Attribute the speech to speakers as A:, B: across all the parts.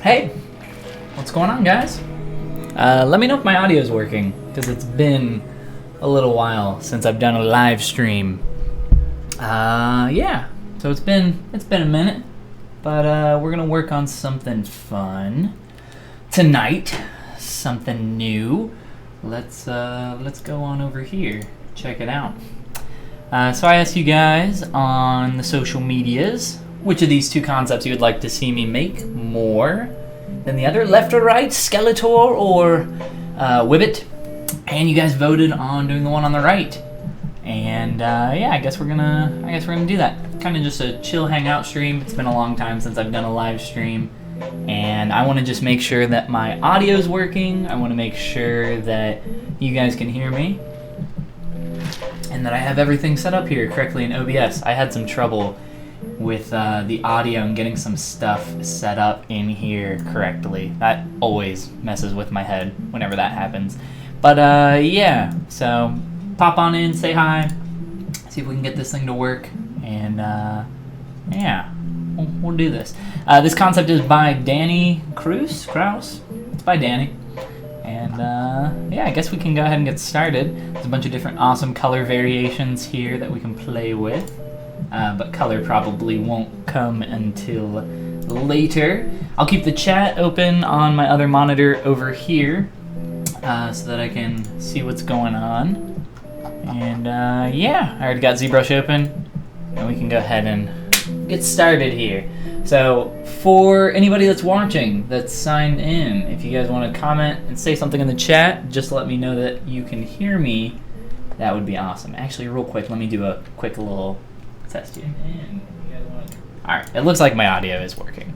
A: Hey, what's going on, guys? Let me know if my audio is working, because it's been a little while since I've done a live stream. Yeah, so it's been a minute, but we're gonna work on something fun tonight, something new. Let's go on over here, check it out. So I asked you guys on the social medias which of these two concepts you would like to see me make more than the other, left or right, Skeletor or Wibbit, and you guys voted on doing the one on the right. And yeah, I guess we're gonna do that. Kind of just a chill hangout stream. It's been a long time since I've done a live stream, and I want to just make sure that my audio is working. I want to make sure that you guys can hear me, and that I have everything set up here correctly in OBS. I had some trouble with the audio and getting some stuff set up in here correctly. That always messes with my head whenever that happens. But yeah, so pop on in, say hi, see if we can get this thing to work, and yeah, we'll do this. This concept is by Danny Kraus. It's by Danny. And yeah, I guess we can go ahead and get started. There's a bunch of different awesome color variations here that we can play with. But color probably won't come until later. I'll keep the chat open on my other monitor over here so that I can see what's going on. And yeah, I already got ZBrush open, and we can go ahead and get started here. So for anybody that's watching, that's signed in, if you guys want to comment and say something in the chat, just let me know that you can hear me. That would be awesome. Actually, real quick, let me do a quick little test here. Alright, it looks like my audio is working.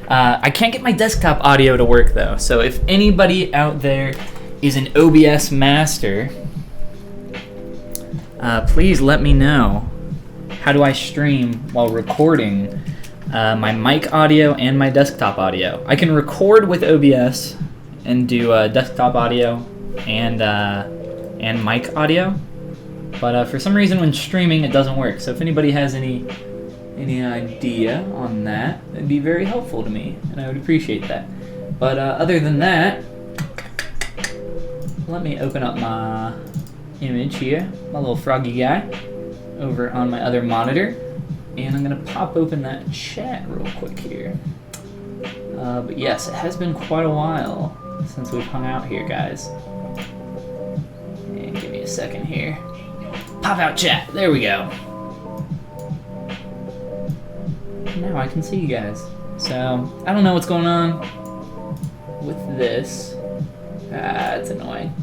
A: I can't get my desktop audio to work though, so if anybody out there is an OBS master, please let me know. How do I stream while recording my mic audio and my desktop audio? I can record with OBS and do desktop audio and mic audio. But for some reason when streaming it doesn't work. So if anybody has any idea on that, it'd be very helpful to me, and I would appreciate that. But other than that, let me open up my image here, my little froggy guy, over on my other monitor, and I'm gonna pop open that chat real quick here. But yes, it has been quite a while since we've hung out here, guys. And give me a second here. Pop out chat, there we go. Now I can see you guys. So, I don't know what's going on with this. It's annoying.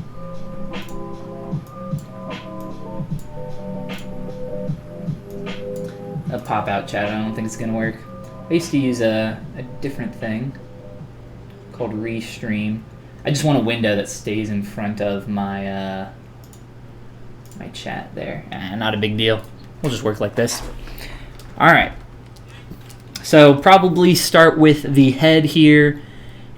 A: A pop out chat, I don't think it's gonna work. I used to use a different thing called Restream. I just want a window that stays in front of my my chat there. Not a big deal. We'll just work like this. Alright. So probably start with the head here,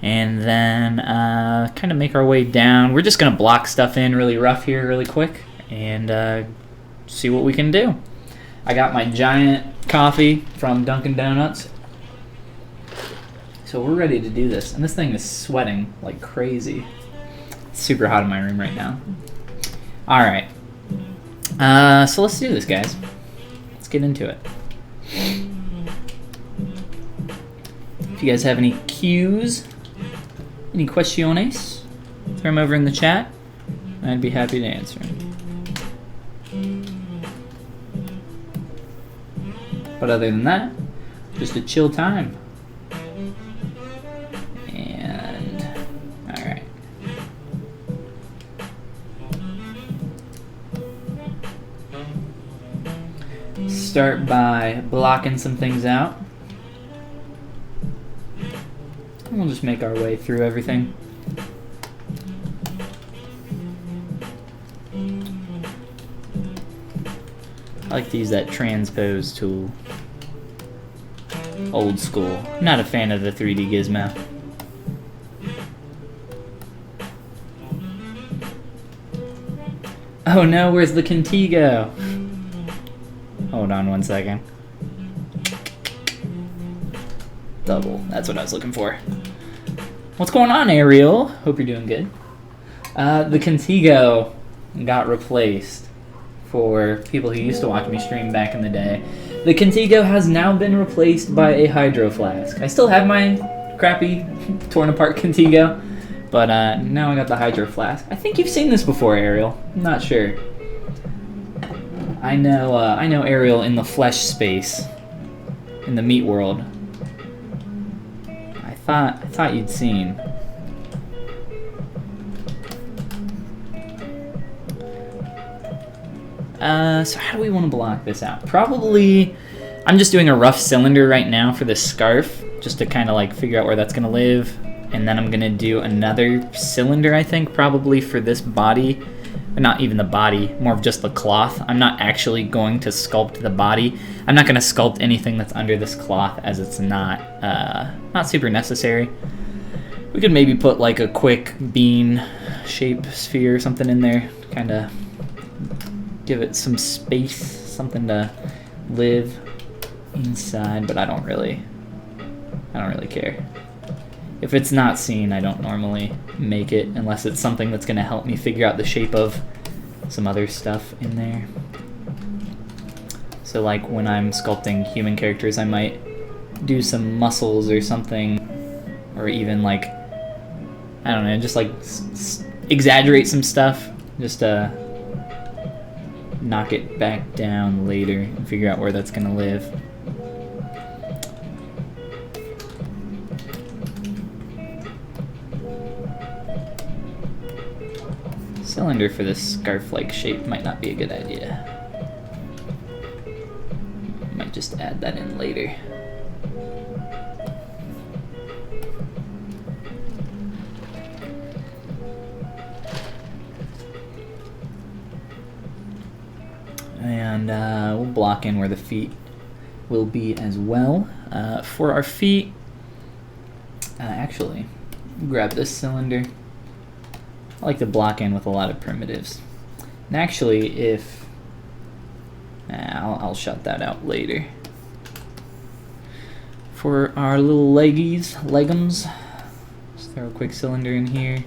A: and then kind of make our way down. We're just going to block stuff in really rough here really quick, and see what we can do. I got my giant coffee from Dunkin' Donuts. So we're ready to do this. And this thing is sweating like crazy. It's super hot in my room right now. Alright. So let's do this, guys. Let's get into it. If you guys have any cues, any questiones, throw them over in the chat. I'd be happy to answer them. But other than that, just a chill time. And, alright. Start by blocking some things out. And we'll just make our way through everything. I like to use that transpose tool. Old school. Not a fan of the 3D gizmo. Oh no, where's the Contigo? Hold on one second. Double, that's what I was looking for. What's going on, Ariel? Hope you're doing good. The Contigo got replaced. For people who used to watch me stream back in the day, the Contigo has now been replaced by a Hydro Flask. I still have my crappy, torn apart Contigo, but now I got the Hydro Flask. I think you've seen this before, Ariel. I'm not sure. I know Ariel in the flesh space, in the meat world. I thought you'd seen. So how do we want to block this out? Probably, I'm just doing a rough cylinder right now for this scarf, just to kind of like figure out where that's going to live. And then I'm going to do another cylinder, I think, probably for this body. Not even the body, more of just the cloth. I'm not actually going to sculpt the body. I'm not going to sculpt anything that's under this cloth, as it's not super necessary. We could maybe put like a quick bean shape sphere or something in there, kind of give it some space, something to live inside, but I don't really care. If it's not seen, I don't normally make it unless it's something that's going to help me figure out the shape of some other stuff in there. So like when I'm sculpting human characters, I might do some muscles or something, or even like, I don't know, just like exaggerate some stuff, just to knock it back down later and figure out where that's going to live. Cylinder for this scarf-like shape might not be a good idea. Might just add that in later. And we'll block in where the feet will be as well. For our feet, actually, grab this cylinder. I like to block in with a lot of primitives. And actually, if... I'll shut that out later. For our little leggies, leggums, just throw a quick cylinder in here.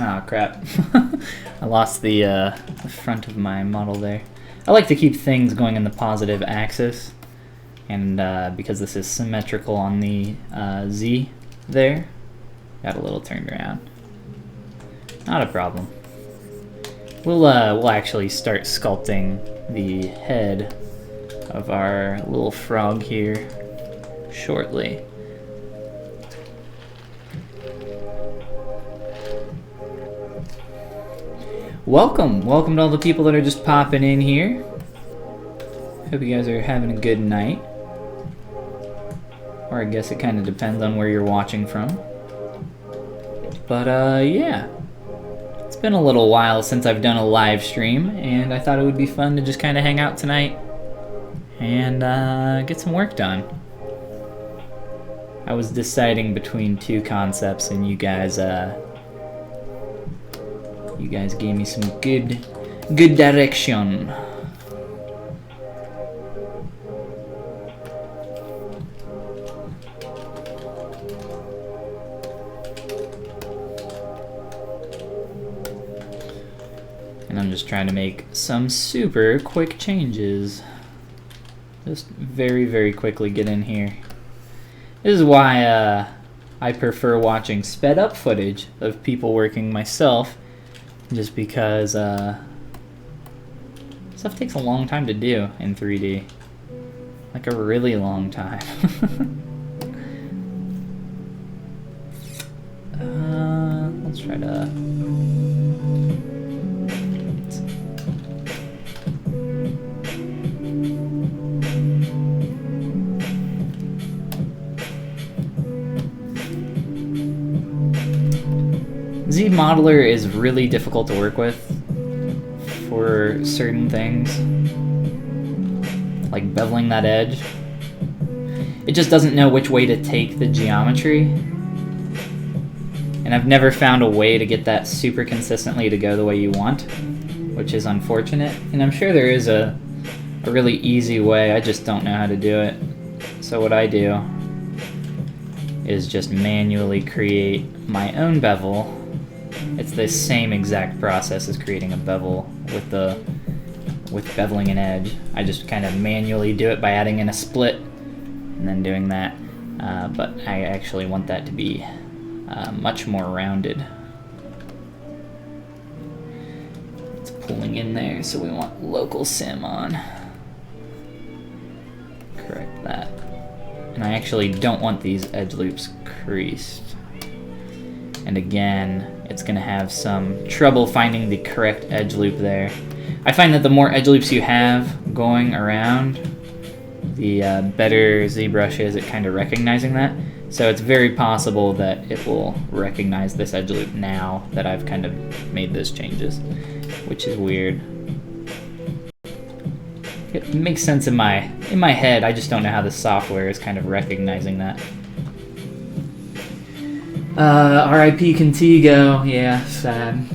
A: Oh crap. I lost the front of my model there. I like to keep things going in the positive axis, and because this is symmetrical on the Z there, got a little turned around. Not a problem. We'll actually start sculpting the head of our little frog here shortly. Welcome to all the people that are just popping in here. Hope you guys are having a good night. Or I guess it kind of depends on where you're watching from. But yeah, it's been a little while since I've done a live stream, and I thought it would be fun to just kind of hang out tonight and get some work done. I was deciding between two concepts, and you guys gave me some good direction. And I'm just trying to make some super quick changes. Just very quickly get in here. This is why I prefer watching sped up footage of people working myself, just because stuff takes a long time to do in 3D. Like a really long time. Let's try to... ZModeler is really difficult to work with for certain things, like beveling that edge. It just doesn't know which way to take the geometry, and I've never found a way to get that super consistently to go the way you want, which is unfortunate. And I'm sure there is a really easy way, I just don't know how to do it. So what I do is just manually create my own bevel. It's the same exact process as creating a bevel with beveling an edge. I just kind of manually do it by adding in a split and then doing that. But I actually want that to be much more rounded. It's pulling in there, so we want local sim on. Correct that. And I actually don't want these edge loops creased. And again, it's going to have some trouble finding the correct edge loop there. I find that the more edge loops you have going around, the better ZBrush is at kind of recognizing that. So it's very possible that it will recognize this edge loop now that I've kind of made those changes, which is weird. It makes sense in my head, I just don't know how the software is kind of recognizing that. R.I.P. Contigo, yeah, sad.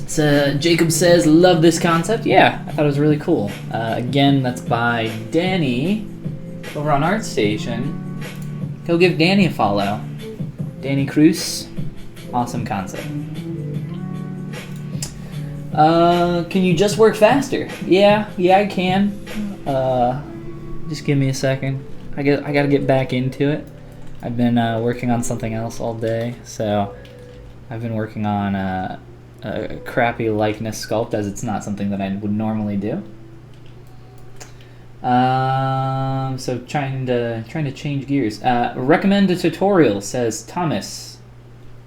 A: So, Jacob says, love this concept. Yeah, I thought it was really cool. Again, that's by Danny over on ArtStation. Go give Danny a follow. Danny Cruz, awesome concept. Can you just work faster? Yeah, I can. Just give me a second. I gotta get back into it. I've been working on something else all day, so I've been working on a crappy likeness sculpt, as it's not something that I would normally do. So trying to change gears. Recommend a tutorial, says Thomas.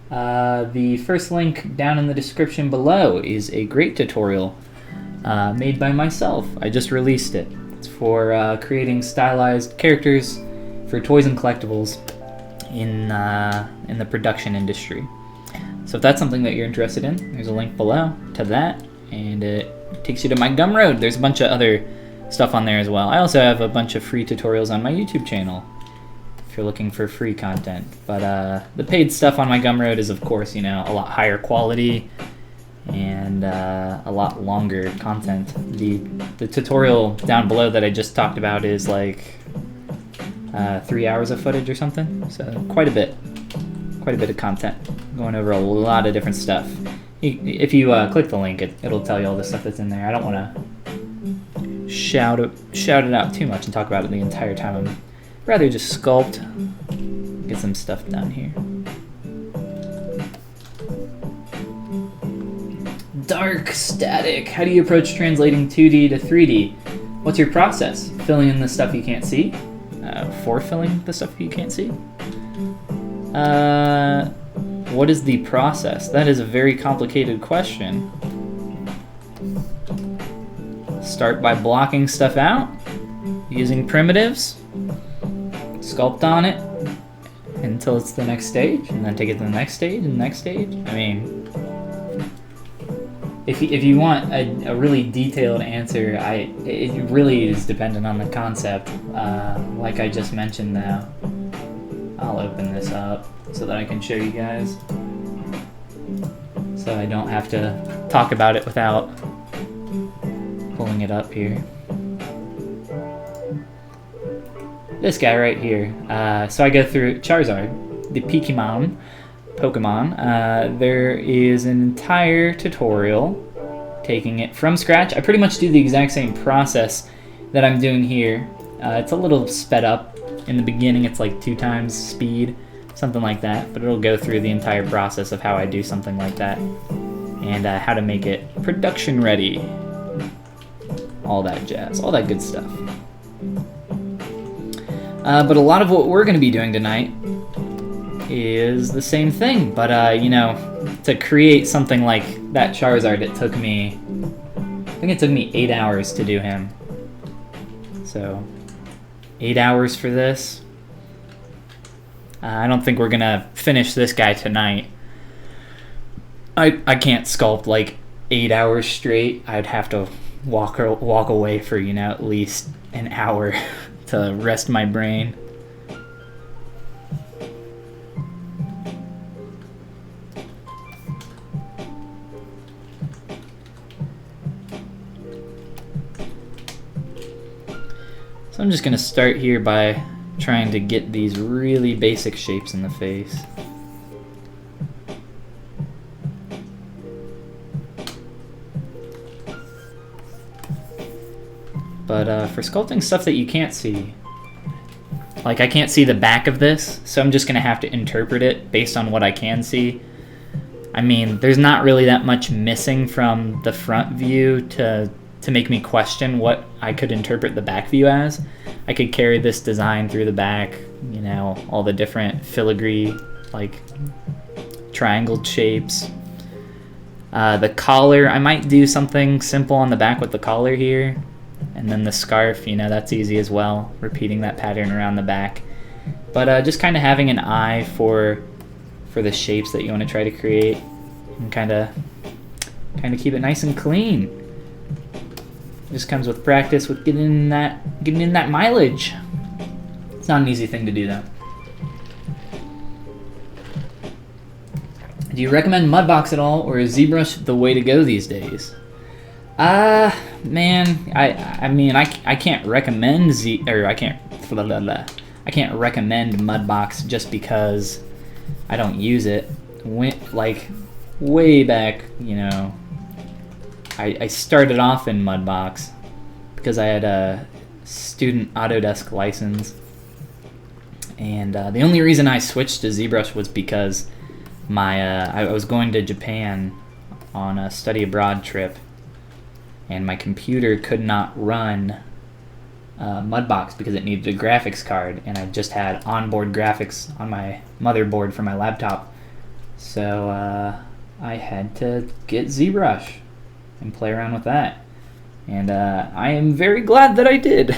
A: The first link down in the description below is a great tutorial made by myself. I just released it. It's for creating stylized characters for toys and collectibles in the production industry. So if that's something that you're interested in, there's a link below to that, and it takes you to my Gumroad. There's a bunch of other stuff on there as well. I also have a bunch of free tutorials on my YouTube channel if you're looking for free content. But the paid stuff on my Gumroad is, of course, a lot higher quality and a lot longer content. The tutorial down below that I just talked about is like 3 hours of footage or something, so quite a bit of content, going over a lot of different stuff. If you click the link, it'll tell you all the stuff that's in there. I don't want to shout it out too much and talk about it the entire time. I'd rather just sculpt, get some stuff done here. Dark static. How do you approach translating 2D to 3D? What's your process? Filling in the stuff you can't see? For filling the stuff you can't see? What is the process? That is a very complicated question. Start by blocking stuff out, using primitives, sculpt on it, until it's the next stage, and then take it to the next stage and the next stage. I mean, if you want a really detailed answer, it really is dependent on the concept. Like I just mentioned now. I'll open this up so that I can show you guys. So I don't have to talk about it without pulling it up here. This guy right here. So I go through Charizard, the Pokemon. There is an entire tutorial taking it from scratch. I pretty much do the exact same process that I'm doing here. It's a little sped up. In the beginning, it's like 2 times speed, something like that. But it'll go through the entire process of how I do something like that and how to make it production ready. All that jazz, all that good stuff. But a lot of what we're going to be doing tonight is the same thing. But, you know, to create something like that Charizard, I think it took me 8 hours to do him. So, 8 hours for this. I don't think we're going to finish this guy tonight. I can't sculpt like 8 hours straight. I'd have to walk away for, you know, at least an hour to rest my brain. So I'm just going to start here by trying to get these really basic shapes in the face. But for sculpting stuff that you can't see, like I can't see the back of this, so I'm just going to have to interpret it based on what I can see. I mean, there's not really that much missing from the front view to make me question what I could interpret the back view as. I could carry this design through the back, you know, all the different filigree, like triangled shapes. The collar, I might do something simple on the back with the collar here. And then the scarf, you know, that's easy as well, repeating that pattern around the back. But just kind of having an eye for the shapes that you want to try to create, and kind of keep it nice and clean. Just comes with practice, with getting in that mileage. It's not an easy thing to do, though. Do you recommend Mudbox at all, or is ZBrush the way to go these days? Man, I can't recommend I can't recommend Mudbox just because I don't use it. Like way back, you know, I started off in Mudbox because I had a student Autodesk license, and the only reason I switched to ZBrush was because I was going to Japan on a study abroad trip, and my computer could not run Mudbox because it needed a graphics card, and I just had onboard graphics on my motherboard for my laptop, so I had to get ZBrush and play around with that, and I am very glad that I did.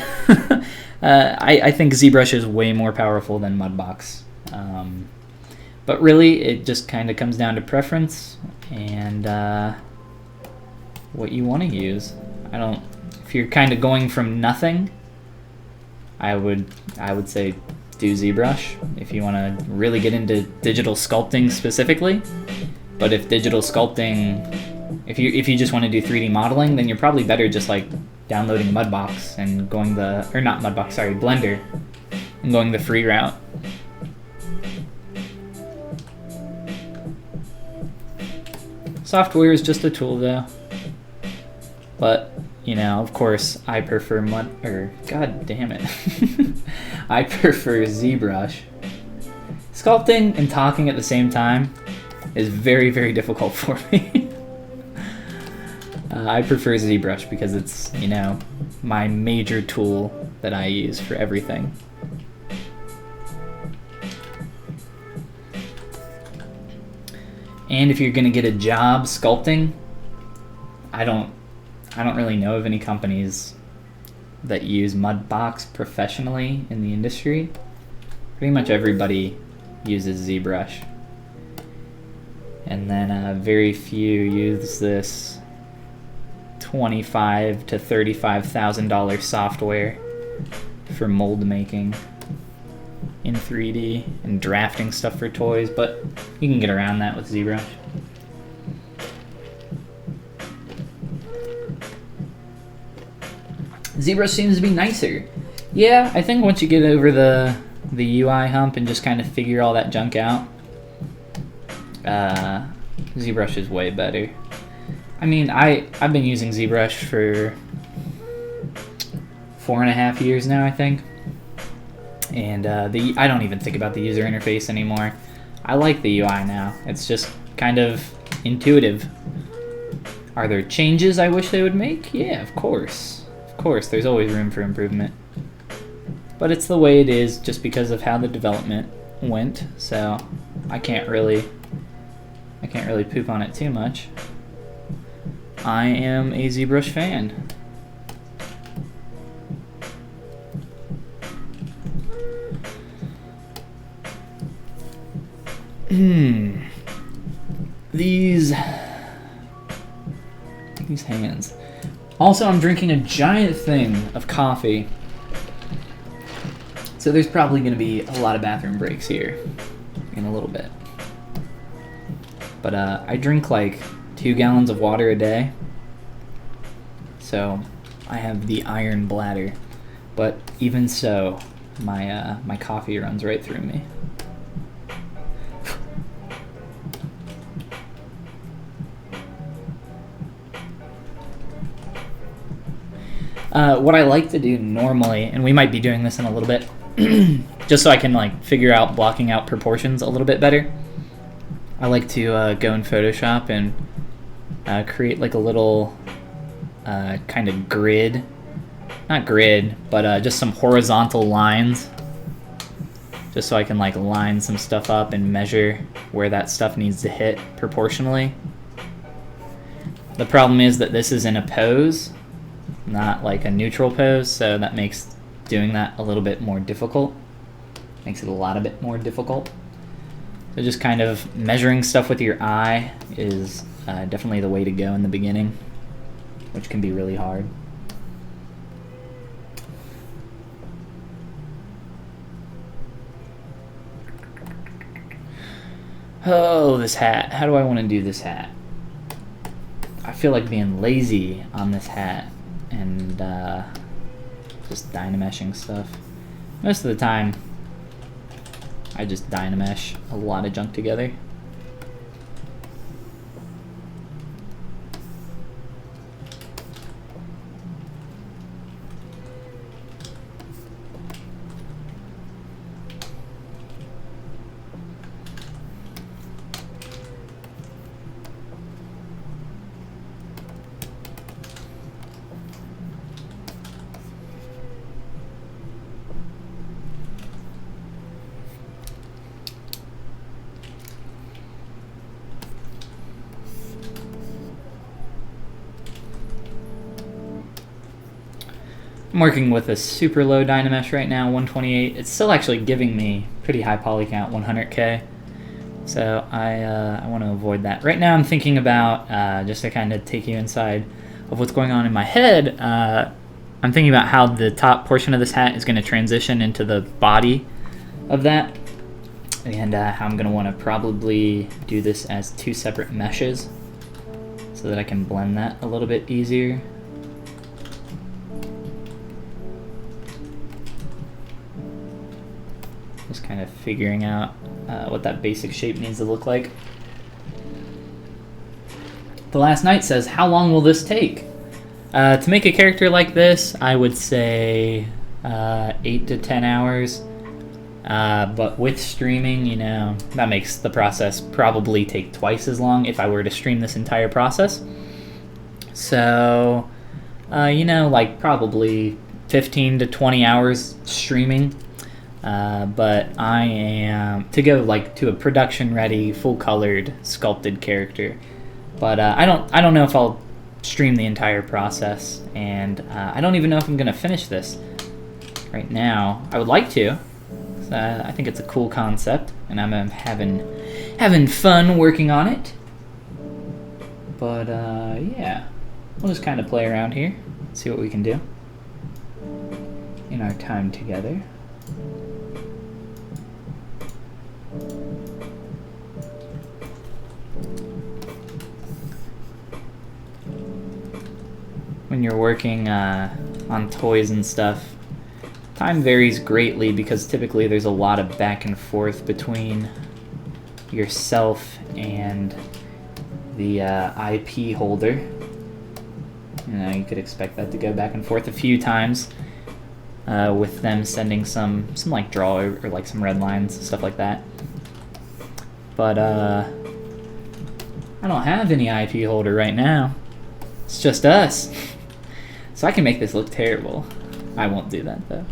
A: I think ZBrush is way more powerful than Mudbox, but really it just kind of comes down to preference and what you want to use. If you're kind of going from nothing, I would say do ZBrush if you want to really get into digital sculpting specifically. But if digital sculpting, if you just want to do 3D modeling, then you're probably better just like downloading Mudbox and going Blender, and going the free route. Software is just a tool, though. But, you know, of course, I prefer God damn it. I prefer ZBrush. Sculpting and talking at the same time is very, very difficult for me. I prefer ZBrush because it's, you know, my major tool that I use for everything. And if you're gonna get a job sculpting, I don't really know of any companies that use Mudbox professionally in the industry. Pretty much everybody uses ZBrush. And then very few use this $25,000 to $35,000 software for mold making in 3D and drafting stuff for toys, but you can get around that with ZBrush. ZBrush seems to be nicer. Yeah, I think once you get over the UI hump and just kind of figure all that junk out, ZBrush is way better. I mean, I've been using ZBrush for 4.5 years now, I think. And I don't even think about the user interface anymore. I like the UI now. It's just kind of intuitive. Are there changes I wish they would make? Yeah, of course. Of course, there's always room for improvement. But it's the way it is just because of how the development went, so I can't really poop on it too much. I am a ZBrush fan. These hands. Also, I'm drinking a giant thing of coffee, so there's probably going to be a lot of bathroom breaks here in a little bit. But I drink like 2 gallons of water a day, so I have the iron bladder. But even so, my coffee runs right through me. What I like to do normally, and we might be doing this in a little bit, just so I can like figure out blocking out proportions a little bit better, I like to go in Photoshop and create like a little kind of grid, not grid, but just some horizontal lines, just so I can like line some stuff up and measure where that stuff needs to hit proportionally. The problem is that this is in a pose, not like a neutral pose, so that makes doing that a little bit more difficult. Makes it a lot bit more difficult. So just kind of measuring stuff with your eye is definitely the way to go in the beginning, which can be really hard. Oh, this hat. How do I want to do this hat? I feel like being lazy on this hat and just Dynameshing stuff. Most of the time, I just Dynamesh a lot of junk together. I'm working with a super low Dynamesh right now, 128. It's still actually giving me pretty high poly count, 100K. So I want to avoid that. Right now I'm thinking about, just to kind of take you inside of what's going on in my head, I'm thinking about how the top portion of this hat is going to transition into the body of that. And how I'm going to want to probably do this as 2 separate meshes so that I can blend that a little bit easier. Just kind of figuring out what that basic shape needs to look like. The Last Night says, how long will this take? To make a character like this, I would say 8 to 10 hours. But with streaming, you know, that makes the process probably take twice as long if I were to stream this entire process. So, you know, like probably 15 to 20 hours streaming. But I am to go like to a production ready, full colored, sculpted character. But I don't know if I'll stream the entire process, and I don't even know if I'm gonna finish this right now. I would like to. I think it's a cool concept, and I'm having fun working on it. But yeah, we'll just kind of play around here, see what we can do in our time together. When you're working on toys and stuff, time varies greatly because typically there's a lot of back and forth between yourself and the IP holder. You know, you could expect that to go back and forth a few times with them sending some like draw or like some red lines, stuff like that. But I don't have any IP holder right now. It's just us. So I can make this look terrible. I won't do that though.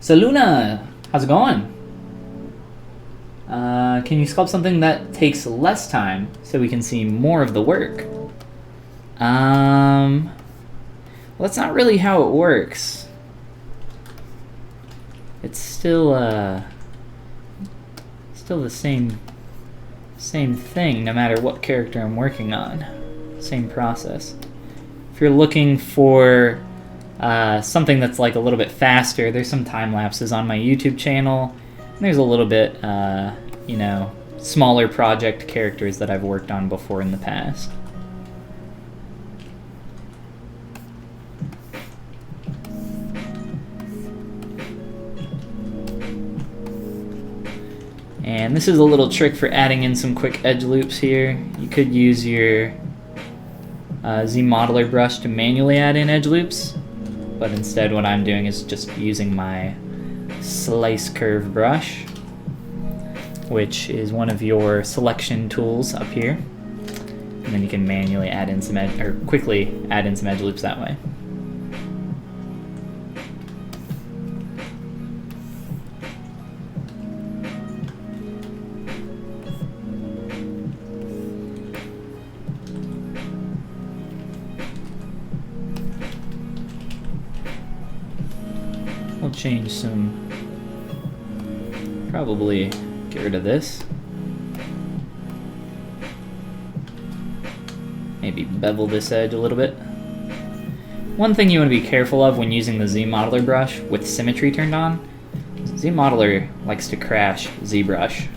A: So Luna, how's it going? Can you sculpt something that takes less time so we can see more of the work? Well, that's not really how it works. It's still the same thing no matter what character I'm working on. Same process. If you're looking for something that's like a little bit faster, there's some time lapses on my YouTube channel. And there's a little bit, you know, smaller project characters that I've worked on before in the past. And this is a little trick for adding in some quick edge loops here. You could use your ZModeler brush to manually add in edge loops, but instead what I'm doing is just using my slice curve brush, which is one of your selection tools up here, and then you can manually add in some edge, or quickly add in some edge loops that way. We'll change some, probably get rid of this. Maybe bevel this edge a little bit. One thing you want to be careful of when using the ZModeler brush with symmetry turned on, ZModeler likes to crash ZBrush.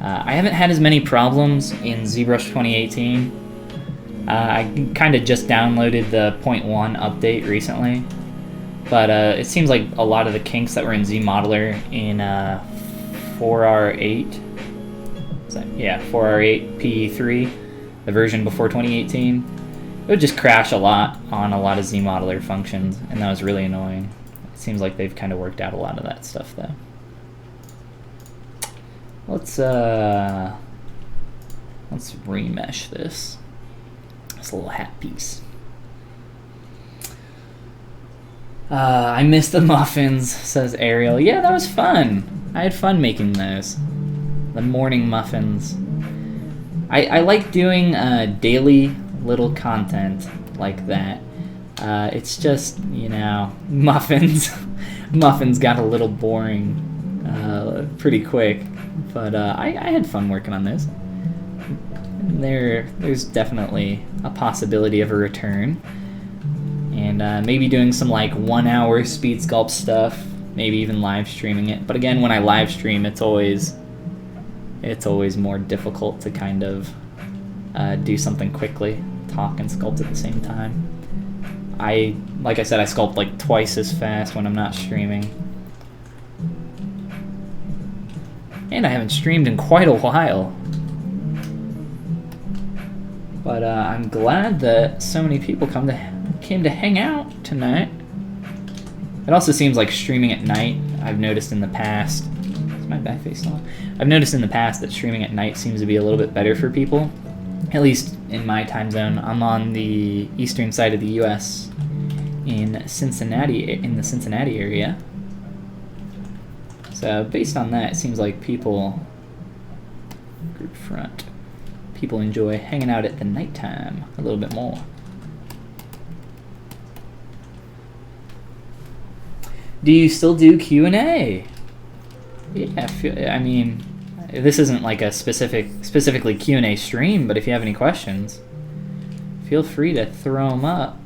A: I haven't had as many problems in ZBrush 2018. I kind of just downloaded the 0.1 update recently. But it seems like a lot of the kinks that were in ZModeler in 4R8, yeah, 4R8 PE3, the version before 2018, it would just crash a lot on a lot of ZModeler functions, and that was really annoying. It seems like they've kind of worked out a lot of that stuff though. Let's remesh this little hat piece. I miss the muffins, says Ariel. Yeah, that was fun. I had fun making those. The morning muffins. I like doing daily little content like that. It's just, you know, muffins. Muffins got a little boring pretty quick. But I had fun working on this. There's definitely a possibility of a return. And maybe doing some like 1 hour speed sculpt stuff, maybe even live streaming it. But again, when I live stream, it's always more difficult to kind of do something quickly, talk and sculpt at the same time. Like I said, I sculpt like twice as fast when I'm not streaming. And I haven't streamed in quite a while. But I'm glad that so many people came to hang out tonight. It also seems like streaming at night, I've noticed in the past, is my back face on? I've noticed in the past that streaming at night seems to be a little bit better for people, at least in my time zone. I'm on the eastern side of the US in Cincinnati, in the Cincinnati area. So based on that, it seems like people people enjoy hanging out at the nighttime a little bit more. Do you still do Q&A? Yeah, I mean, this isn't like a specifically Q&A stream, but if you have any questions, feel free to throw them up.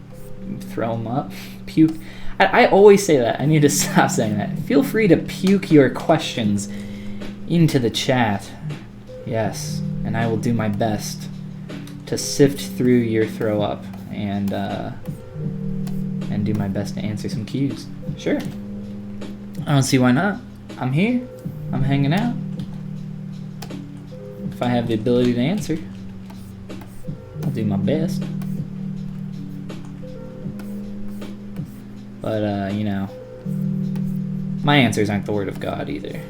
A: Puke. I always say that. I need to stop saying that. Feel free to puke your questions into the chat. Yes, and I will do my best to sift through your throw up and do my best to answer some Qs. Sure. I don't see why not. I'm here. I'm hanging out. If I have the ability to answer, I'll do my best. But, you know, my answers aren't the word of God either.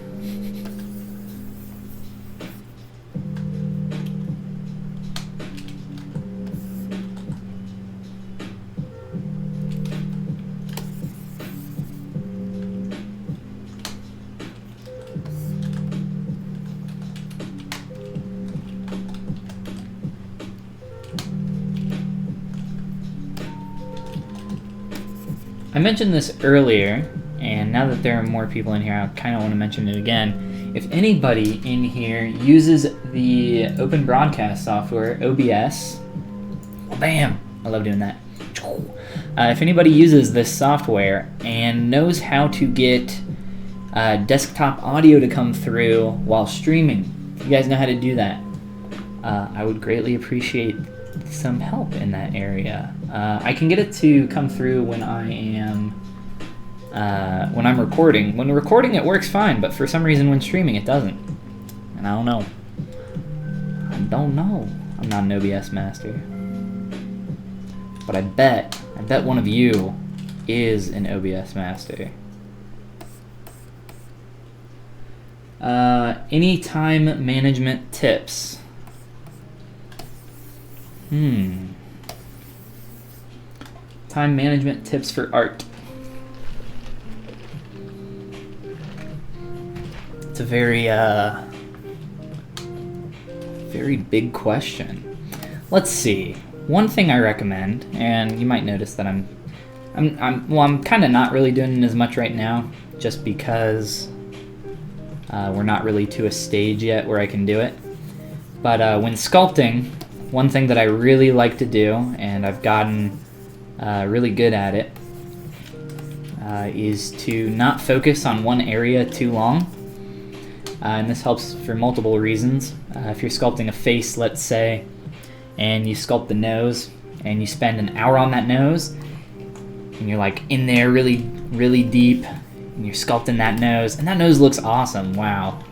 A: I mentioned this earlier, and now that there are more people in here, I kind of want to mention it again. If anybody in here uses the open broadcast software, OBS, bam, I love doing that. If anybody uses this software and knows how to get desktop audio to come through while streaming, if you guys know how to do that, I would greatly appreciate some help in that area. I can get it to come through when I'm recording. When recording, it works fine, but for some reason when streaming, it doesn't. And I don't know. I'm not an OBS master. But I bet one of you is an OBS master. Any time management tips? Time management tips for art. It's a very big question. Let's see. One thing I recommend, and you might notice that I'm kind of not really doing it as much right now, just because we're not really to a stage yet where I can do it. But when sculpting, one thing that I really like to do, and I've gotten really good at it, is to not focus on one area too long. And this helps for multiple reasons. If you're sculpting a face, let's say, and you sculpt the nose, and you spend an hour on that nose, and you're like in there really, really deep, and you're sculpting that nose, and that nose looks awesome. Wow,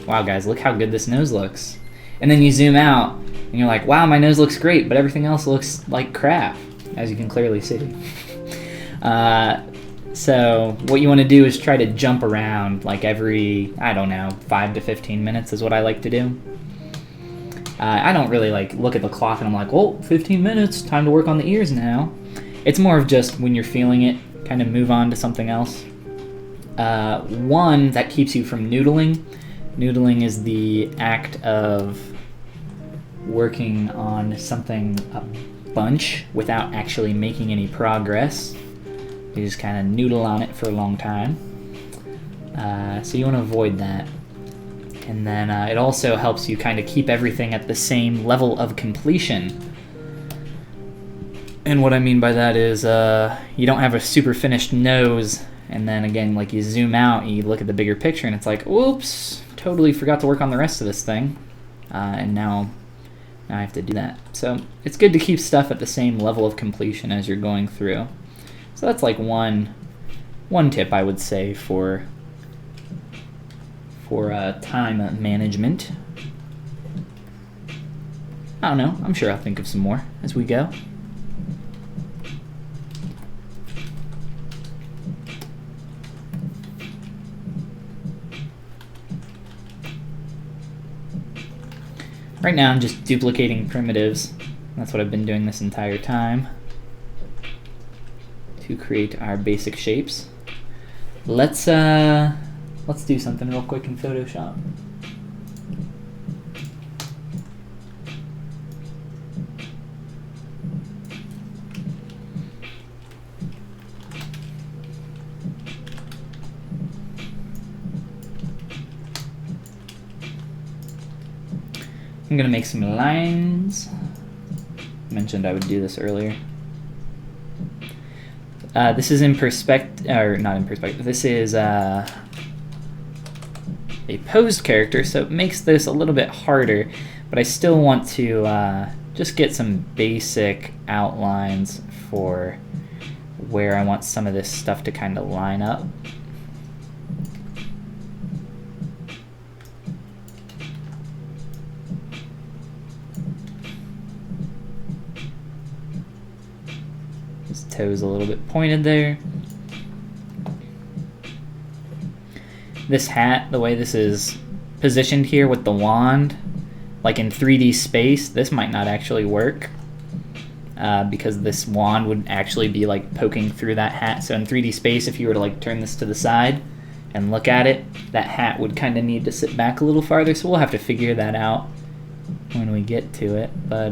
A: guys, look how good this nose looks. And then you zoom out, and you're like, wow, my nose looks great, but everything else looks like crap, as you can clearly see. So what you want to do is try to jump around like every, I don't know, 5 to 15 minutes is what I like to do. I don't really like look at the clock and I'm like, oh, 15 minutes, time to work on the ears now. It's more of just when you're feeling it, kind of move on to something else. One, that keeps you from noodling. Noodling is the act of working on something a bunch without actually making any progress. You just kind of noodle on it for a long time. So you want to avoid that. And then it also helps you kind of keep everything at the same level of completion. And what I mean by that is you don't have a super finished nose, and then again, like you zoom out and you look at the bigger picture and it's like, oops, totally forgot to work on the rest of this thing. And now I have to do that. So it's good to keep stuff at the same level of completion as you're going through. So that's like one tip I would say for time management. I don't know. I'm sure I'll think of some more as we go. Right now I'm just duplicating primitives. That's what I've been doing this entire time to create our basic shapes. Let's do something real quick in Photoshop. I'm gonna make some lines. Mentioned I would do this earlier. This is in perspective, or not in perspective. This is a posed character, so it makes this a little bit harder. But I still want to just get some basic outlines for where I want some of this stuff to kind of line up. His toes a little bit pointed there. This hat, the way this is positioned here with the wand, like in 3D space, this might not actually work because this wand would actually be like poking through that hat. So in 3D space, if you were to like turn this to the side and look at it, that hat would kind of need to sit back a little farther. So we'll have to figure that out when we get to it. But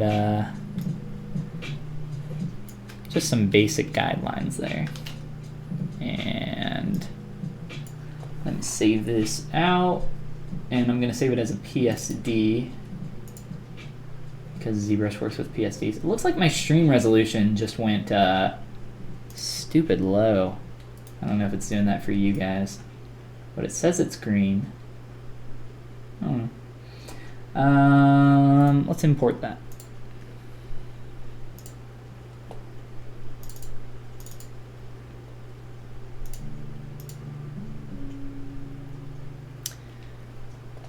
A: just some basic guidelines there. And let me save this out. And I'm going to save it as a PSD because ZBrush works with PSDs. It looks like my stream resolution just went stupid low. I don't know if it's doing that for you guys, but it says it's green. I don't know. Let's import that.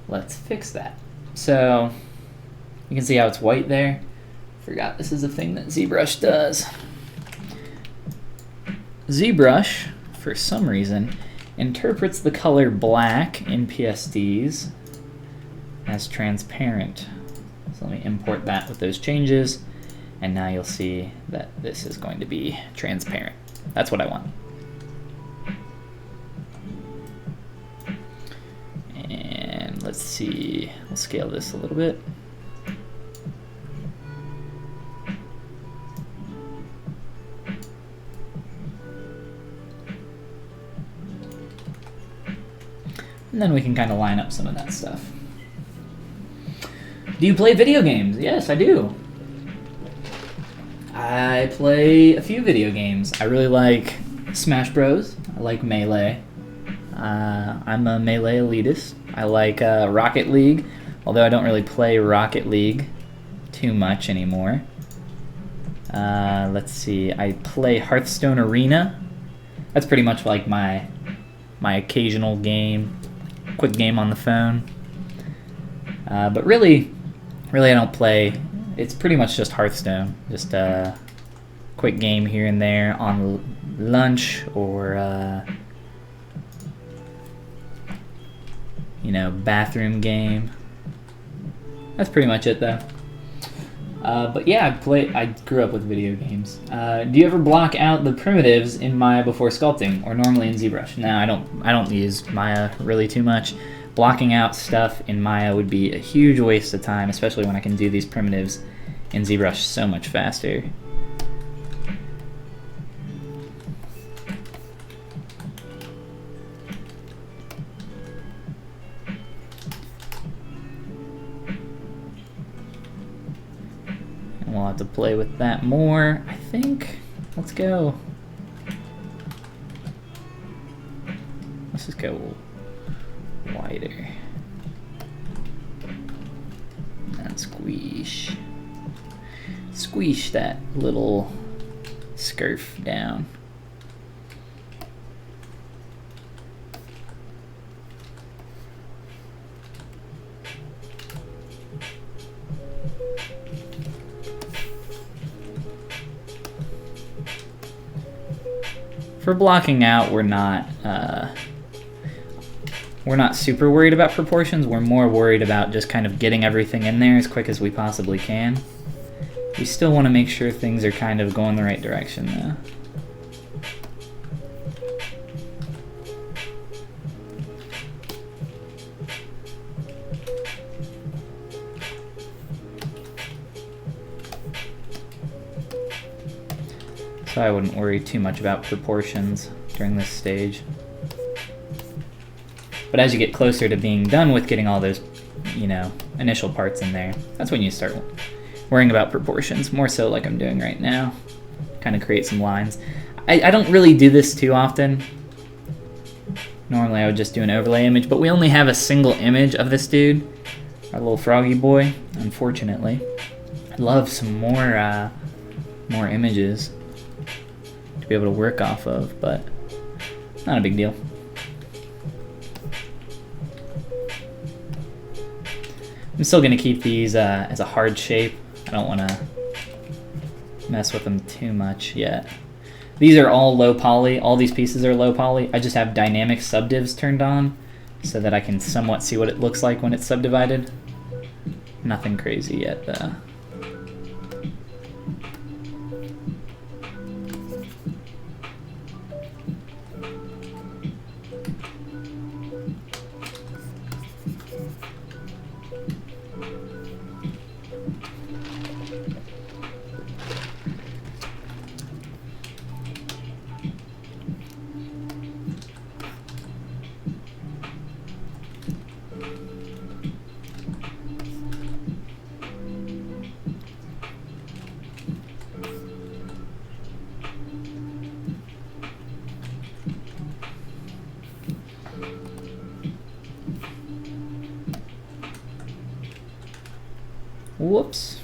A: Let's fix that. So you can see how it's white there. Forgot this is a thing that ZBrush does. ZBrush, for some reason, interprets the color black in PSDs as transparent. So let me import that with those changes, and now you'll see that this is going to be transparent. That's what I want. And let's see, we'll scale this a little bit. And then we can kind of line up some of that stuff. Do you play video games? Yes, I do. I play a few video games. I really like Smash Bros. I like Melee. I'm a Melee elitist. I like Rocket League, although I don't really play Rocket League too much anymore. Let's see, I play Hearthstone Arena. That's pretty much like my occasional game, quick game on the phone. But really I don't play. It's pretty much just Hearthstone, just a quick game here and there on lunch or you know, bathroom game. That's pretty much it though. But yeah, I grew up with video games. Do you ever block out the primitives in Maya before sculpting, or normally in ZBrush? No, I don't use Maya really too much. Blocking out stuff in Maya would be a huge waste of time, especially when I can do these primitives in ZBrush so much faster. And we'll have to play with that more, I think. Let's go. Let's just go wider. And squish. Squish that little scurf down. For blocking out, we're not super worried about proportions. We're more worried about just kind of getting everything in there as quick as we possibly can. We still want to make sure things are kind of going the right direction though. So I wouldn't worry too much about proportions during this stage. But as you get closer to being done with getting all those, you know, initial parts in there, that's when you start worrying about proportions, more so like I'm doing right now. Kind of create some lines. I don't really do this too often. Normally I would just do an overlay image, but we only have a single image of this dude, our little froggy boy, unfortunately. I'd love some more images to be able to work off of, but not a big deal. I'm still gonna keep these as a hard shape. I don't wanna mess with them too much yet. These are all low poly. All these pieces are low poly. I just have dynamic subdivs turned on so that I can somewhat see what it looks like when it's subdivided. Nothing crazy yet though. Whoops.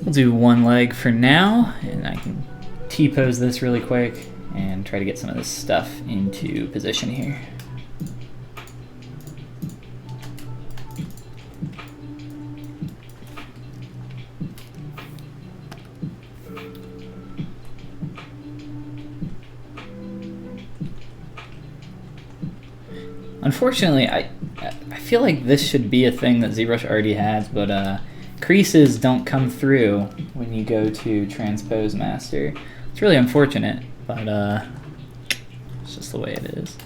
A: We'll do one leg for now, and I can T-pose this really quick and try to get some of this stuff into position here. Unfortunately, I feel like this should be a thing that ZBrush already has, but creases don't come through when you go to transpose master. It's really unfortunate, but it's just the way it is.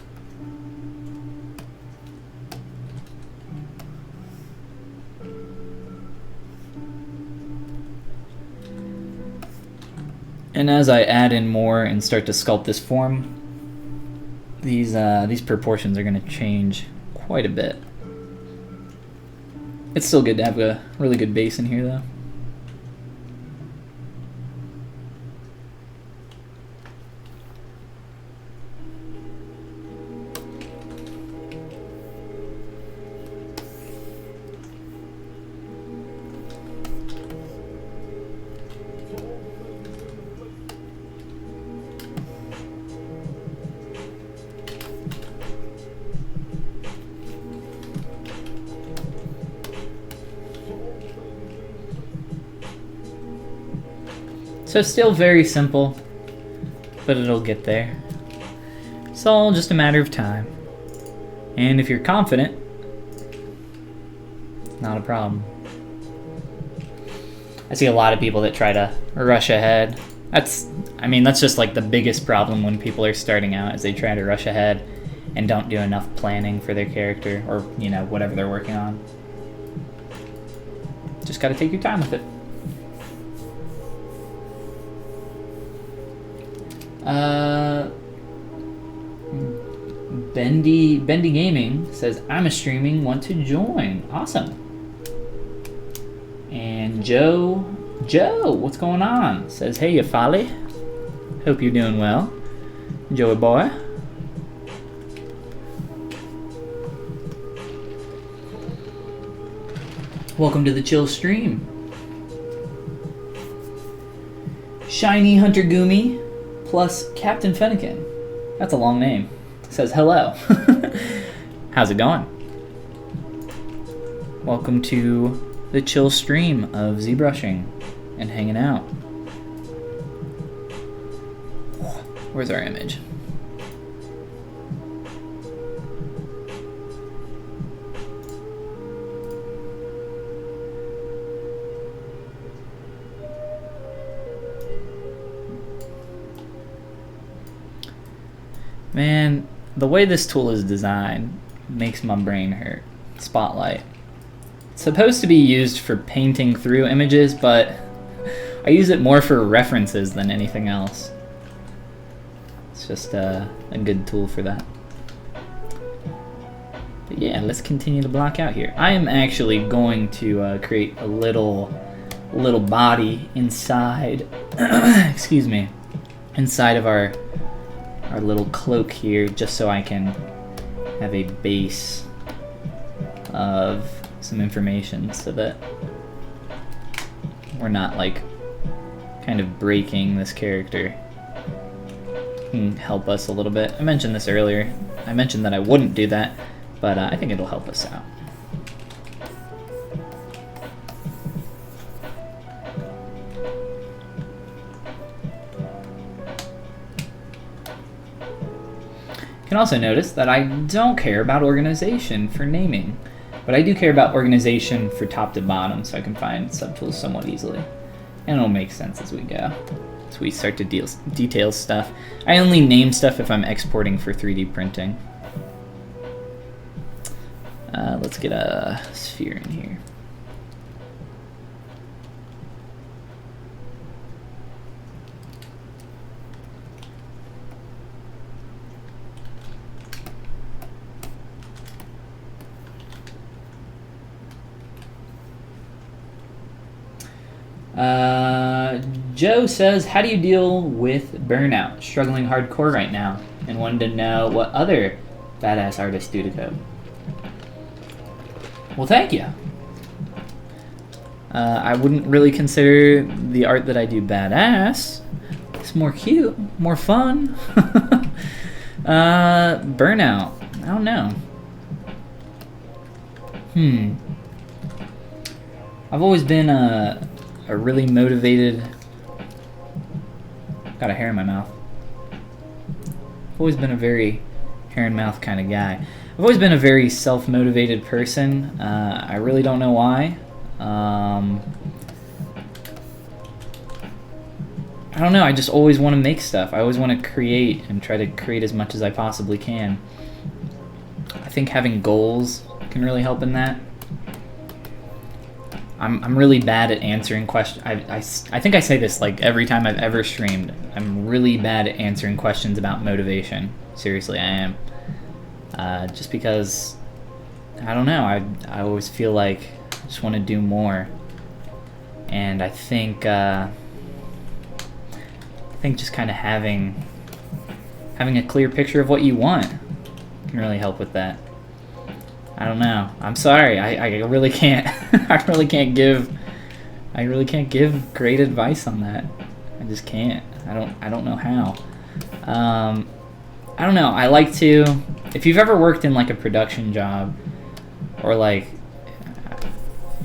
A: And as I add in more and start to sculpt this form, these proportions are going to change quite a bit. It's still good to have a really good base in here though. So still very simple, but it'll get there. It's all just a matter of time. And if you're confident, not a problem. I see a lot of people that try to rush ahead. That's just like the biggest problem when people are starting out, is they try to rush ahead and don't do enough planning for their character or, you know, whatever they're working on. Just gotta take your time with it. Bendy Gaming says, I'm a streaming, want to join. Awesome. And Joe, what's going on? Says, hey, you Folly. Hope you're doing well. Joey boy. Welcome to the chill stream. Shiny Hunter Gumi plus Captain Fennekin. That's a long name. Says hello. How's it going? Welcome to the chill stream of ZBrushing and hanging out. Where's our image? Man, the way this tool is designed makes my brain hurt. Spotlight. supposed to be used for painting through images, but I use it more for references than anything else. It's just a good tool for that. But yeah, let's continue to block out here. I am actually going to create a little body inside, excuse me, inside of our little cloak here, just so I can have a base of some information so that we're not like kind of breaking this character. Can help us a little bit. I mentioned this earlier. I mentioned that I wouldn't do that, but I think it'll help us out. You can also notice that I don't care about organization for naming, but I do care about organization for top to bottom, so I can find subtools somewhat easily. And it'll make sense as we go. As we start to detail stuff. I only name stuff if I'm exporting for 3D printing. Let's get a sphere in here. Joe says, how do you deal with burnout? Struggling hardcore right now, and wanted to know what other badass artists do to code. Well, thank you. I wouldn't really consider the art that I do badass. It's more cute, more fun. Burnout. I don't know. I've always been a really motivated... Got a hair in my mouth. I've always been a very hair in mouth kind of guy. I've always been a very self-motivated person. I really don't know why. I don't know, I just always want to make stuff. I always want to create and try to create as much as I possibly can. I think having goals can really help in that. I'm really bad at answering questions. I think I say this like every time I've ever streamed. I'm really bad at answering questions about motivation. Seriously, I am. Just because, I don't know, I always feel like I just want to do more. And I think just kind of having a clear picture of what you want can really help with that. I don't know. I'm sorry. I really can't. I really can't give great advice on that. I just can't. I don't know how. I don't know. I like to. If you've ever worked in like a production job, or like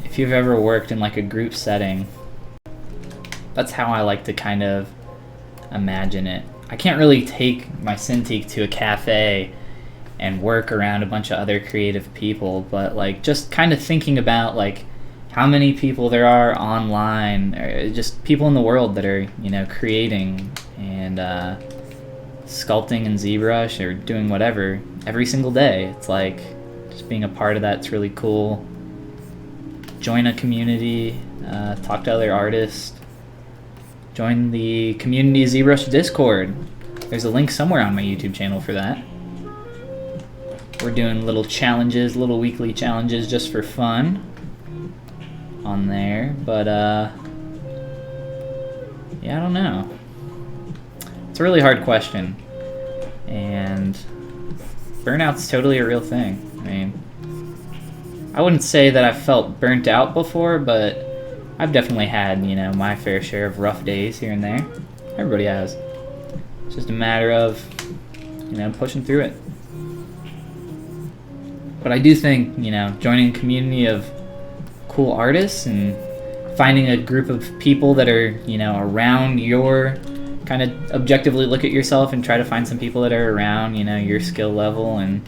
A: if you've ever worked in like a group setting, that's how I like to kind of imagine it. I can't really take my Cintiq to a cafe and work around a bunch of other creative people, but like just kind of thinking about like how many people there are online, or just people in the world that are, you know, creating and sculpting in ZBrush or doing whatever every single day. It's like just being a part of that's really cool. Join a community, talk to other artists, join the community ZBrush Discord. There's a link somewhere on my YouTube channel for that. We're doing little challenges, little weekly challenges just for fun on there, but yeah, I don't know. It's a really hard question, and burnout's totally a real thing. I mean, I wouldn't say that I've felt burnt out before, but I've definitely had, you know, my fair share of rough days here and there. Everybody has. It's just a matter of, you know, pushing through it. But I do think, you know, joining a community of cool artists and finding a group of people that are, you know, around your, kind of objectively look at yourself and try to find some people that are around, you know, your skill level and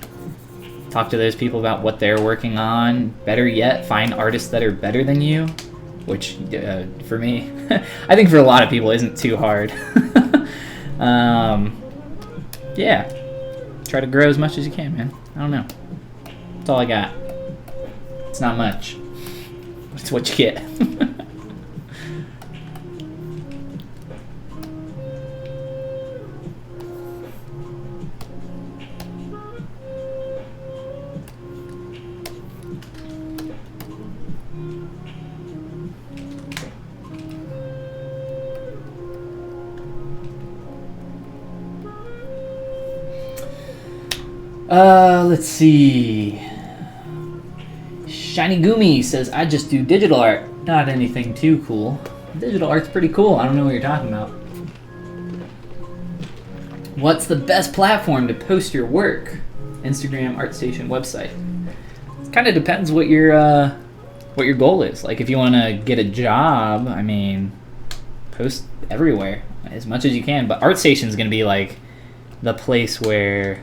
A: talk to those people about what they're working on. Better yet, find artists that are better than you, which for me, I think for a lot of people isn't too hard. Yeah, try to grow as much as you can, man. I don't know. That's all I got. It's not much. It's what you get. Let's see. Shiny Gumi says, I just do digital art. Not anything too cool. Digital art's pretty cool. I don't know what you're talking about. What's the best platform to post your work? Instagram, ArtStation, website. It kind of depends what your goal is. Like if you want to get a job, I mean, post everywhere as much as you can. But ArtStation is going to be like the place where,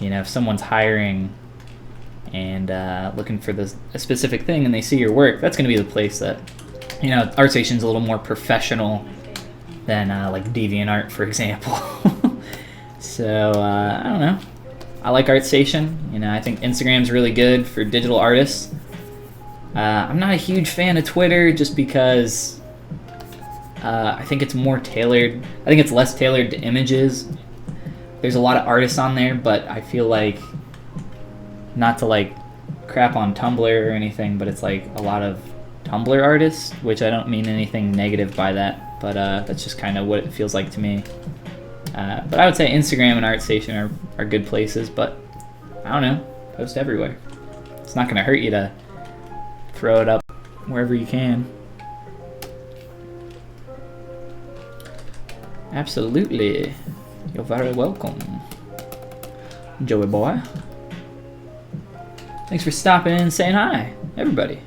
A: you know, if someone's hiring and looking for a specific thing and they see your work, that's going to be the place that, you know, ArtStation's a little more professional than like DeviantArt, for example. So, I don't know. I like ArtStation. You know, I think Instagram's really good for digital artists. I'm not a huge fan of Twitter just because I think it's more tailored. I think it's less tailored to images. There's a lot of artists on there, but I feel like, not to like crap on Tumblr or anything, but it's like a lot of Tumblr artists, which I don't mean anything negative by that, but that's just kind of what it feels like to me. But I would say Instagram and ArtStation are good places, but I don't know, post everywhere. It's not going to hurt you to throw it up wherever you can. Absolutely. You're very welcome, Joey boy. Thanks for stopping in and saying hi, everybody.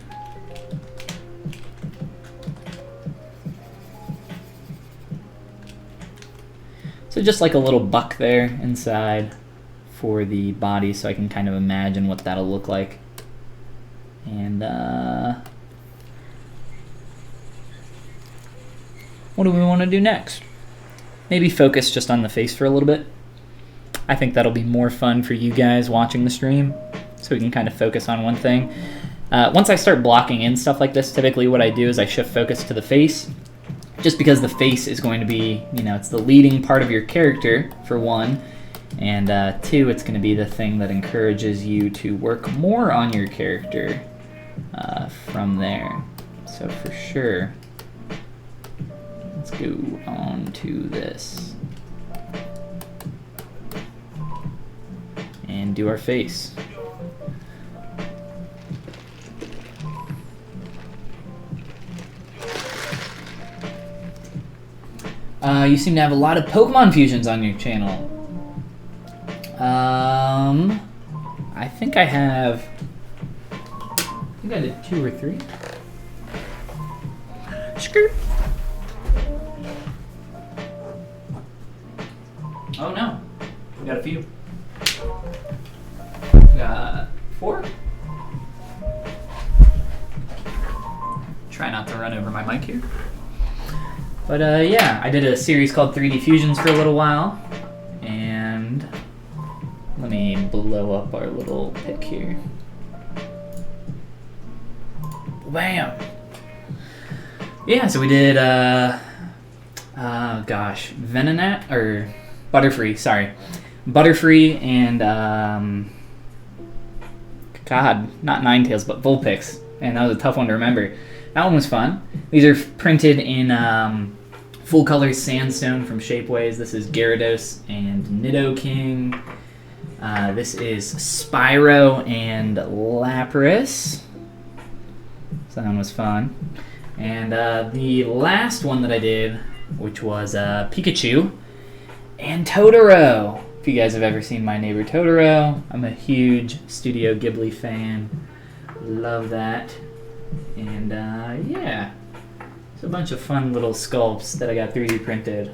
A: So just like a little buck there inside for the body, so I can kind of imagine what that'll look like. And what do we want to do next? Maybe focus just on the face for a little bit. I think that'll be more fun for you guys watching the stream, so we can kind of focus on one thing. Once I start blocking in stuff like this, typically what I do is I shift focus to the face, just because the face is going to be, you know, it's the leading part of your character, for one, and two, it's going to be the thing that encourages you to work more on your character from there. So for sure, let's go on to this and do our face. You seem to have a lot of Pokemon fusions on your channel. I think I did 2 or 3. Skirt. Oh no, we got a few. We got 4. Try not to run over my mic here. But yeah, I did a series called 3D Fusions for a little while, and let me blow up our little pic here. Bam! Yeah, so we did, Venonat, or Butterfree, sorry. Butterfree and, God, not Ninetales, but Vulpix. And that was a tough one to remember. That one was fun. These are printed in full color sandstone from Shapeways. This is Gyarados and Nidoking. This is Spyro and Lapras. So that one was fun. And the last one that I did, which was Pikachu and Totoro. If you guys have ever seen My Neighbor Totoro, I'm a huge Studio Ghibli fan. Love that. And yeah, it's a bunch of fun little sculpts that I got 3D printed.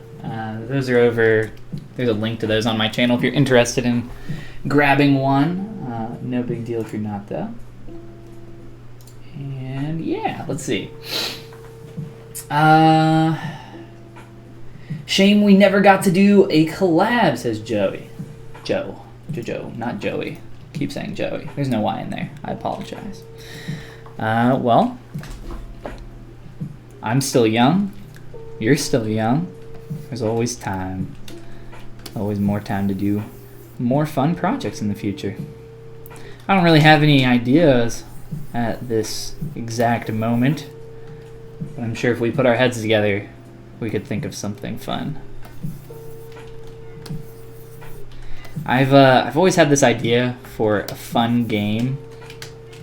A: Those are over, there's a link to those on my channel if you're interested in grabbing one. No big deal if you're not though. And yeah, let's see. Shame we never got to do a collab, says Joey. Joe, not Joey. Keep saying Joey. There's no Y in there. I apologize. Well, I'm still young. You're still young. There's always time. Always more time to do more fun projects in the future. I don't really have any ideas at this exact moment, but I'm sure if we put our heads together, we could think of something fun. I've always had this idea for a fun game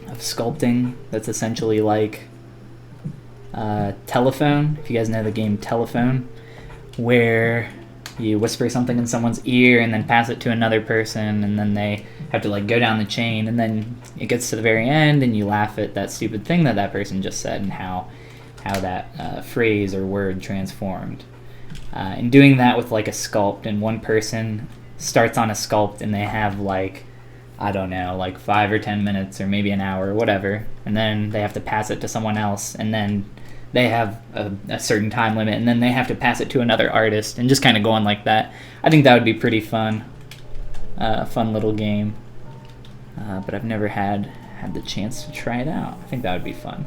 A: of sculpting that's essentially like Telephone, if you guys know the game Telephone, where you whisper something in someone's ear and then pass it to another person, and then they have to like go down the chain, and then it gets to the very end and you laugh at that stupid thing that that person just said and how that phrase or word transformed. And doing that with like a sculpt, and one person starts on a sculpt and they have like, I don't know, like 5 or 10 minutes or maybe an hour or whatever, and then they have to pass it to someone else, and then they have a certain time limit, and then they have to pass it to another artist, and just kind of going like that. I think that would be pretty fun. Fun little game. But I've never had the chance to try it out. I think that would be fun.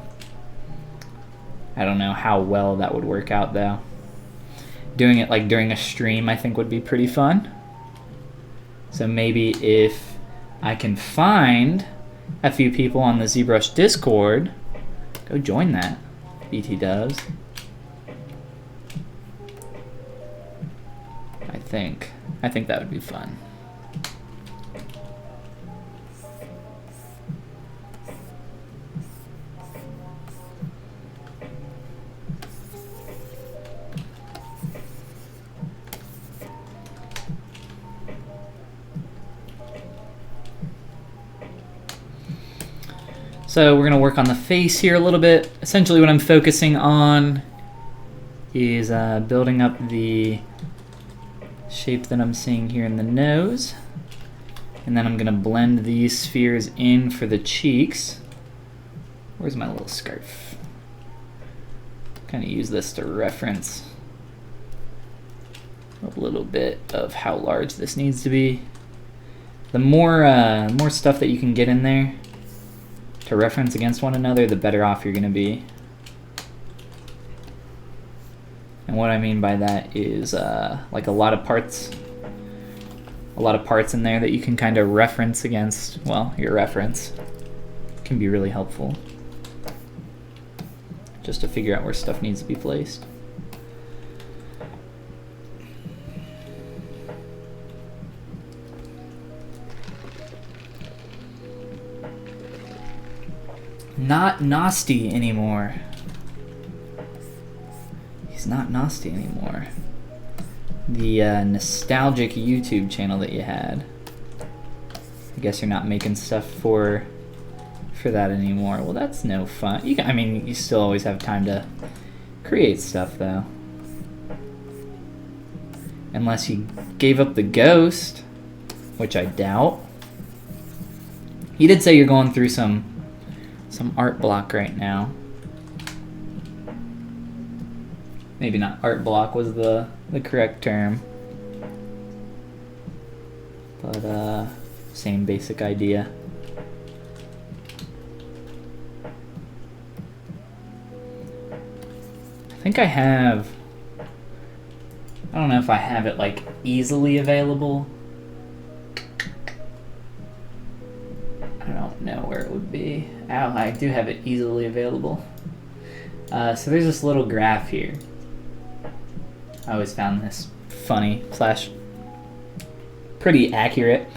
A: I don't know how well that would work out though. Doing it like during a stream I think would be pretty fun. So maybe if I can find a few people on the ZBrush Discord, go join that. BT does. I think that would be fun. So we're going to work on the face here a little bit. Essentially what I'm focusing on is building up the shape that I'm seeing here in the nose. And then I'm going to blend these spheres in for the cheeks. Where's my little scarf? Kind of use this to reference a little bit of how large this needs to be. The more stuff that you can get in there to reference against one another, the better off you're going to be. And what I mean by that is like a lot of parts in there that you can kind of reference against, well, your reference can be really helpful just to figure out where stuff needs to be placed. Not nasty anymore. He's not nasty anymore. The nostalgic YouTube channel that you had. I guess you're not making stuff for that anymore. Well, that's no fun. I mean, you still always have time to create stuff though. Unless you gave up the ghost, which I doubt. He did say you're going through some art block right now. Maybe not art block was the correct term. But same basic idea. I think I have, I don't know if I have it like easily available. I don't know where it would be. Oh, I do have it easily available. So there's this little graph here. I always found this funny / pretty accurate.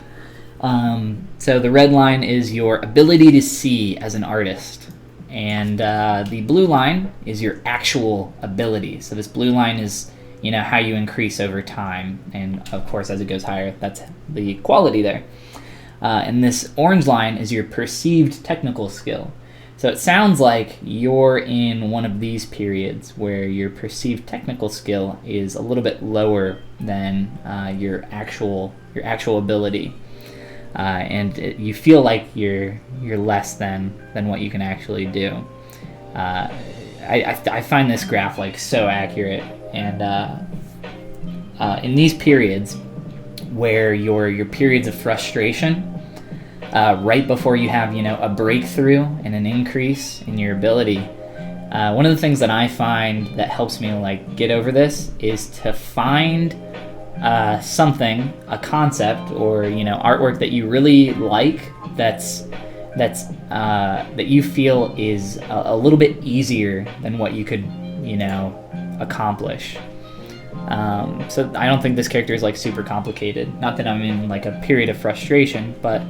A: So the red line is your ability to see as an artist, and the blue line is your actual ability. So this blue line is, you know, how you increase over time, and of course as it goes higher, that's the quality there. And this orange line is your perceived technical skill. So it sounds like you're in one of these periods where your perceived technical skill is a little bit lower than your actual ability, and you feel like you're less than what you can actually do. I find this graph like so accurate, and in these periods where your periods of frustration, right before you have, you know, a breakthrough and an increase in your ability, One of the things that I find that helps me like get over this is to find something, a concept, or artwork that you really like that you feel is a little bit easier than what you could accomplish. So I don't think this character is like super complicated. Not that I'm in like a period of frustration, but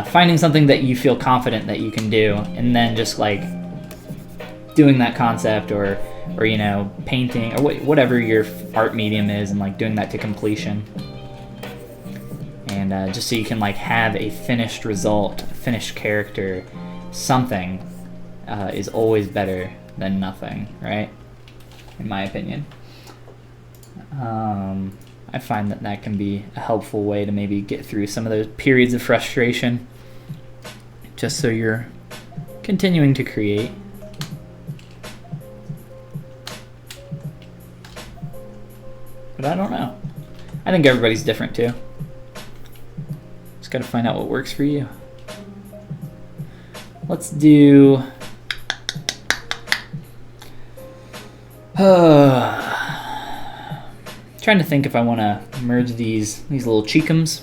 A: finding something that you feel confident that you can do, and then just like doing that concept or painting or whatever your art medium is, and like doing that to completion, and just so you can like have a finished result, a finished character, something is always better than nothing, right? In my opinion. I find that can be a helpful way to maybe get through some of those periods of frustration, just so you're continuing to create. But I don't know. I think everybody's different too. Just gotta find out what works for you. Let's do... trying to think if I want to merge these little cheekums.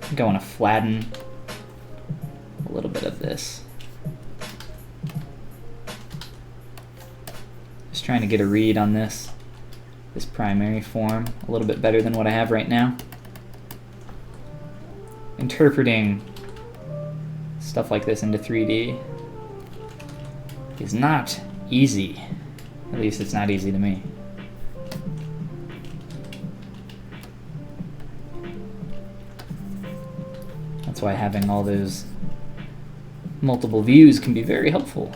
A: I think I want to flatten a little bit of this. Just trying to get a read on this primary form a little bit better than what I have right now. Interpreting stuff like this into 3D is not easy. At least it's not easy to me. That's why having all those multiple views can be very helpful.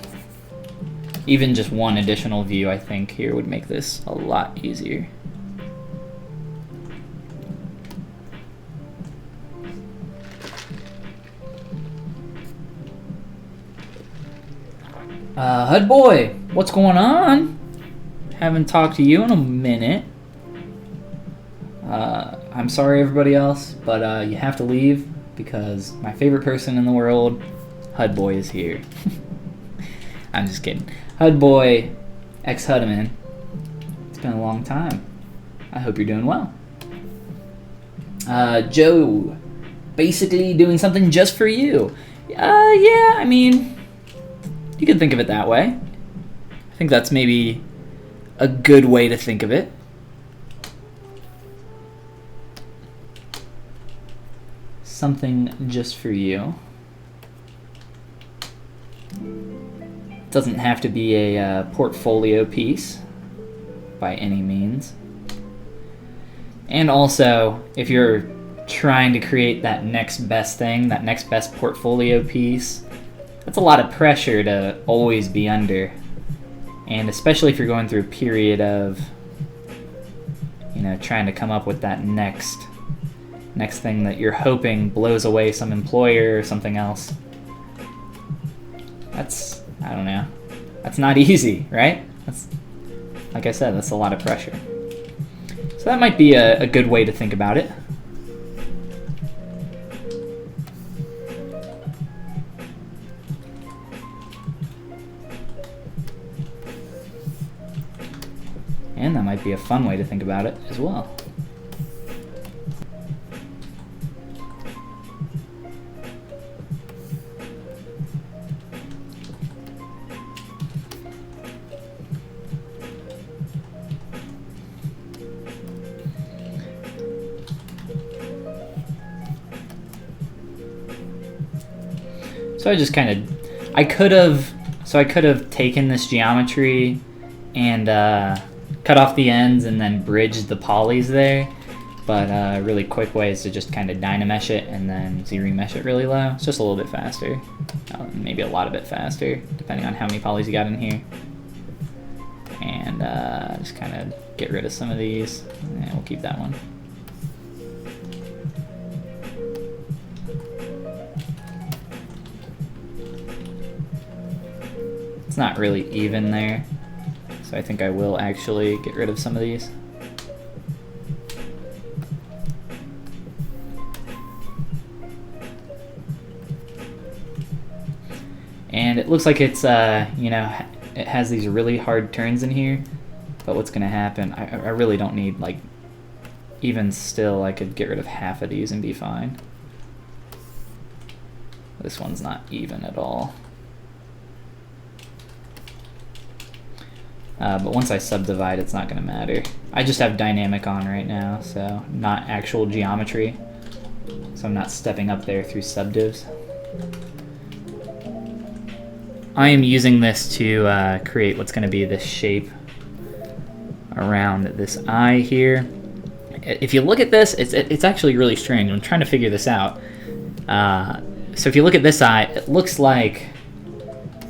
A: Even just one additional view, I think, here would make this a lot easier. HUD boy, what's going on? Haven't talked to you in a minute. I'm sorry everybody else, but you have to leave because my favorite person in the world, HUD boy, is here. I'm just kidding. HUD boy, ex-HUDman, it's been a long time. I hope you're doing well. Joe, basically doing something just for you. Yeah, I mean, you could think of it that way. I think that's maybe a good way to think of it. Something just for you. Doesn't have to be a portfolio piece by any means. And also, if you're trying to create that next best thing, that next best portfolio piece, that's a lot of pressure to always be under. And especially if you're going through a period of, trying to come up with that next thing that you're hoping blows away some employer or something else. I don't know. That's not easy, right? That's, like I said, that's a lot of pressure. So that might be a good way to think about it. And that might be a fun way to think about it as well. So I could have taken this geometry and cut off the ends and then bridged the polys there, but a really quick way is to just kind of dynamesh it and then ZRemesh it really low. It's just a little bit faster, maybe a lot of bit faster, depending on how many polys you got in here. And just kind of get rid of some of these, and we'll keep that one. It's not really even there, so I think I will actually get rid of some of these. And it looks like it's, you know, it has these really hard turns in here. But what's going to happen, I really don't need, like, even still, I could get rid of half of these and be fine. This one's not even at all. But once I subdivide, it's not going to matter. I just have dynamic on right now, so not actual geometry. So I'm not stepping up there through subdivs. I am using this to create what's going to be this shape around this eye here. If you look at this, it's actually really strange. I'm trying to figure this out. So if you look at this eye, it looks like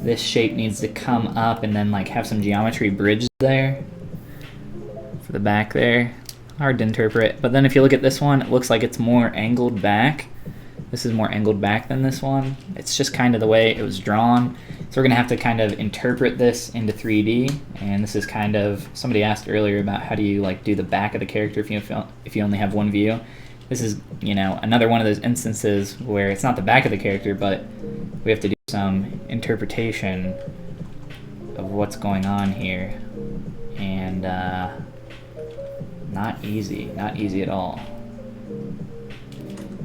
A: this shape needs to come up and then like have some geometry bridge there for the back there. Hard to interpret. But then if you look at this one, it looks like it's more angled back. This is more angled back than this one. It's just kind of the way it was drawn. So we're gonna have to kind of interpret this into 3D. And this is kind of, somebody asked earlier about how do you like do the back of the character if you only have one view. This is, you know, another one of those instances where it's not the back of the character, but we have to do some interpretation of what's going on here. And not easy at all.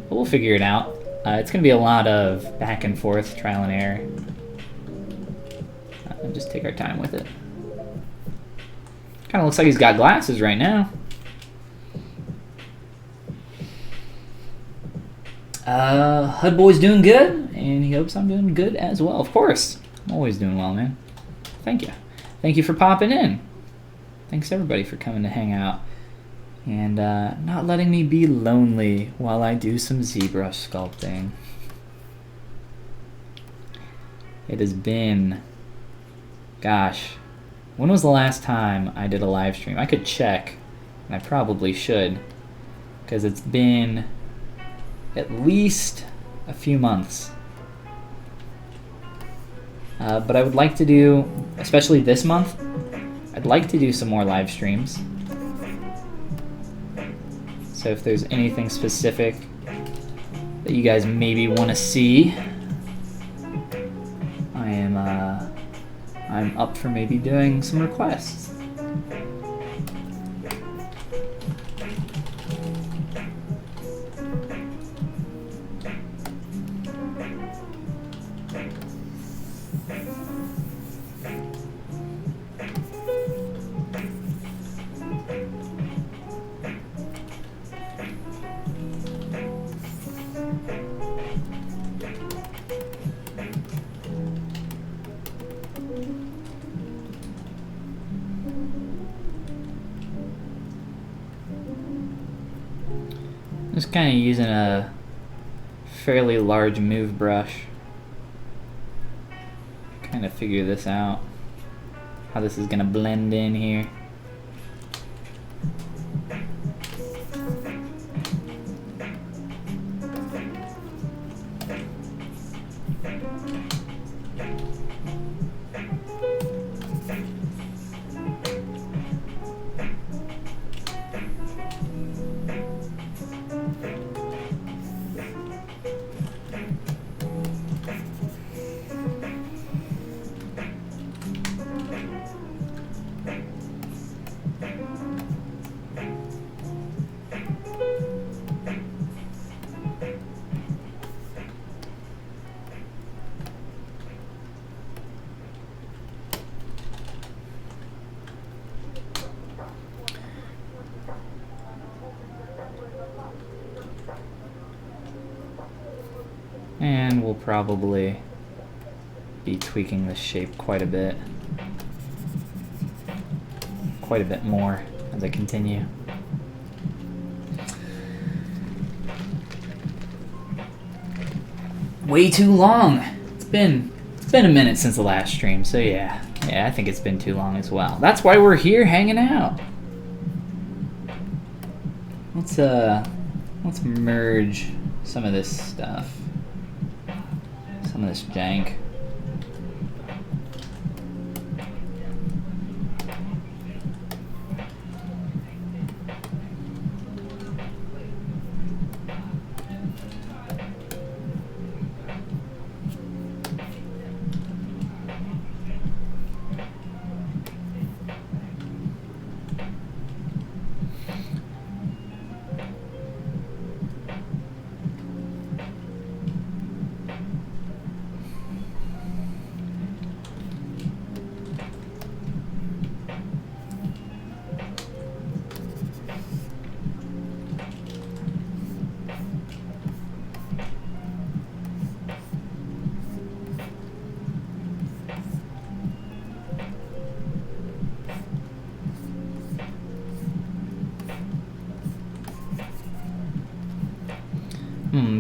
A: But we'll figure it out. It's going to be a lot of back and forth, trial and error. Just take our time with it. Kind of looks like he's got glasses right now. HUD Boy's doing good, and he hopes I'm doing good as well. Of course. I'm always doing well, man. Thank you. Thank you for popping in. Thanks, everybody, for coming to hang out. And not letting me be lonely while I do some ZBrush sculpting. It has been... Gosh, when was the last time I did a live stream? I could check, and I probably should, because it's been at least a few months. But I would like to do, especially this month, I'd like to do some more live streams. So if there's anything specific that you guys maybe want to see, I'm up for maybe doing some requests. Just kind of using a fairly large move brush. Kind of figure this out, how this is gonna blend in here. And we'll probably be tweaking this shape quite a bit more as I continue. Way too long. It's been a minute since the last stream, so yeah, I think it's been too long as well. That's why we're here hanging out. Let's merge some of this stuff. Some of this jank.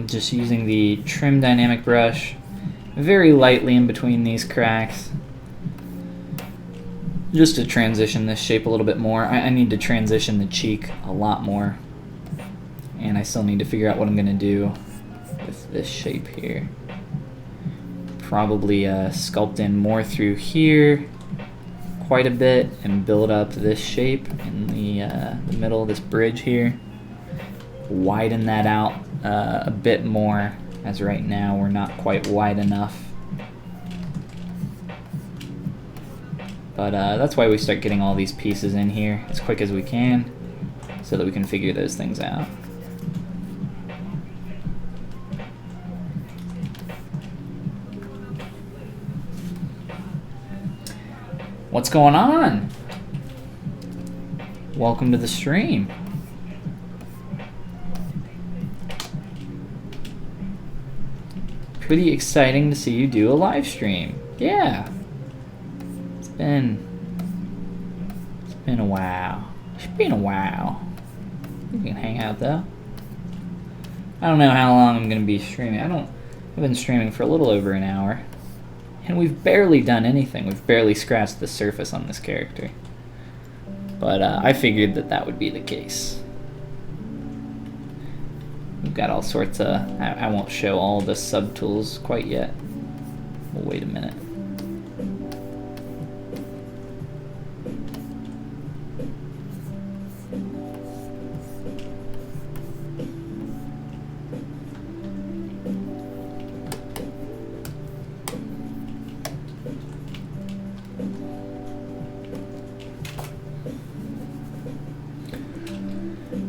A: Just using the trim dynamic brush very lightly in between these cracks, just to transition this shape a little bit more. I need to transition the cheek a lot more, and I still need to figure out what I'm going to do with this shape here. Probably sculpt in more through here quite a bit and build up this shape in the middle of this bridge here. Widen that out a bit more, as right now we're not quite wide enough. But that's why we start getting all these pieces in here as quick as we can, so that we can figure those things out. What's going on? Welcome to the stream. Pretty exciting to see you do a live stream. Yeah. It's been a while. It's been a while. We can hang out though. I don't know how long I'm gonna be streaming. I've been streaming for a little over an hour. And we've barely done anything. We've barely scratched the surface on this character. But I figured that would be the case. We've got all sorts of... I won't show all the subtools quite yet. We'll wait a minute.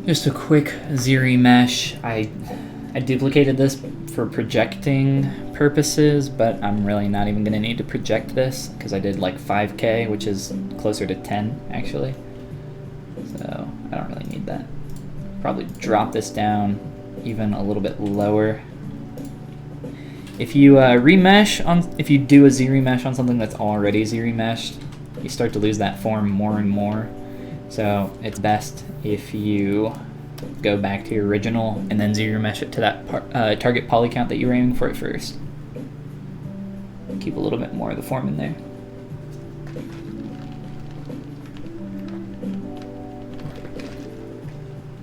A: Just a quick ZBrush. I duplicated this for projecting purposes, but I'm really not even going to need to project this because I did like 5K, which is closer to 10 actually. So I don't really need that. Probably drop this down even a little bit lower. If you if you do a ZBrush on something that's already ZBrushed, you start to lose that form more and more. So it's best if you go back to your original and then ZBrush it to that target poly count that you were aiming for at first. Keep a little bit more of the form in there.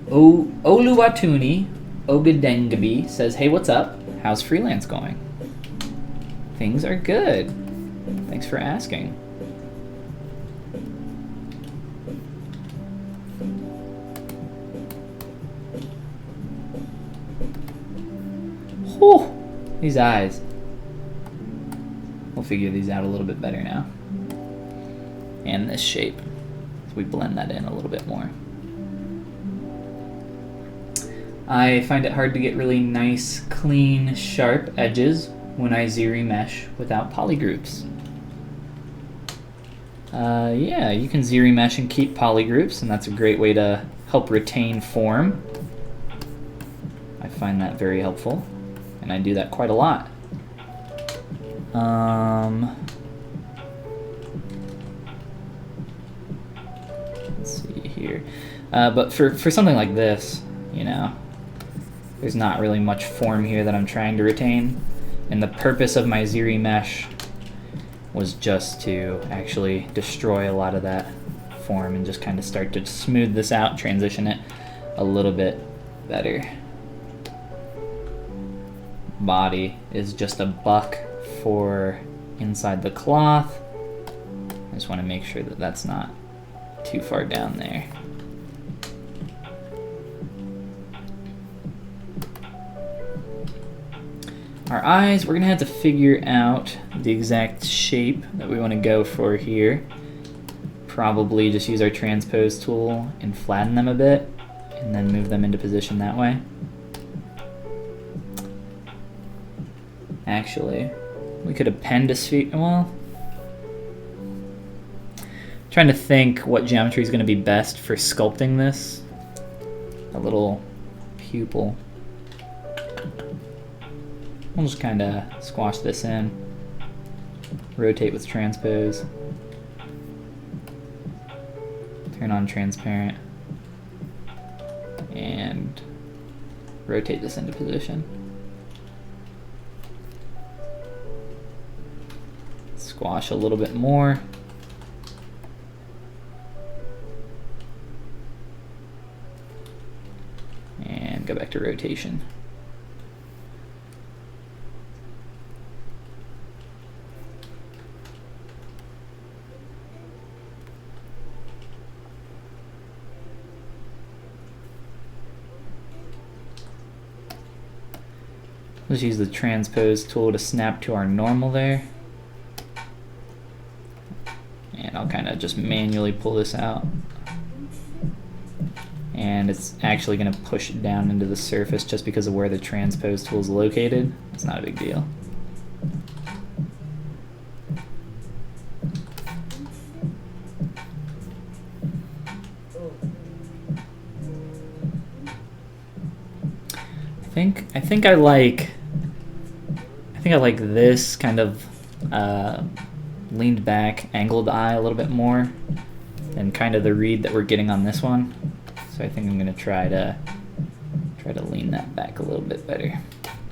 A: Oluwatuni Ogadengabi says, hey, what's up? How's freelance going? Things are good. Thanks for asking. Whew, these eyes. We'll figure these out a little bit better now. And this shape. So we blend that in a little bit more. I find it hard to get really nice, clean, sharp edges when I ZBrush without polygroups. Yeah, you can ZBrush and keep polygroups, and that's a great way to help retain form. I find that very helpful, and I do that quite a lot. Let's see here. But for something like this, you know, there's not really much form here that I'm trying to retain, and the purpose of my ZBrush was just to actually destroy a lot of that form and just kind of start to smooth this out, transition it a little bit better. Body is just a buck for inside the cloth. I just want to make sure that that's not too far down there. Our eyes, we're gonna have to figure out the exact shape that we want to go for here. Probably just use our transpose tool and flatten them a bit and then move them into position that way. Actually, we could append a sphere. Well, trying to think what geometry is going to be best for sculpting this. A little pupil. We'll just kind of squash this in, rotate with transpose, turn on transparent, and rotate this into position. Squash a little bit more. And go back to rotation. Let's use the transpose tool to snap to our normal there. And I'll kind of just manually pull this out. And it's actually going to push it down into the surface just because of where the transpose tool is located. It's not a big deal. I think I like this kind of leaned back angled eye a little bit more than kind of the read that we're getting on this one. So I think I'm gonna try to lean that back a little bit better.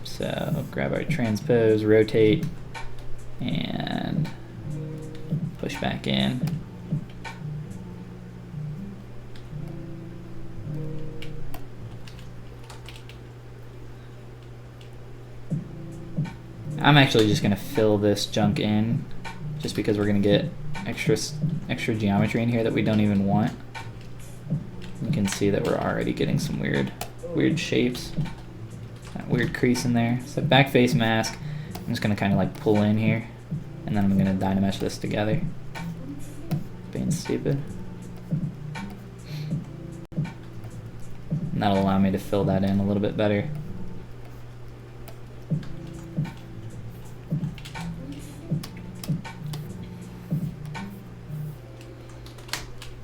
A: So grab our transpose, rotate, and push back in. I'm actually just gonna fill this junk in just because we're gonna get extra geometry in here that we don't even want. You can see that we're already getting some weird shapes. That weird crease in there. So back face mask, I'm just gonna kind of like pull in here, and then I'm gonna Dynamesh this together. Being stupid. And that'll allow me to fill that in a little bit better.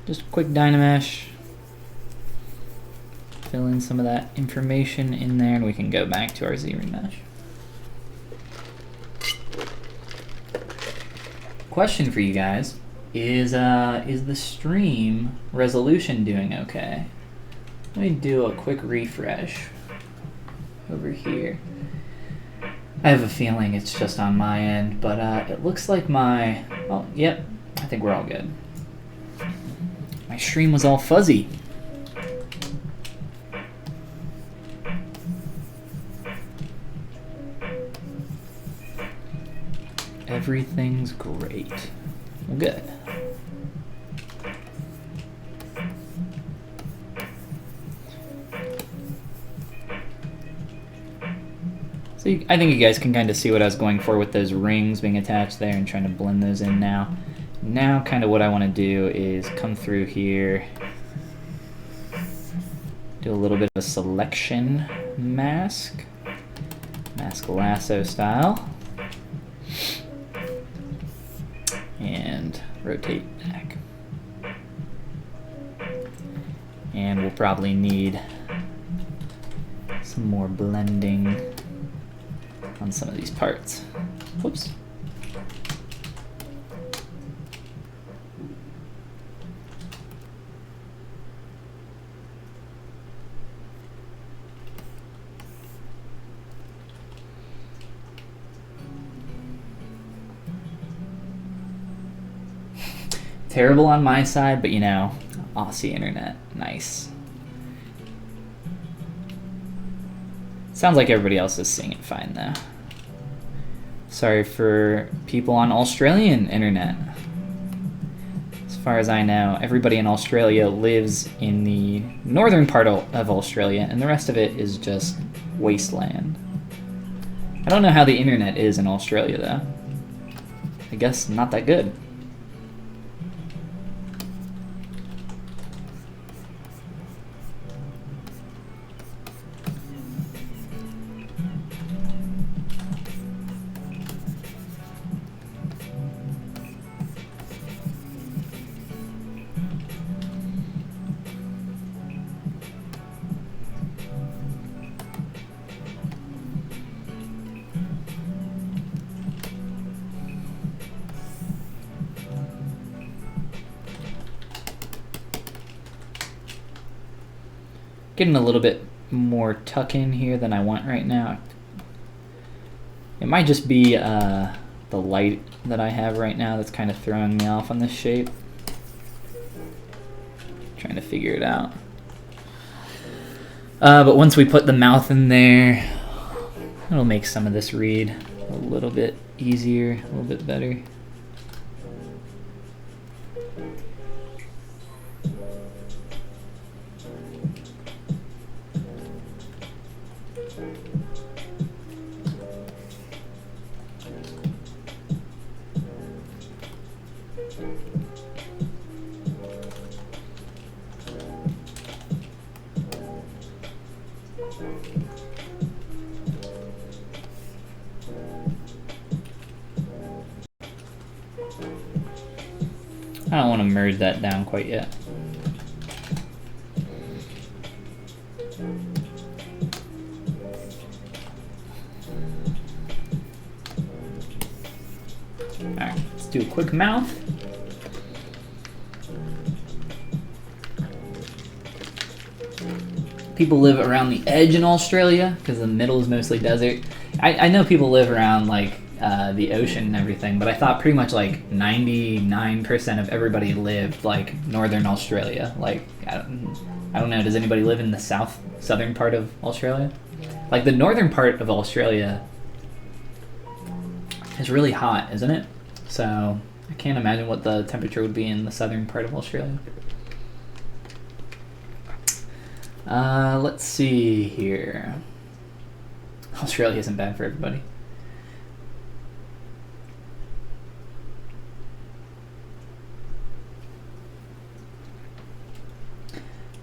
A: Just a quick Dynamesh. Fill in some of that information in there, and we can go back to our ZBrush. Question for you guys is the stream resolution doing okay? Let me do a quick refresh over here. I have a feeling it's just on my end, but it looks like oh, yep, I think we're all good. My stream was all fuzzy. Everything's great. Well, good. So I think you guys can kind of see what I was going for with those rings being attached there and trying to blend those in now. Now kind of what I want to do is come through here, do a little bit of a selection mask lasso style, and rotate back. And we'll probably need some more blending on some of these parts. Whoops. Terrible on my side, but you know, Aussie internet, nice. Sounds like everybody else is seeing it fine though. Sorry for people on Australian internet. As far as I know, everybody in Australia lives in the northern part of Australia, and the rest of it is just wasteland. I don't know how the internet is in Australia though. I guess not that good. Getting a little bit more tuck in here than I want right now. It might just be the light that I have right now that's kind of throwing me off on this shape. Trying to figure it out. But once we put the mouth in there, it'll make some of this read a little bit easier, a little bit better. I don't want to merge that down quite yet. Alright, let's do a quick mouth. People live around the edge in Australia because the middle is mostly desert. I know people live around like the ocean and everything, but I thought pretty much like 99% of everybody lived like northern Australia. Like I don't know, does anybody live in the southern part of Australia? Like the northern part of Australia is really hot, isn't it? So I can't imagine what the temperature would be in the southern part of Australia. Let's see here. Australia isn't bad for everybody.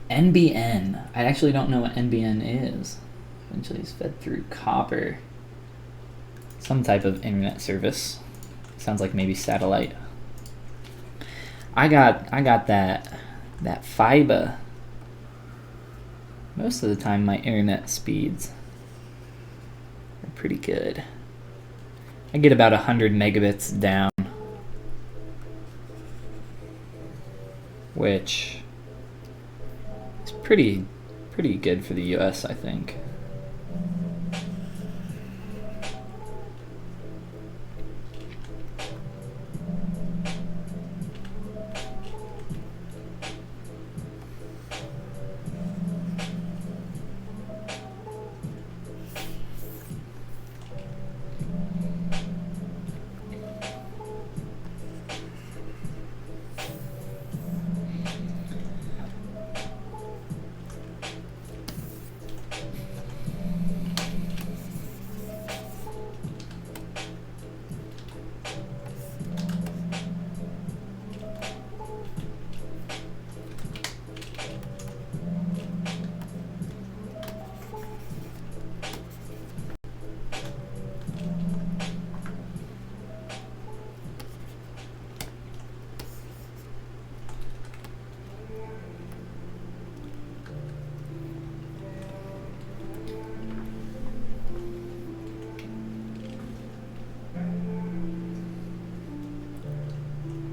A: NBN. I actually don't know what NBN is. Eventually it's fed through copper. Some type of internet service. Sounds like maybe satellite. I got that fiber. Most of the time my internet speeds are pretty good. I get about 100 megabits down, which is pretty good for the US, I think.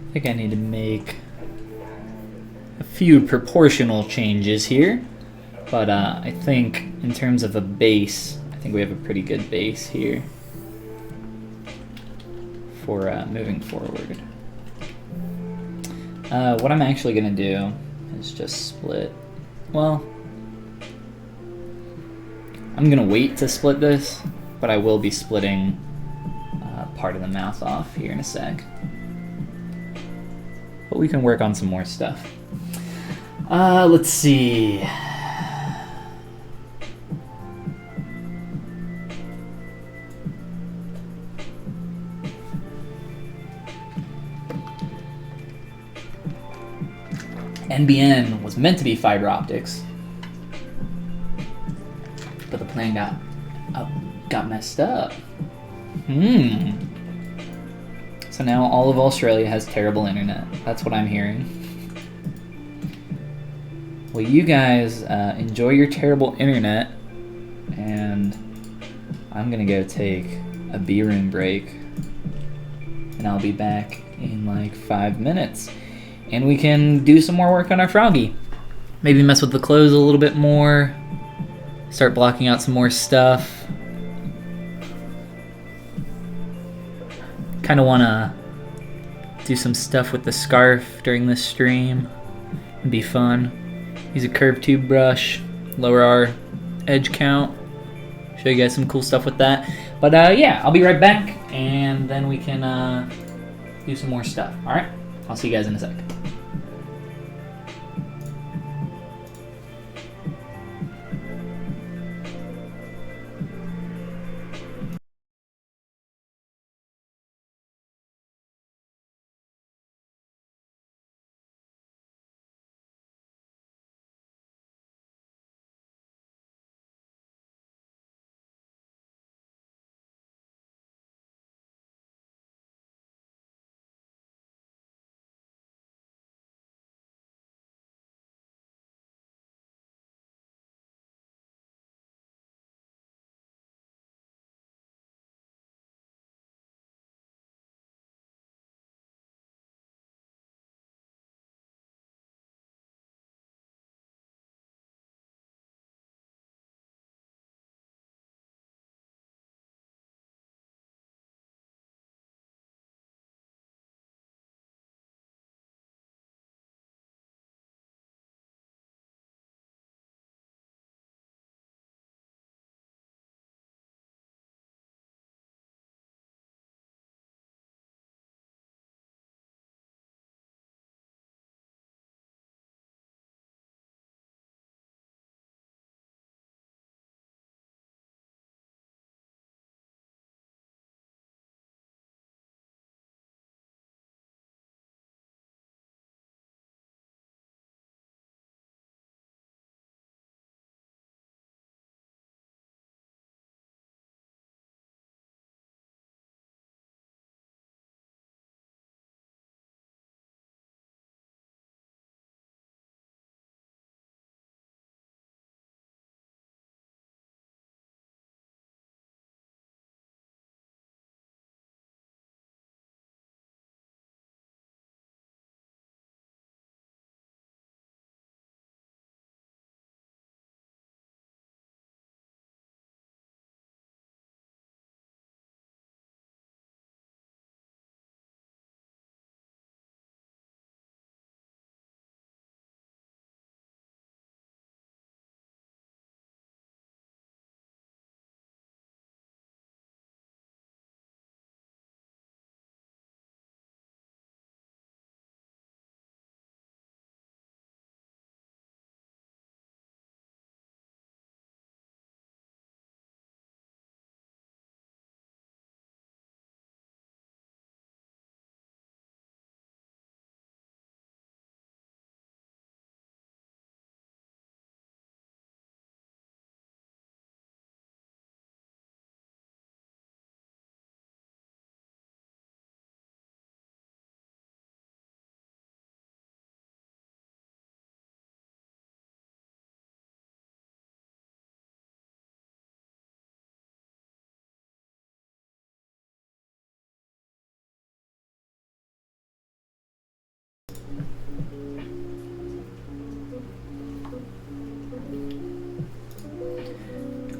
A: I think I need to make a few proportional changes here, but I think in terms of a base, I think we have a pretty good base here for moving forward. What I'm actually going to do is just split. Well, I'm going to wait to split this, but I will be splitting part of the mouth off here in a sec. But we can work on some more stuff. Let's see. NBN was meant to be fiber optics, but the plan got messed up. So now all of Australia has terrible internet. That's what I'm hearing. Well, you guys enjoy your terrible internet, and I'm gonna go take a B-room break, and I'll be back in like 5 minutes, and we can do some more work on our froggy. Maybe mess with the clothes a little bit more, start blocking out some more stuff. Kind of want to do some stuff with the scarf during this stream. It'd be fun. Use a curved tube brush, lower our edge count. Show you guys some cool stuff with that. But yeah, I'll be right back, and then we can do some more stuff. All right, I'll see you guys in a sec.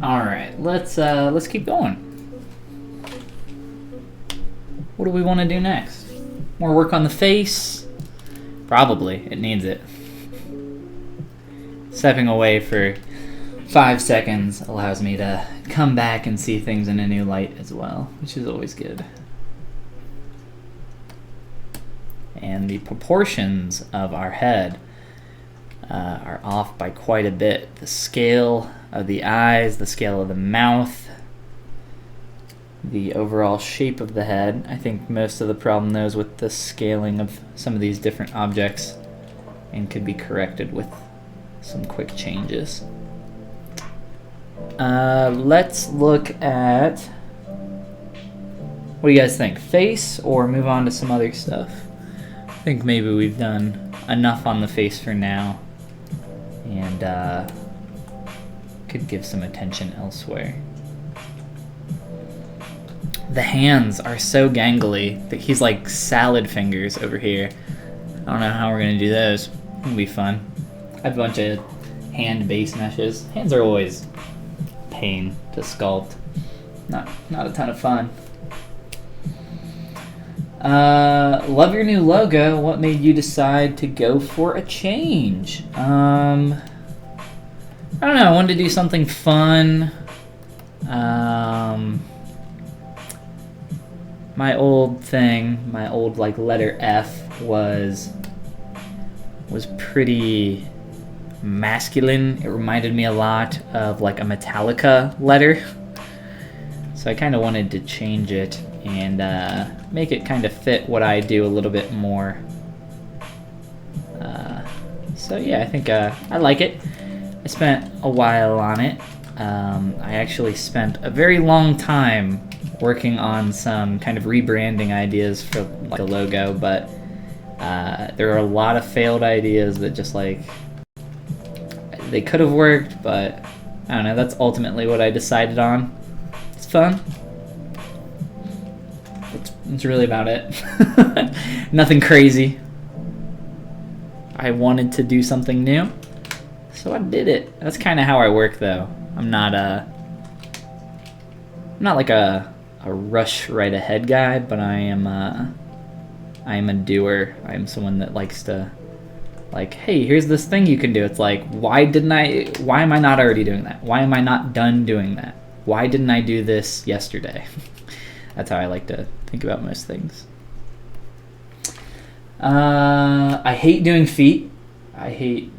A: All right, let's keep going. What do we want to do next? More work on the face? Probably, it needs it. Stepping away for 5 seconds allows me to come back and see things in a new light as well, which is always good. And the proportions of our head are off by quite a bit. The scale of the eyes, the scale of the mouth, the overall shape of the head. I think most of the problem though is with the scaling of some of these different objects and could be corrected with some quick changes. Let's look at, what do you guys think? Face or move on to some other stuff? I think maybe we've done enough on the face for now and could give some attention elsewhere. The hands are so gangly that he's like salad fingers over here. I don't know how we're gonna do those. It'll be fun. I have a bunch of hand base meshes. Hands are always pain to sculpt. Not a ton of fun. Love your new logo. What made you decide to go for a change? I don't know. I wanted to do something fun. My old thing, my old like letter F was pretty masculine. It reminded me a lot of like a Metallica letter. So I kind of wanted to change it and make it kind of fit what I do a little bit more. So yeah, I think I like it. I spent a while on it. I actually spent a very long time working on some kind of rebranding ideas for like a logo, but there are a lot of failed ideas that just like they could have worked, but I don't know, that's ultimately what I decided on. It's fun. That's really about it. Nothing crazy. I wanted to do something new, so I did it. That's kind of how I work, though. I'm not like a rush right ahead guy, but I am a doer. I am someone that likes to, like, hey, here's this thing you can do. It's like, why am I not already doing that? Why am I not done doing that? Why didn't I do this yesterday? That's how I like to think about most things. I hate doing feet. I hate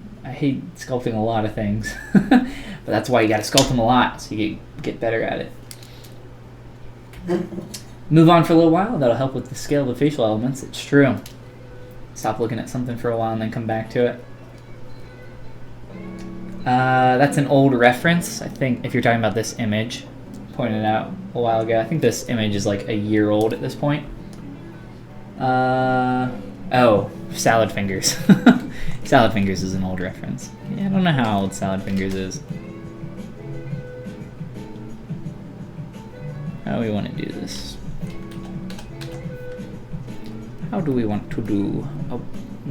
A: sculpting a lot of things. But that's why you gotta sculpt them a lot, so you get better at it. Move on for a little while. That'll help with the scale of the facial elements. It's true. Stop looking at something for a while and then come back to it. That's an old reference. I think if you're talking about this image, pointed out a while ago. I think this image is like a year old at this point. Oh, Salad Fingers. Salad Fingers is an old reference. Yeah, I don't know how old Salad Fingers is. How do we want to do this? How do we want to do a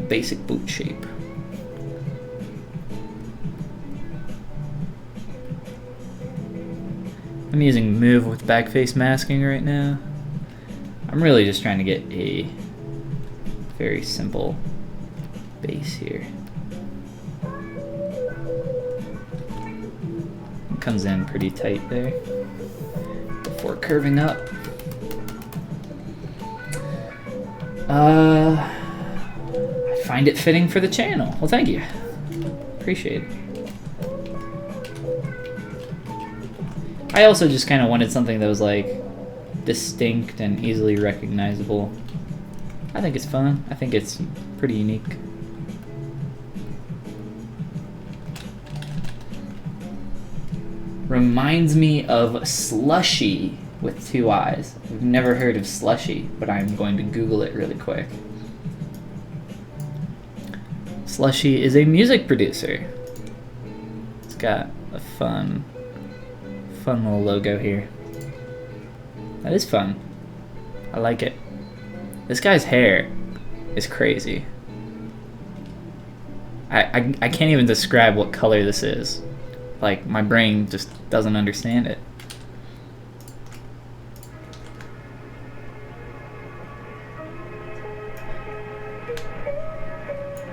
A: basic boot shape? I'm using Move with backface masking right now. I'm really just trying to get a very simple base here. It comes in pretty tight there before curving up. I find it fitting for the channel. Well, thank you. Appreciate it. I also just kind of wanted something that was like distinct and easily recognizable. I think it's fun. I think it's pretty unique. Reminds me of Slushy with 2 eyes. I've never heard of Slushy, but I'm going to Google it really quick. Slushy is a music producer. It's got a fun little logo here. That is fun. I like it. This guy's hair is crazy. I can't even describe what color this is. Like, my brain just doesn't understand it.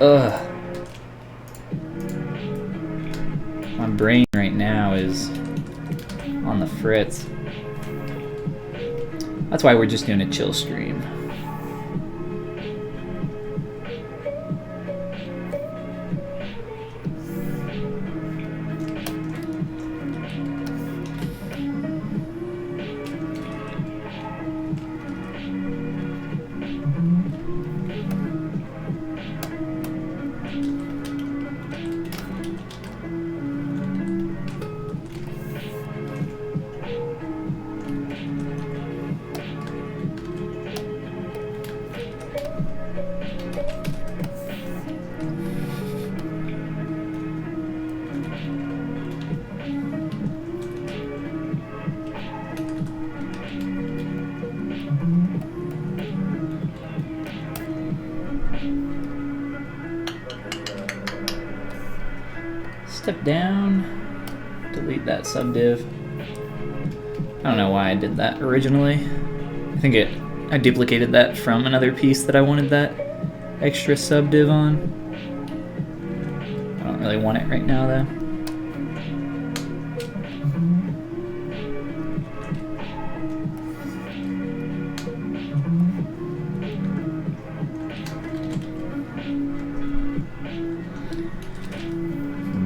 A: Ugh. My brain right now is on the fritz. That's why we're just doing a chill stream. Step down, delete that subdiv. I don't know why I did that originally. I think I duplicated that from another piece that I wanted that extra subdiv on. I don't really want it right now though.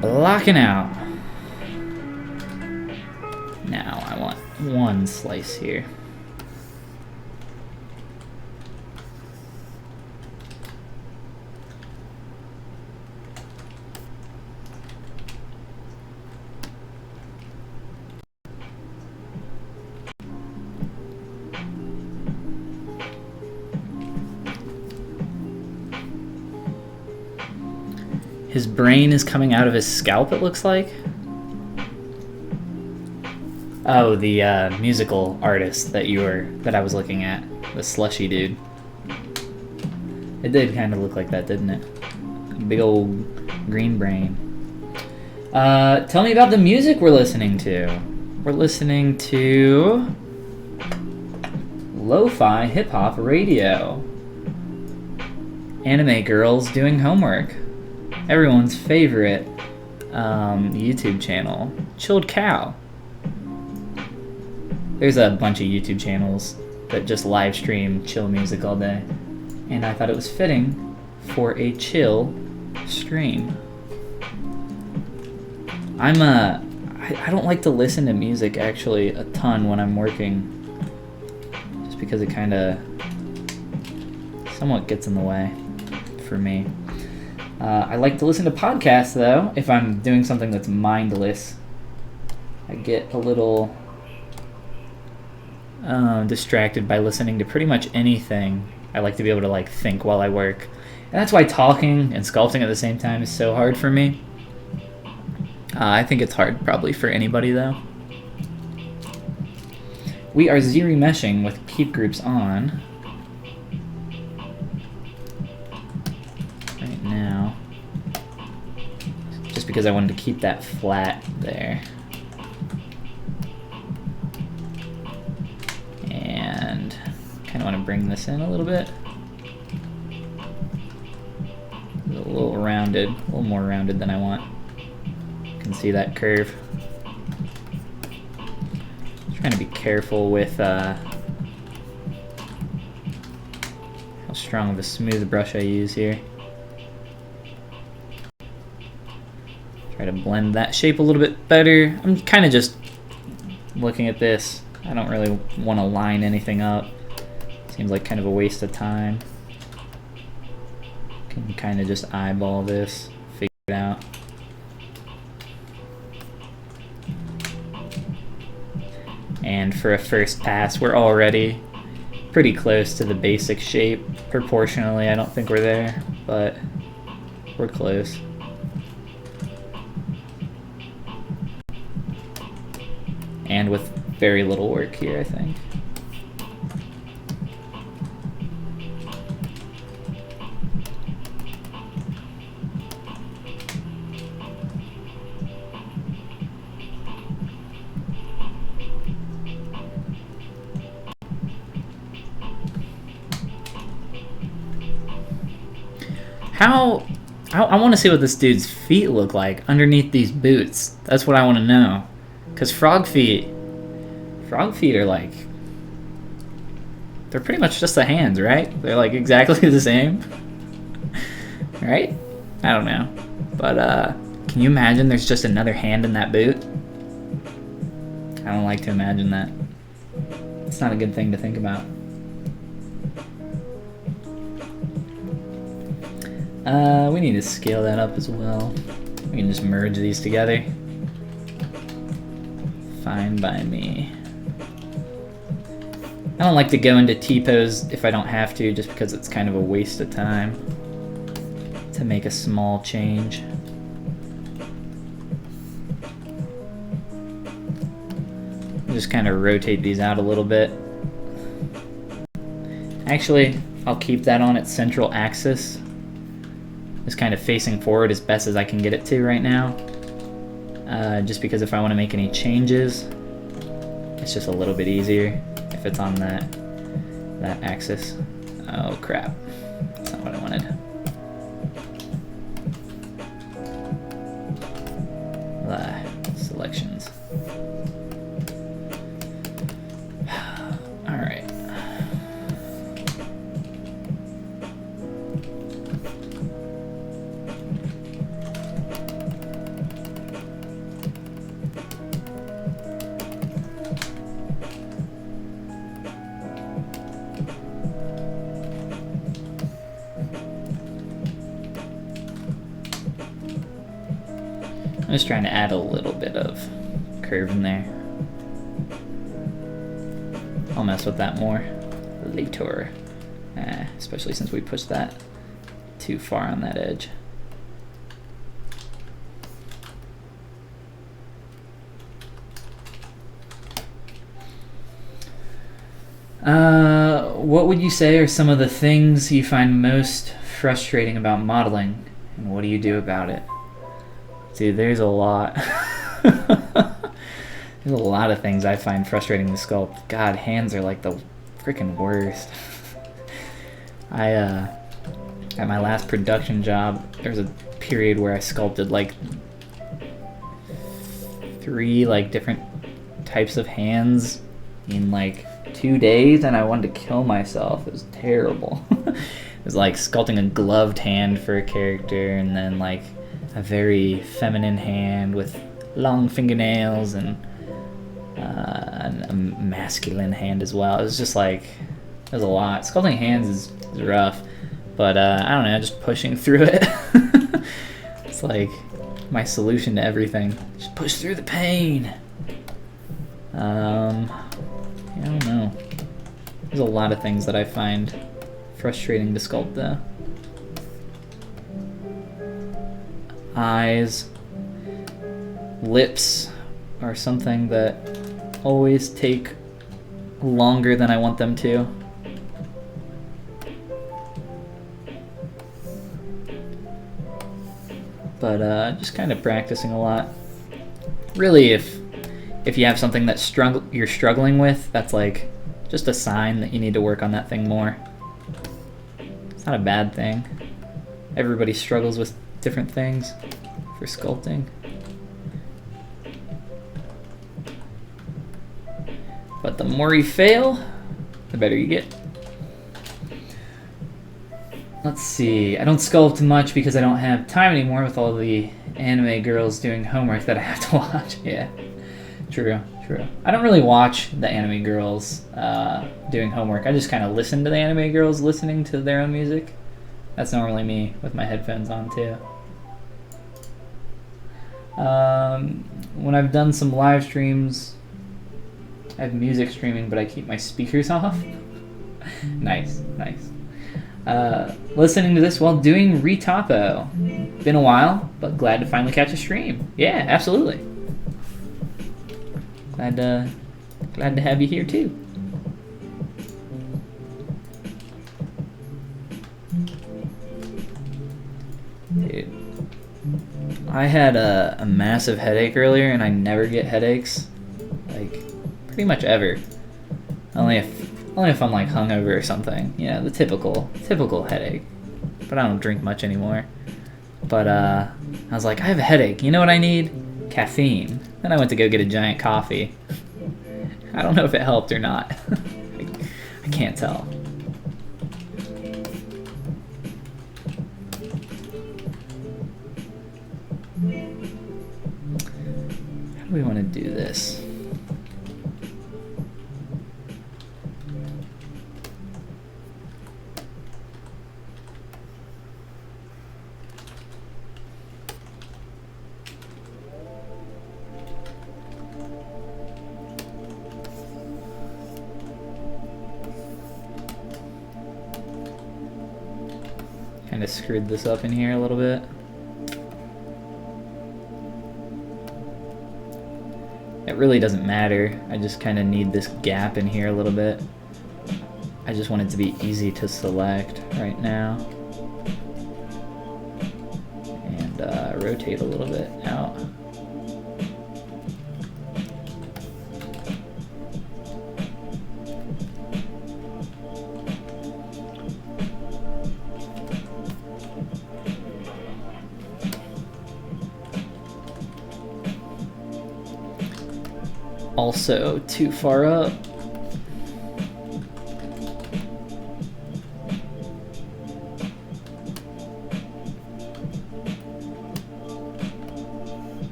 A: Blocking out. Now I want one slice here. His brain is coming out of his scalp, it looks like. Oh, the musical artist that I was looking at, the slushy dude. It did kind of look like that, didn't it? Big old green brain. Tell me about the music we're listening to. We're listening to lo-fi hip-hop radio. Anime girls doing homework. Everyone's favorite YouTube channel, Chilled Cow. There's a bunch of YouTube channels that just live stream chill music all day, and I thought it was fitting for a chill stream. I don't like to listen to music actually a ton when I'm working, just because it kind of somewhat gets in the way for me. I like to listen to podcasts, though, if I'm doing something that's mindless. I get a little distracted by listening to pretty much anything. I like to be able to like think while I work. And that's why talking and sculpting at the same time is so hard for me. I think it's hard probably for anybody, though. We are Z-remeshing with keep groups on. Now, just because I wanted to keep that flat there. And kind of want to bring this in a little bit. A little rounded, a little more rounded than I want. You can see that curve. Trying to be careful with how strong of a smooth brush I use here. Try to blend that shape a little bit better. I'm kind of just looking at this. I don't really want to line anything up. Seems like kind of a waste of time. Can kind of just eyeball this, figure it out. And for a first pass, we're already pretty close to the basic shape. Proportionally, I don't think we're there, but we're close. And with very little work here, I think. I want to see what this dude's feet look like underneath these boots. That's what I want to know. Because frog feet are like, they're pretty much just the hands, right? They're like exactly the same. Right? I don't know. But can you imagine there's just another hand in that boot? I don't like to imagine that. It's not a good thing to think about. We need to scale that up as well. We can just merge these together. Fine by me. I don't like to go into T-pose if I don't have to, just because it's kind of a waste of time to make a small change. Just kind of rotate these out a little bit. Actually, I'll keep that on its central axis. Just kind of facing forward as best as I can get it to right now. Just because if I want to make any changes, it's just a little bit easier if it's on that axis. Oh crap, that's not what I wanted. Selections. All right. I'm just trying to add a little bit of curve in there. I'll mess with that more later, especially since we pushed that too far on that edge. What would you say are some of the things you find most frustrating about modeling, and what do you do about it? Dude, there's a lot. There's a lot of things I find frustrating to sculpt. God, hands are like the freaking worst. At my last production job, there was a period where I sculpted like 3 like different types of hands in like 2 days, and I wanted to kill myself. It was terrible. It was like sculpting a gloved hand for a character, and then like a very feminine hand with long fingernails, and a masculine hand as well. It was just like, there's a lot. Sculpting hands is rough, but I don't know, just pushing through it. It's like my solution to everything. Just push through the pain. I don't know. There's a lot of things that I find frustrating to sculpt though. Eyes, lips are something that always take longer than I want them to. But just kind of practicing a lot. Really, if you have something that you're struggling with, that's like just a sign that you need to work on that thing more. It's not a bad thing. Everybody struggles with different things for sculpting. But the more you fail, the better you get. Let's see, I don't sculpt much because I don't have time anymore with all the anime girls doing homework that I have to watch. Yeah, true. I don't really watch the anime girls doing homework. I just kind of listen to the anime girls listening to their own music. That's normally me with my headphones on too. When I've done some live streams, I have music streaming, but I keep my speakers off. Nice. Listening to this while doing retopo. Been a while, but glad to finally catch a stream. Yeah, absolutely. Glad to have you here too. Dude, I had a massive headache earlier, and I never get headaches, like pretty much ever. Only if I'm like hungover or something. You know, the typical headache. But I don't drink much anymore. But I was like, I have a headache. You know what I need? Caffeine. Then I went to go get a giant coffee. I don't know if it helped or not. I can't tell. How do we want to do this? Kind of screwed this up in here a little bit. It really doesn't matter. I just kind of need this gap in here a little bit. I just want it to be easy to select right now. And rotate a little bit out. also too far up.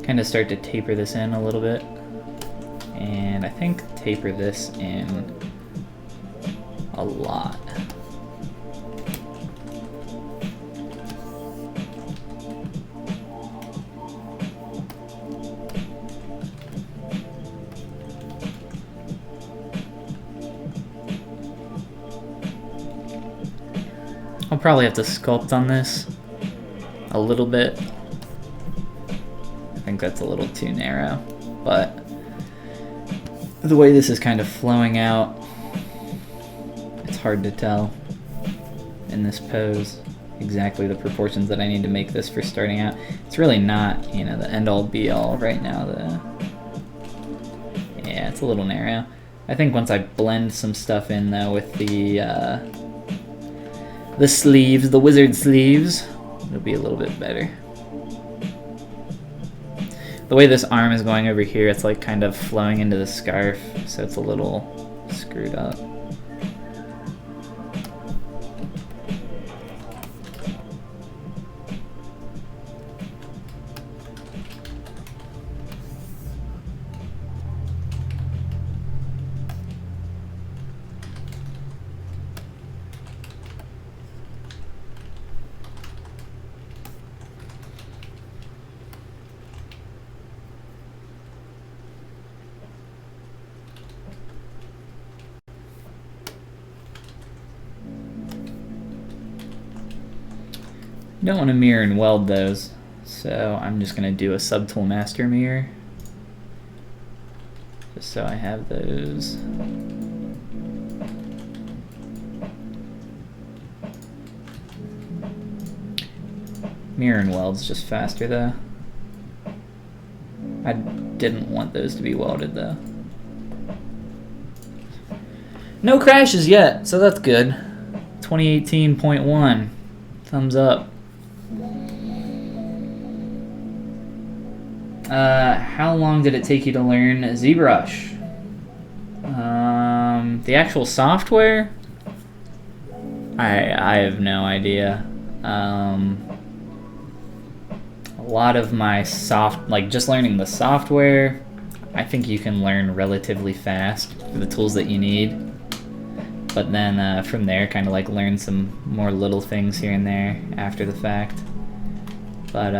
A: Kind of start to taper this in a little bit, and I think taper this in a lot. I'll probably have to sculpt on this a little bit. I think that's a little too narrow, but the way this is kind of flowing out, it's hard to tell in this pose exactly the proportions that I need to make this for starting out. It's really not, you know, the end-all be-all right now. Yeah, it's a little narrow. I think once I blend some stuff in though with the sleeves, the wizard sleeves, it'll be a little bit better. The way this arm is going over here, it's like kind of flowing into the scarf, so it's a little screwed up. Don't want to mirror and weld those, so I'm just going to do a subtool master mirror, just so I have those. Mirror and weld's just faster though. I didn't want those to be welded though. No crashes yet, so that's good. 2018.1, thumbs up. How long did it take you to learn ZBrush? The actual software? I have no idea. A lot of my just learning the software, I think you can learn relatively fast for the tools that you need. But then from there, kind of like learn some more little things here and there after the fact. But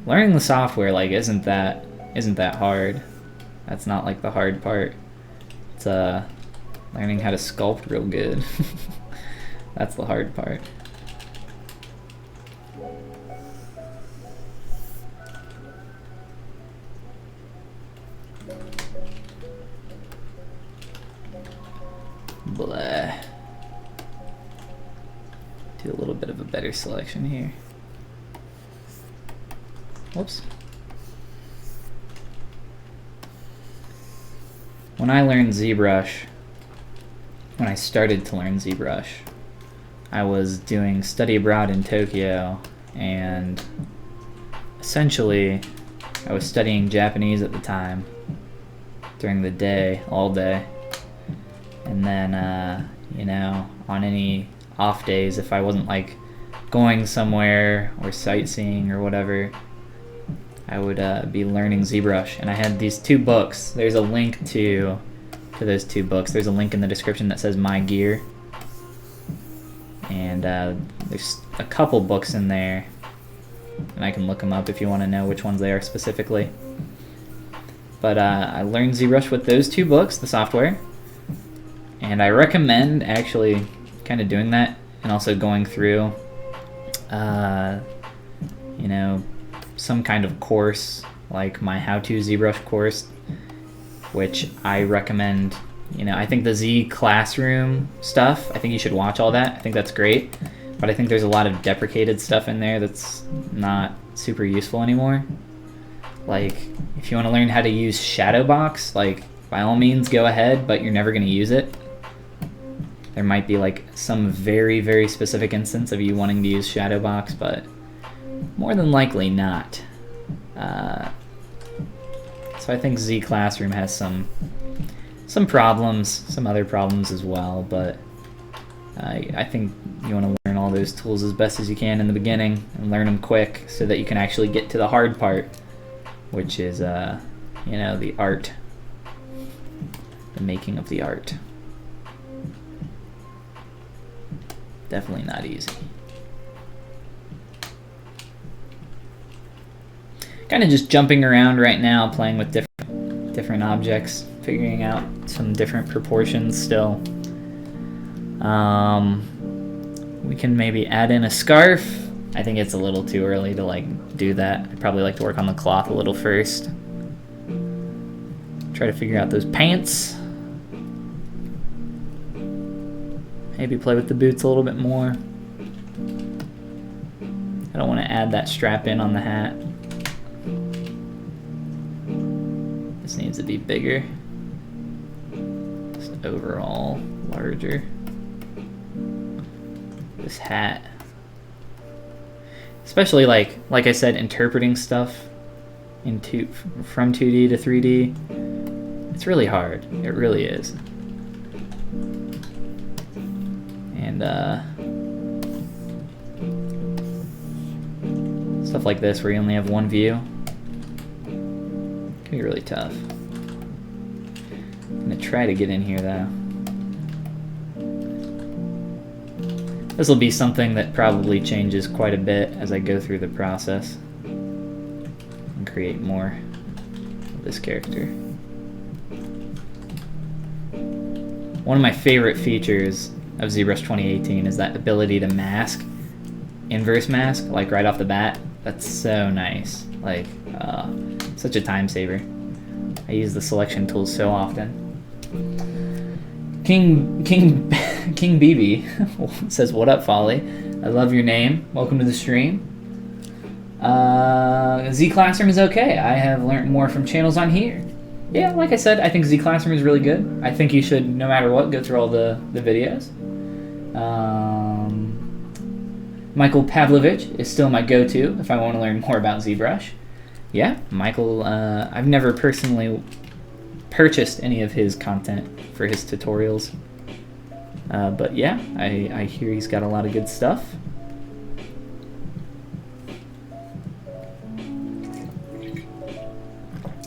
A: learning the software isn't that hard. That's not like the hard part. It's learning how to sculpt real good. That's the hard part. Blah. Do a little bit of a better selection here. Whoops. When I learned ZBrush, when I started to learn ZBrush, I was doing study abroad in Tokyo, and essentially I was studying Japanese at the time during the day, all day. And then, you know, on any off days, if I wasn't like going somewhere or sightseeing or whatever, I would be learning ZBrush. And I had these two books. There's a link to those two books. There's a link in the description that says My Gear. And there's a couple books in there, and I can look them up if you want to know which ones they are specifically. But I learned ZBrush with those two books, the software. And I recommend actually kind of doing that, and also going through, you know, some kind of course, like my How to ZBrush course, which I recommend. You know, I think the Z Classroom stuff, I think you should watch all that. I think that's great. But I think there's a lot of deprecated stuff in there that's not super useful anymore. Like, if you want to learn how to use shadow box, like, by all means go ahead, but you're never going to use it. There might be like some very, very specific instance of you wanting to use shadow box, but more than likely not. So I think Z Classroom has some problems, some other problems as well, but I think you want to learn all those tools as best as you can in the beginning and learn them quick so that you can actually get to the hard part, which is, you know, the art, the making of the art. Definitely not easy. Kind of just jumping around right now, playing with different objects, figuring out some different proportions still. We can maybe add in a scarf. I think it's a little too early to like do that. I'd probably like to work on the cloth a little first. Try to figure out those pants. Maybe play with the boots a little bit more. I don't want to add that strap in on the hat. This needs to be bigger. Just overall larger. This hat. Especially like I said, interpreting stuff from 2D to 3D. It's really hard. It really is. And stuff like this where you only have one view can be really tough. I'm gonna try to get in here though. This will be something that probably changes quite a bit as I go through the process and create more of this character. One of my favorite features of ZBrush 2018 is that ability to mask, inverse mask, like right off the bat. That's so nice. Like, such a time saver. I use the selection tools so often. King BB says, "What up, Folly? I love your name. Welcome to the stream." Z Classroom is okay. I have learned more from channels on here. Yeah, like I said, I think Z Classroom is really good. I think you should, no matter what, go through all the videos. Michael Pavlovich is still my go-to if I want to learn more about ZBrush. Yeah, Michael, I've never personally purchased any of his content for his tutorials. But yeah, I hear he's got a lot of good stuff.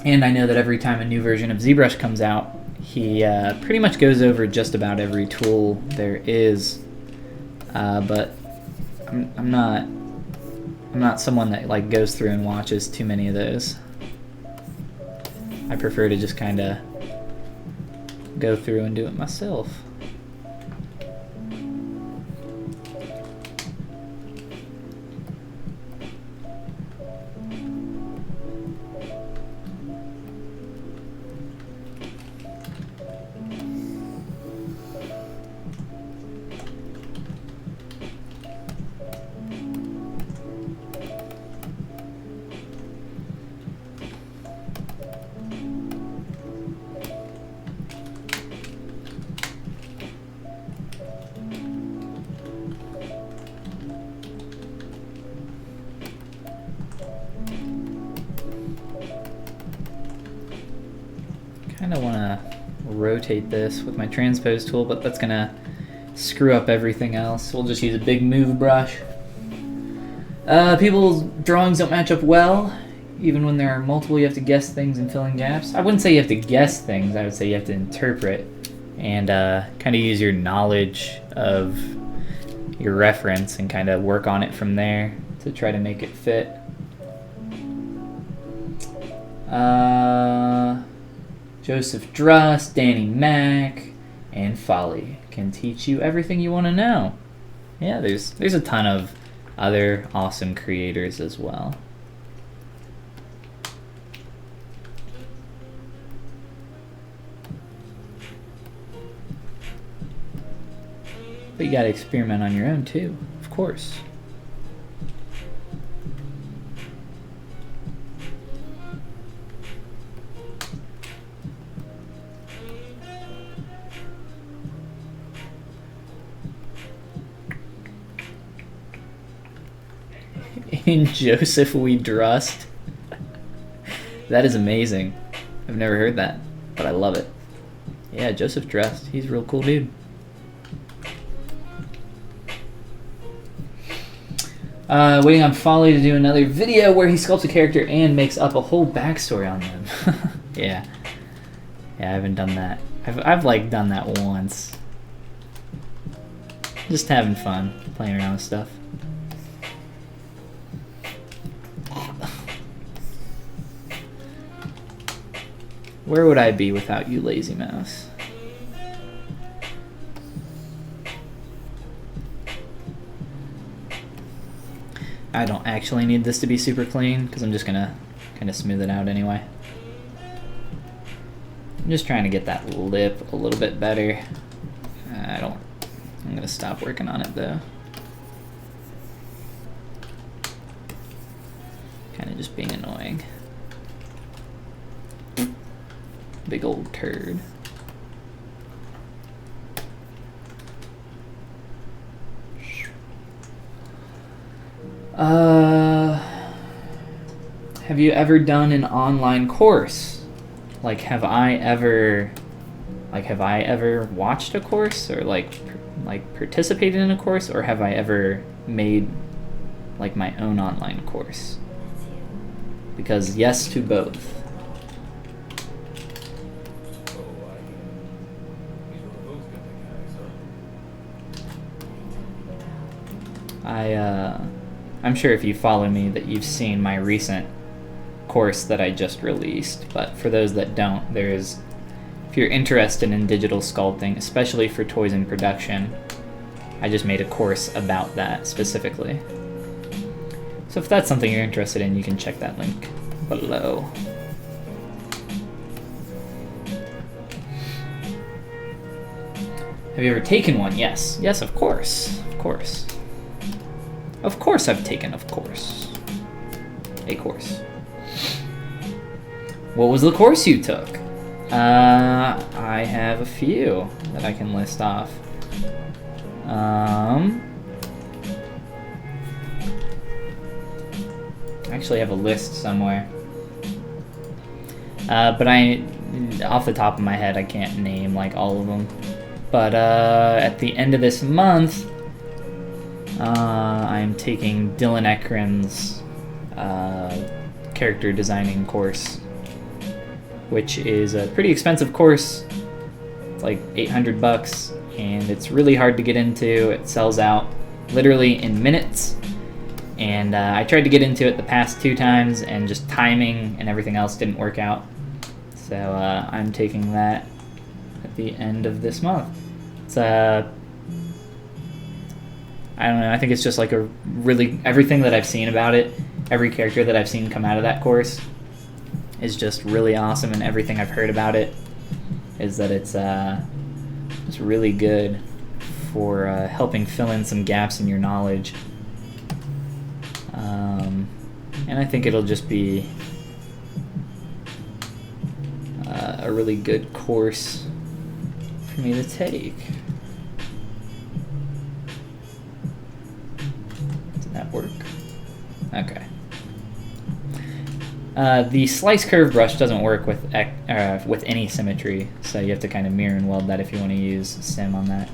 A: And I know that every time a new version of ZBrush comes out, he pretty much goes over just about every tool there is. But I'm not someone that like goes through and watches too many of those. I prefer to just kind of go through and do it myself. Kind of want to rotate this with my transpose tool, but that's gonna screw up everything else. We'll just use a big move brush. People's drawings don't match up well. Even when there are multiple, you have to guess things and fill in gaps. I wouldn't say you have to guess things, I would say you have to interpret and kind of use your knowledge of your reference and kind of work on it from there to try to make it fit. Joseph Druss, Danny Mac, and Folly can teach you everything you want to know. Yeah, there's a ton of other awesome creators as well. But you gotta experiment on your own too, of course. In Joseph we trust. That is amazing. I've never heard that, but I love it. Yeah, Joseph Drust. He's a real cool dude. Waiting on Folly to do another video where he sculpts a character and makes up a whole backstory on them. Yeah. Yeah, I haven't done that. I've like done that once. Just having fun, playing around with stuff. Where would I be without you, lazy mouse? I don't actually need this to be super clean because I'm just gonna kind of smooth it out anyway. I'm just trying to get that lip a little bit better. I'm gonna stop working on it though. Kind of just being annoying. Big old turd. Have you ever done an online course? Like, have I ever watched a course or like participated in a course, or have I ever made like my own online course? Because yes to both. I'm sure if you follow me that you've seen my recent course that I just released, but for those that don't, if you're interested in digital sculpting, especially for toys in production, I just made a course about that specifically. So if that's something you're interested in, you can check that link below. Have you ever taken one? Yes. Yes, of course. Of course. Of course I've taken, of course. A course. What was the course you took? I have a few that I can list off. I actually have a list somewhere. But off the top of my head, I can't name like all of them. But at the end of this month, I'm taking Dylan Ekren's character designing course, which is a pretty expensive course. It's like $800, and it's really hard to get into. It sells out literally in minutes. And I tried to get into it the past 2 times, and just timing and everything else didn't work out. So I'm taking that at the end of this month. It's I don't know, I think it's just like a really, everything that I've seen about it, every character that I've seen come out of that course is just really awesome, and everything I've heard about it is that it's really good for helping fill in some gaps in your knowledge. And I think it'll just be a really good course for me to take. Did that work? Okay. The slice curve brush doesn't work with any symmetry, so you have to kind of mirror and weld that if you want to use sim on that.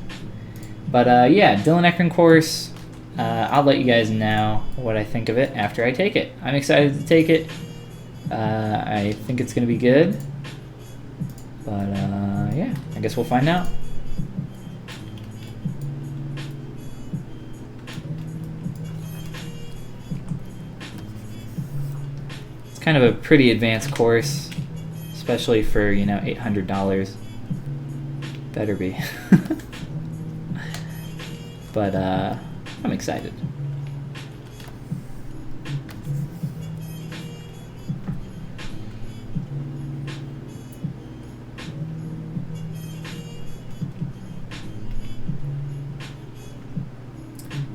A: But yeah, Dylan Ekren course. I'll let you guys know what I think of it after I take it. I'm excited to take it. I think it's going to be good. But yeah, I guess we'll find out. It's kind of a pretty advanced course, especially for, you know, $800. Better be. But I'm excited.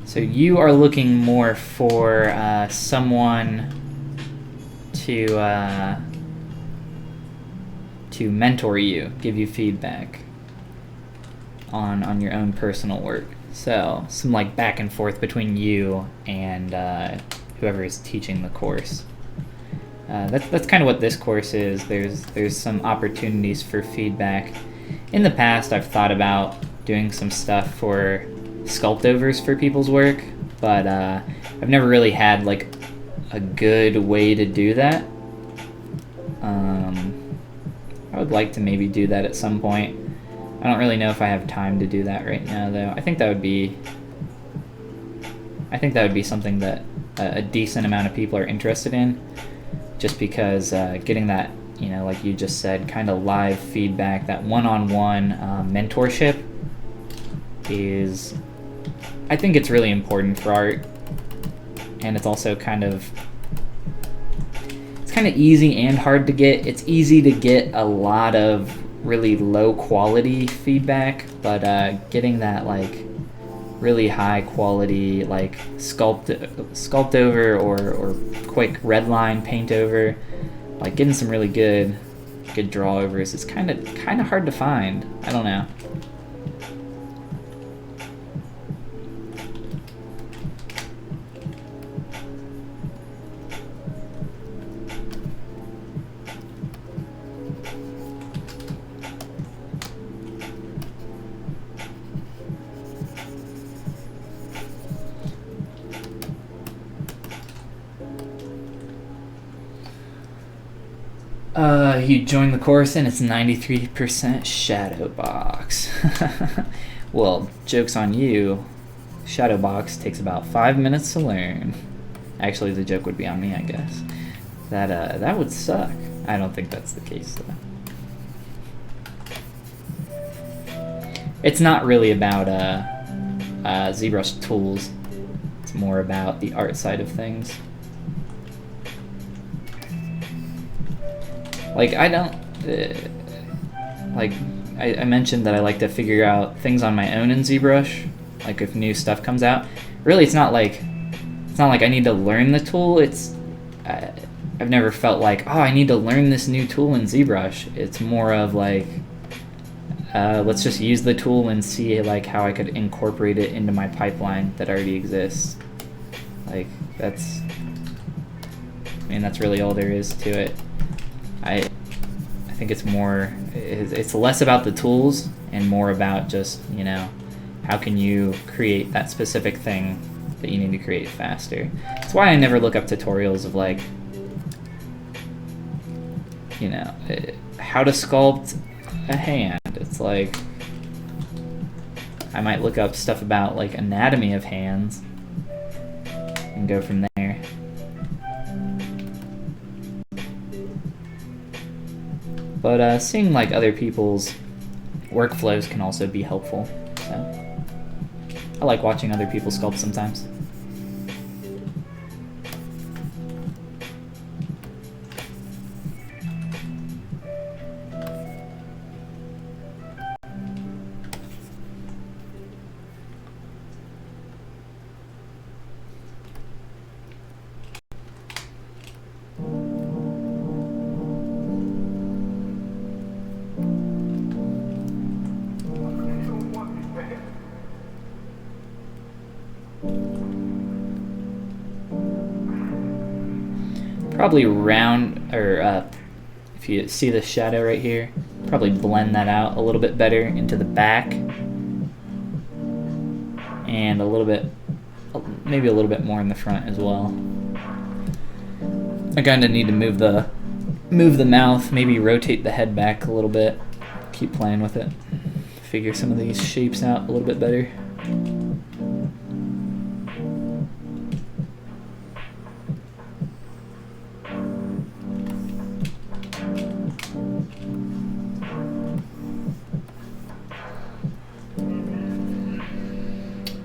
A: So you are looking more for someone to mentor you, give you feedback on your own personal work. So some like back and forth between you and whoever is teaching the course. That's kind of what this course is. There's some opportunities for feedback. In the past, I've thought about doing some stuff for sculptovers for people's work, but I've never really had like a good way to do that. I would like to maybe do that at some point. I don't really know if I have time to do that right now, though. I think that would be something that a decent amount of people are interested in, just because getting that, you know, like you just said, kind of live feedback, that one-on-one mentorship is, I think it's really important for art, and it's also kind of easy and hard to get. It's easy to get a lot of really low quality feedback, but getting that like really high quality like sculpt over or quick red line paint over, like getting some really good draw overs is kind of hard to find. I don't know. You join the course and it's 93% shadow box. Well, joke's on you. Shadow box takes about 5 minutes to learn. Actually, the joke would be on me, I guess. That would suck. I don't think that's the case, though. It's not really about ZBrush tools. It's more about the art side of things. Like, I don't, like, I mentioned that I like to figure out things on my own in ZBrush, like if new stuff comes out. Really, it's not like I need to learn the tool. I've never felt like, oh, I need to learn this new tool in ZBrush. It's more of like, let's just use the tool and see like how I could incorporate it into my pipeline that already exists. Like, that's really all there is to it. I think it's less about the tools and more about just, you know, how can you create that specific thing that you need to create faster. That's why I never look up tutorials of like, you know, how to sculpt a hand. It's like, I might look up stuff about like anatomy of hands and go from there. But seeing like other people's workflows can also be helpful. So I like watching other people sculpt sometimes. Probably round, or if you see the shadow right here, probably blend that out a little bit better into the back, and a little bit, maybe a little bit more in the front as well. I kind of need to move the mouth, maybe rotate the head back a little bit, keep playing with it, figure some of these shapes out a little bit better.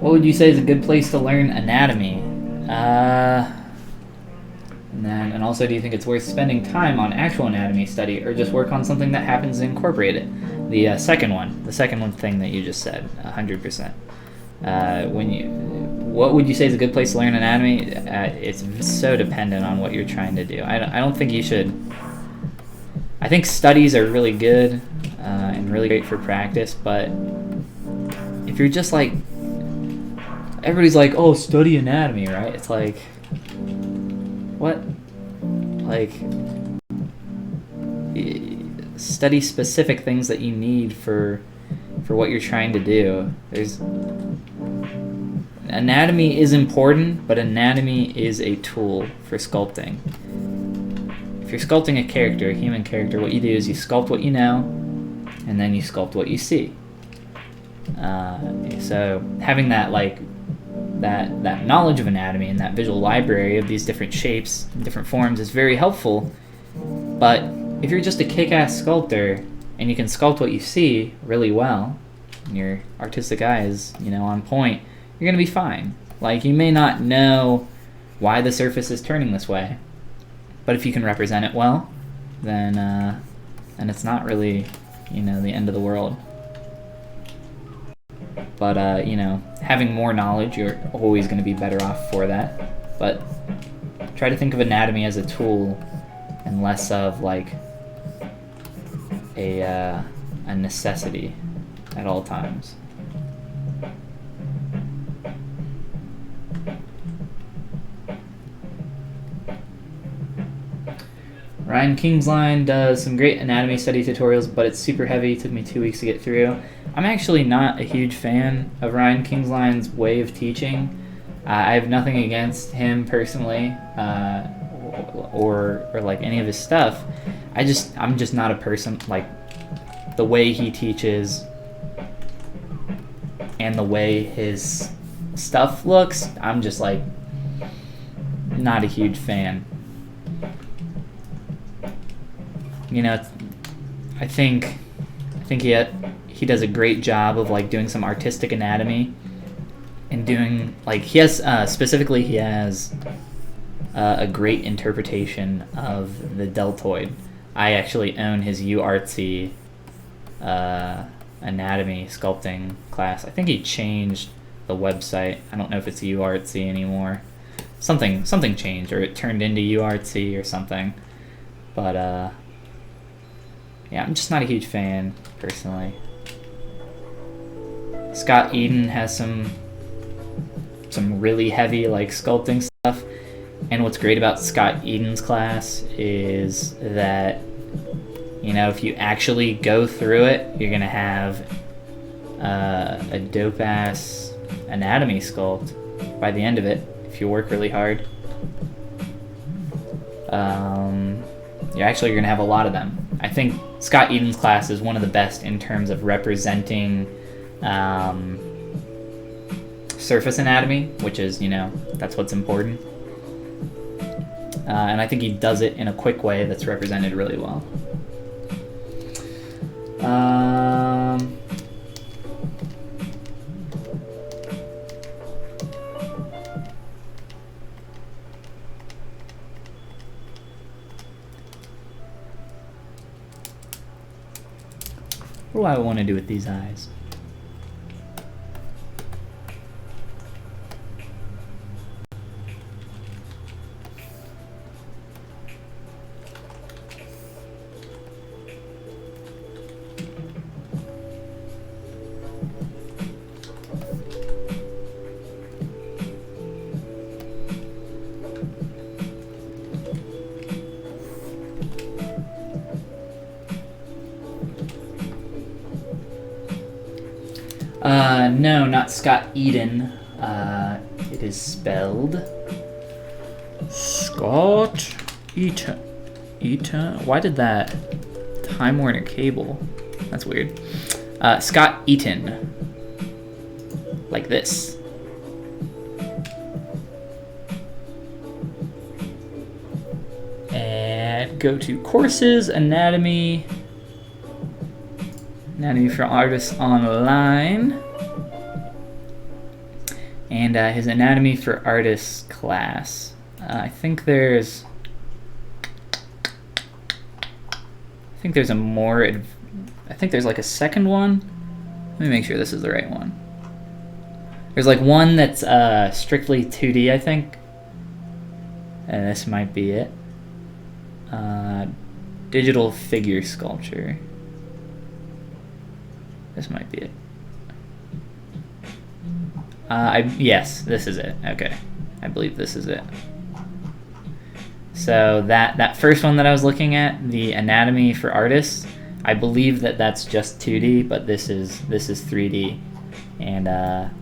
A: What would you say is a good place to learn anatomy? And also, do you think it's worth spending time on actual anatomy study, or just work on something that happens to incorporate it? The second one thing that you just said, 100%. What would you say is a good place to learn anatomy? It's so dependent on what you're trying to do. I don't think you should. I think studies are really good and really great for practice, but if you're just like, everybody's like, oh, study anatomy, right? It's like, what, like, study specific things that you need for what you're trying to do. Anatomy is important, but anatomy is a tool for sculpting. If you're sculpting a character, a human character, what you do is you sculpt what you know, and then you sculpt what you see. So having that that knowledge of anatomy and that visual library of these different shapes and different forms is very helpful. But if you're just a kick-ass sculptor and you can sculpt what you see really well, and your artistic eye is, on point, you're gonna be fine. Like, you may not know why the surface is turning this way, but if you can represent it well, then it's not really, the end of the world. But having more knowledge, you're always going to be better off for that. But try to think of anatomy as a tool and less of like a necessity at all times. Ryan Kingsline does some great anatomy study tutorials, but it's super heavy. It took me 2 weeks to get through. I'm actually not a huge fan of Ryan Kingsline's way of teaching. I have nothing against him personally, or like any of his stuff. I'm just not a person, like, the way he teaches and the way his stuff looks, I'm just like not a huge fan. I think he does a great job of like doing some artistic anatomy and doing like he has a great interpretation of the deltoid. I actually own his UArtsy anatomy sculpting class. I think he changed the website. I don't know if it's UArtsy anymore. Something changed, or it turned into UArtsy or something. But yeah, I'm just not a huge fan personally. Scott Eden has some really heavy like sculpting stuff, and what's great about Scott Eden's class is that if you actually go through it, you're gonna have a dope ass anatomy sculpt by the end of it if you work really hard. You're gonna have a lot of them. I think Scott Eden's class is one of the best in terms of representing surface anatomy, which is, that's what's important. And I think he does it in a quick way that's represented really well. What do I want to do with these eyes? No, not Scott Eden. It is spelled Scott Eaton. Why did that Time Warner Cable? That's weird. Scott Eaton. Like this. And go to Courses, Anatomy. Anatomy for Artists Online. And his Anatomy for Artists class. I think there's like a second one. Let me make sure this is the right one. There's like one that's strictly 2D, I think. And this might be it. Digital figure sculpture. This might be it. Yes, this is it. Okay. I believe this is it. So that first one that I was looking at, the anatomy for artists, I believe that's just 2D, but this is 3D. And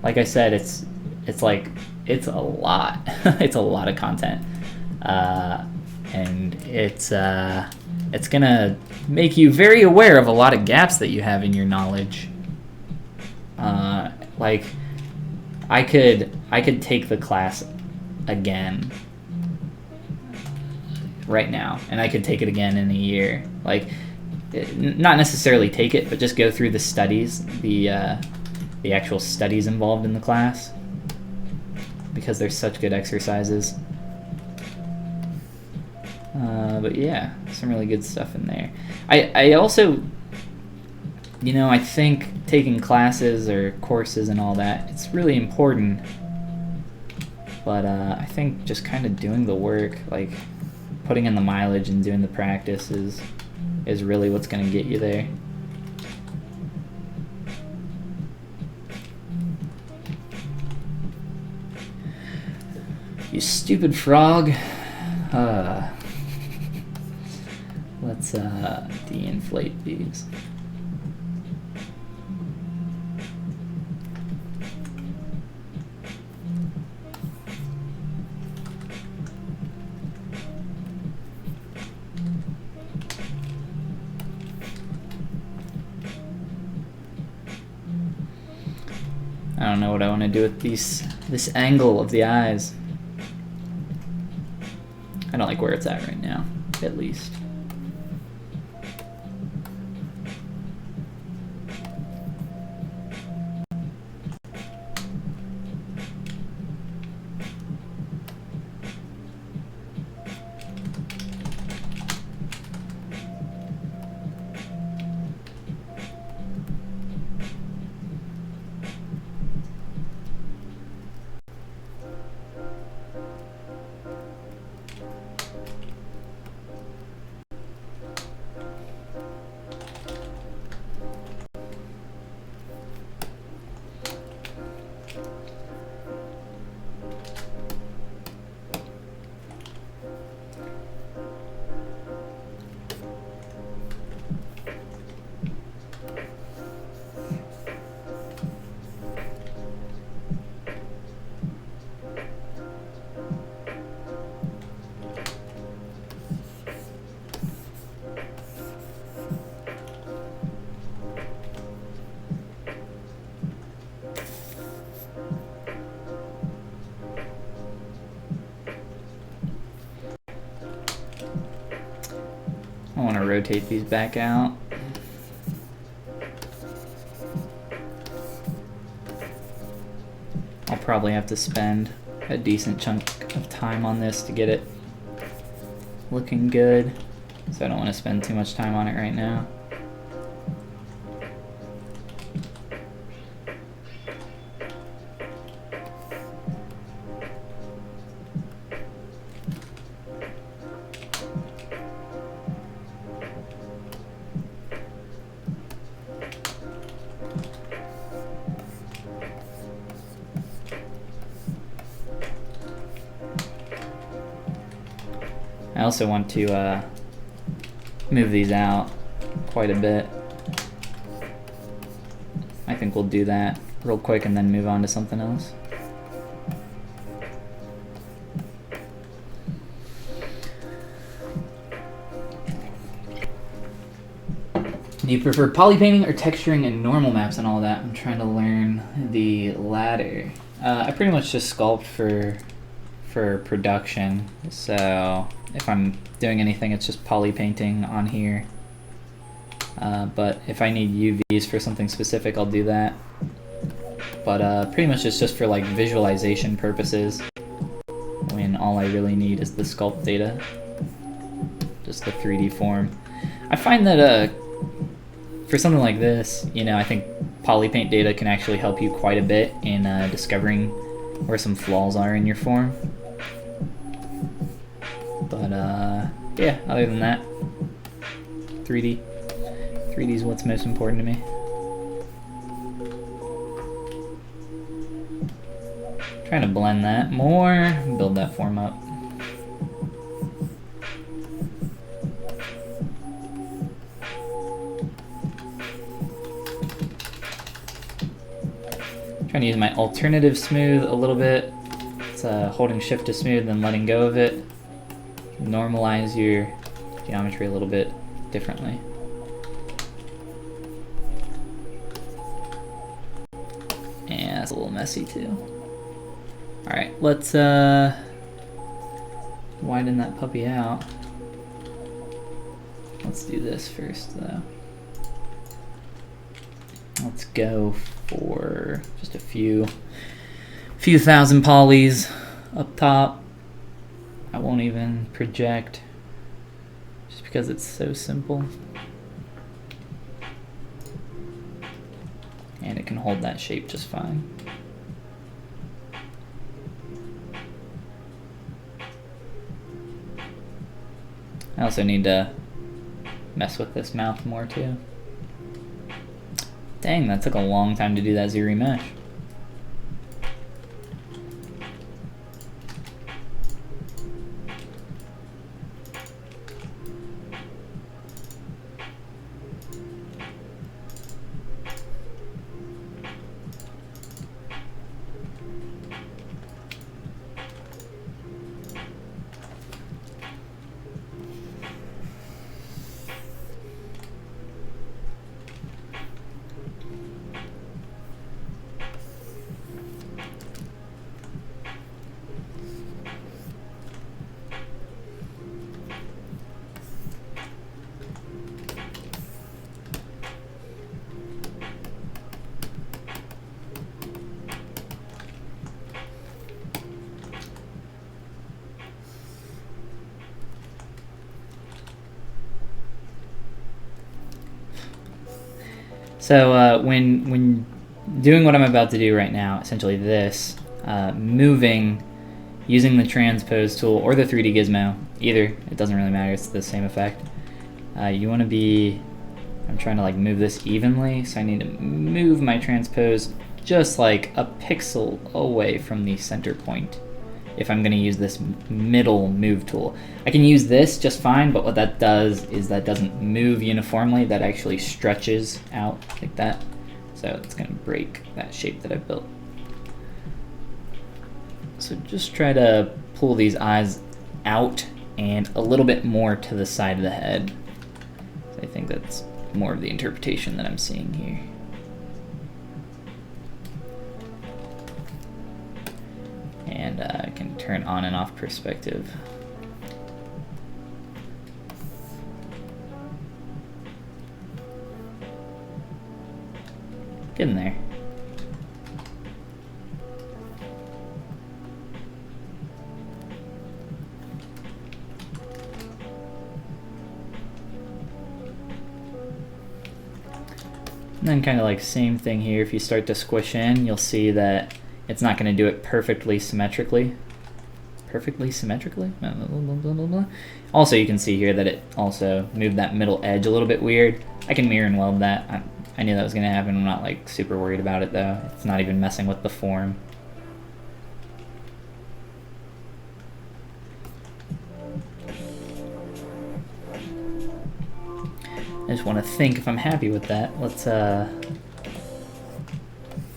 A: like I said, it's a lot. It's a lot of content, and it's gonna make you very aware of a lot of gaps that you have in your knowledge. Like I could take the class again right now, and I could take it again in a year. Like, not necessarily take it, but just go through the studies, the actual studies involved in the class, because there's such good exercises. But yeah, some really good stuff in there. I also, I think taking classes or courses and all that, it's really important. But I think just kind of doing the work, like putting in the mileage and doing the practice is really what's going to get you there. You stupid frog. Let's de-inflate these. I don't know what I want to do with this angle of the eyes. I don't like where it's at right now, at least. I want to rotate these back out. I'll probably have to spend a decent chunk of time on this to get it looking good, so I don't want to spend too much time on it right now. I also want to move these out quite a bit. I think we'll do that real quick and then move on to something else. Do you prefer poly painting or texturing and normal maps and all that? I'm trying to learn the latter. I pretty much just sculpt for production, so if I'm doing anything, it's just poly painting on here. But if I need UVs for something specific, I'll do that. But pretty much it's just for like visualization purposes, when all I really need is the sculpt data, just the 3D form. I find that for something like this, I think polypaint data can actually help you quite a bit in discovering where some flaws are in your form. But yeah, other than that, 3D is what's most important to me. Trying to blend that more, build that form up. Trying to use my alternative smooth a little bit. It's holding shift to smooth and letting go of it. Normalize your geometry a little bit differently. Yeah, it's a little messy too. Alright, let's widen that puppy out. Let's do this first though. Let's go for just a few thousand polys up top. I won't even project just because it's so simple. And it can hold that shape just fine. I also need to mess with this mouth more too. Dang, that took a long time to do that ZBrush. So when doing what I'm about to do right now, essentially this, moving, using the transpose tool or the 3D gizmo, either, it doesn't really matter, it's the same effect. You want to be, I'm trying to like move this evenly, so I need to move my transpose just like a pixel away from the center point if I'm going to use this middle move tool. I can use this just fine, but what that does is that doesn't move uniformly, that actually stretches out like that. So it's going to break that shape that I built. So just try to pull these eyes out and a little bit more to the side of the head. So I think that's more of the interpretation that I'm seeing here. And I can turn on and off perspective. Get in there. And then kind of like same thing here, if you start to squish in, you'll see that it's not going to do it perfectly symmetrically. Perfectly symmetrically? Blah, blah, blah, blah, blah. Also, you can see here that it also moved that middle edge a little bit weird. I can mirror and weld that. I knew that was going to happen. I'm not like super worried about it though. It's not even messing with the form. I just want to think if I'm happy with that. Let's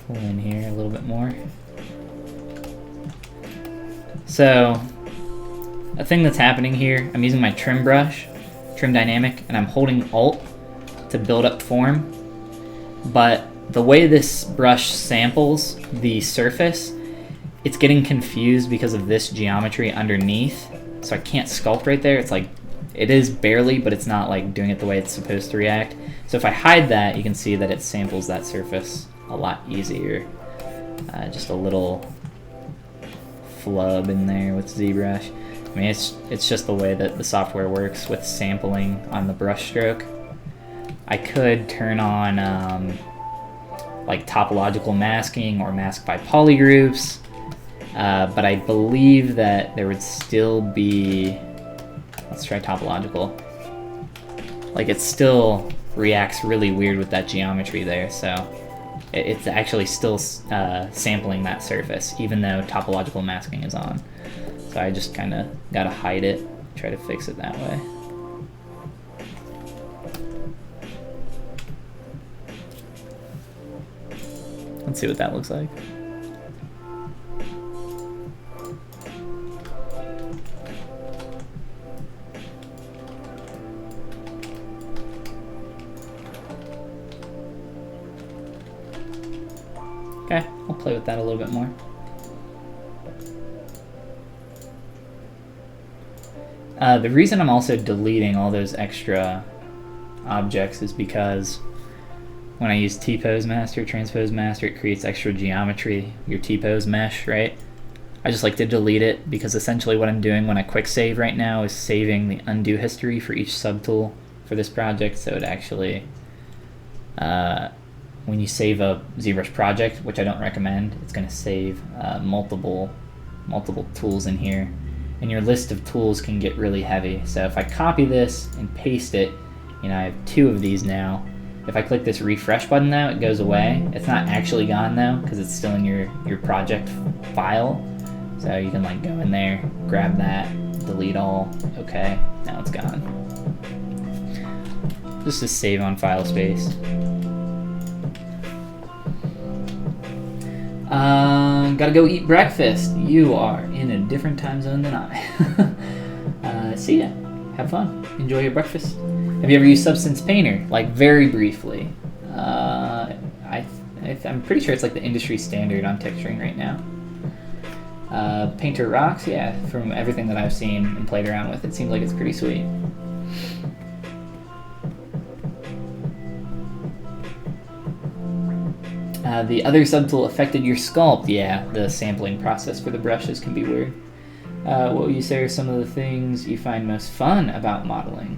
A: pull in here a little bit more. So, a thing that's happening here, I'm using my trim brush, trim dynamic, and I'm holding Alt to build up form. But the way this brush samples the surface, it's getting confused because of this geometry underneath. So I can't sculpt right there. It's like, it is barely, but it's not like doing it the way it's supposed to react. So if I hide that, you can see that it samples that surface a lot easier. Just a little flub in there with ZBrush. I mean, it's just the way that the software works with sampling on the brush stroke. I could turn on like topological masking or mask by polygroups, but I believe that there would still be, let's try topological. Like it still reacts really weird with that geometry there, so it's actually still sampling that surface, even though topological masking is on. So I just kind of gotta hide it, try to fix it that way. Let's see what that looks like. Okay, I'll play with that a little bit more. The reason I'm also deleting all those extra objects is because when I use T-Pose Master, Transpose Master, it creates extra geometry, your T-Pose mesh, right? I just like to delete it because essentially what I'm doing when I quick save right now is saving the undo history for each subtool for this project, so it actually, when you save a ZBrush project, which I don't recommend, it's going to save multiple tools in here, and your list of tools can get really heavy. So if I copy this and paste it, I have 2 of these now. If I click this refresh button though, it goes away. It's not actually gone though, because it's still in your project file. So you can like go in there, grab that, delete all, okay, now it's gone. Just to save on file space. Gotta go eat breakfast. You are in a different time zone than I. See ya. Have fun. Enjoy your breakfast. Have you ever used Substance Painter? Like very briefly. I'm pretty sure it's like the industry standard on texturing right now. Painter rocks, yeah. From everything that I've seen and played around with, it seems like it's pretty sweet. The other subtool affected your sculpt. Yeah, the sampling process for the brushes can be weird. What would you say are some of the things you find most fun about modeling?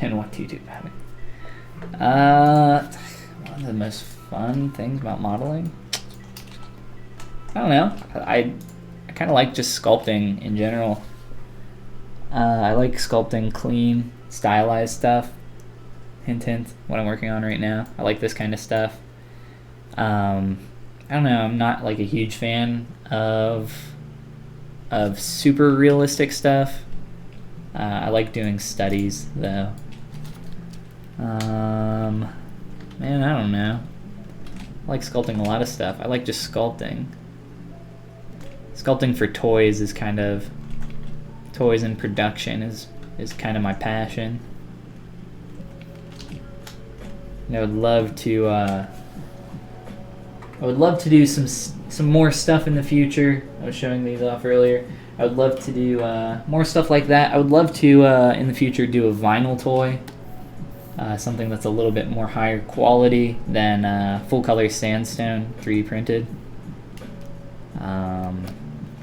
A: And what do you do about it? One of the most fun things about modeling? I don't know. I kind of like just sculpting in general. I like sculpting clean, stylized stuff. Hint, hint, what I'm working on right now. I like this kind of stuff. I don't know, I'm not like a huge fan of super realistic stuff. I like doing studies though. Man, I don't know. I like sculpting a lot of stuff. I like just sculpting. Sculpting for toys is kind of, toys in production is kind of my passion. And I would love to do some more stuff in the future. I was showing these off earlier. I would love to do more stuff like that. I would love to, in the future, do a vinyl toy. Something that's a little bit more higher quality than full-color sandstone 3D printed.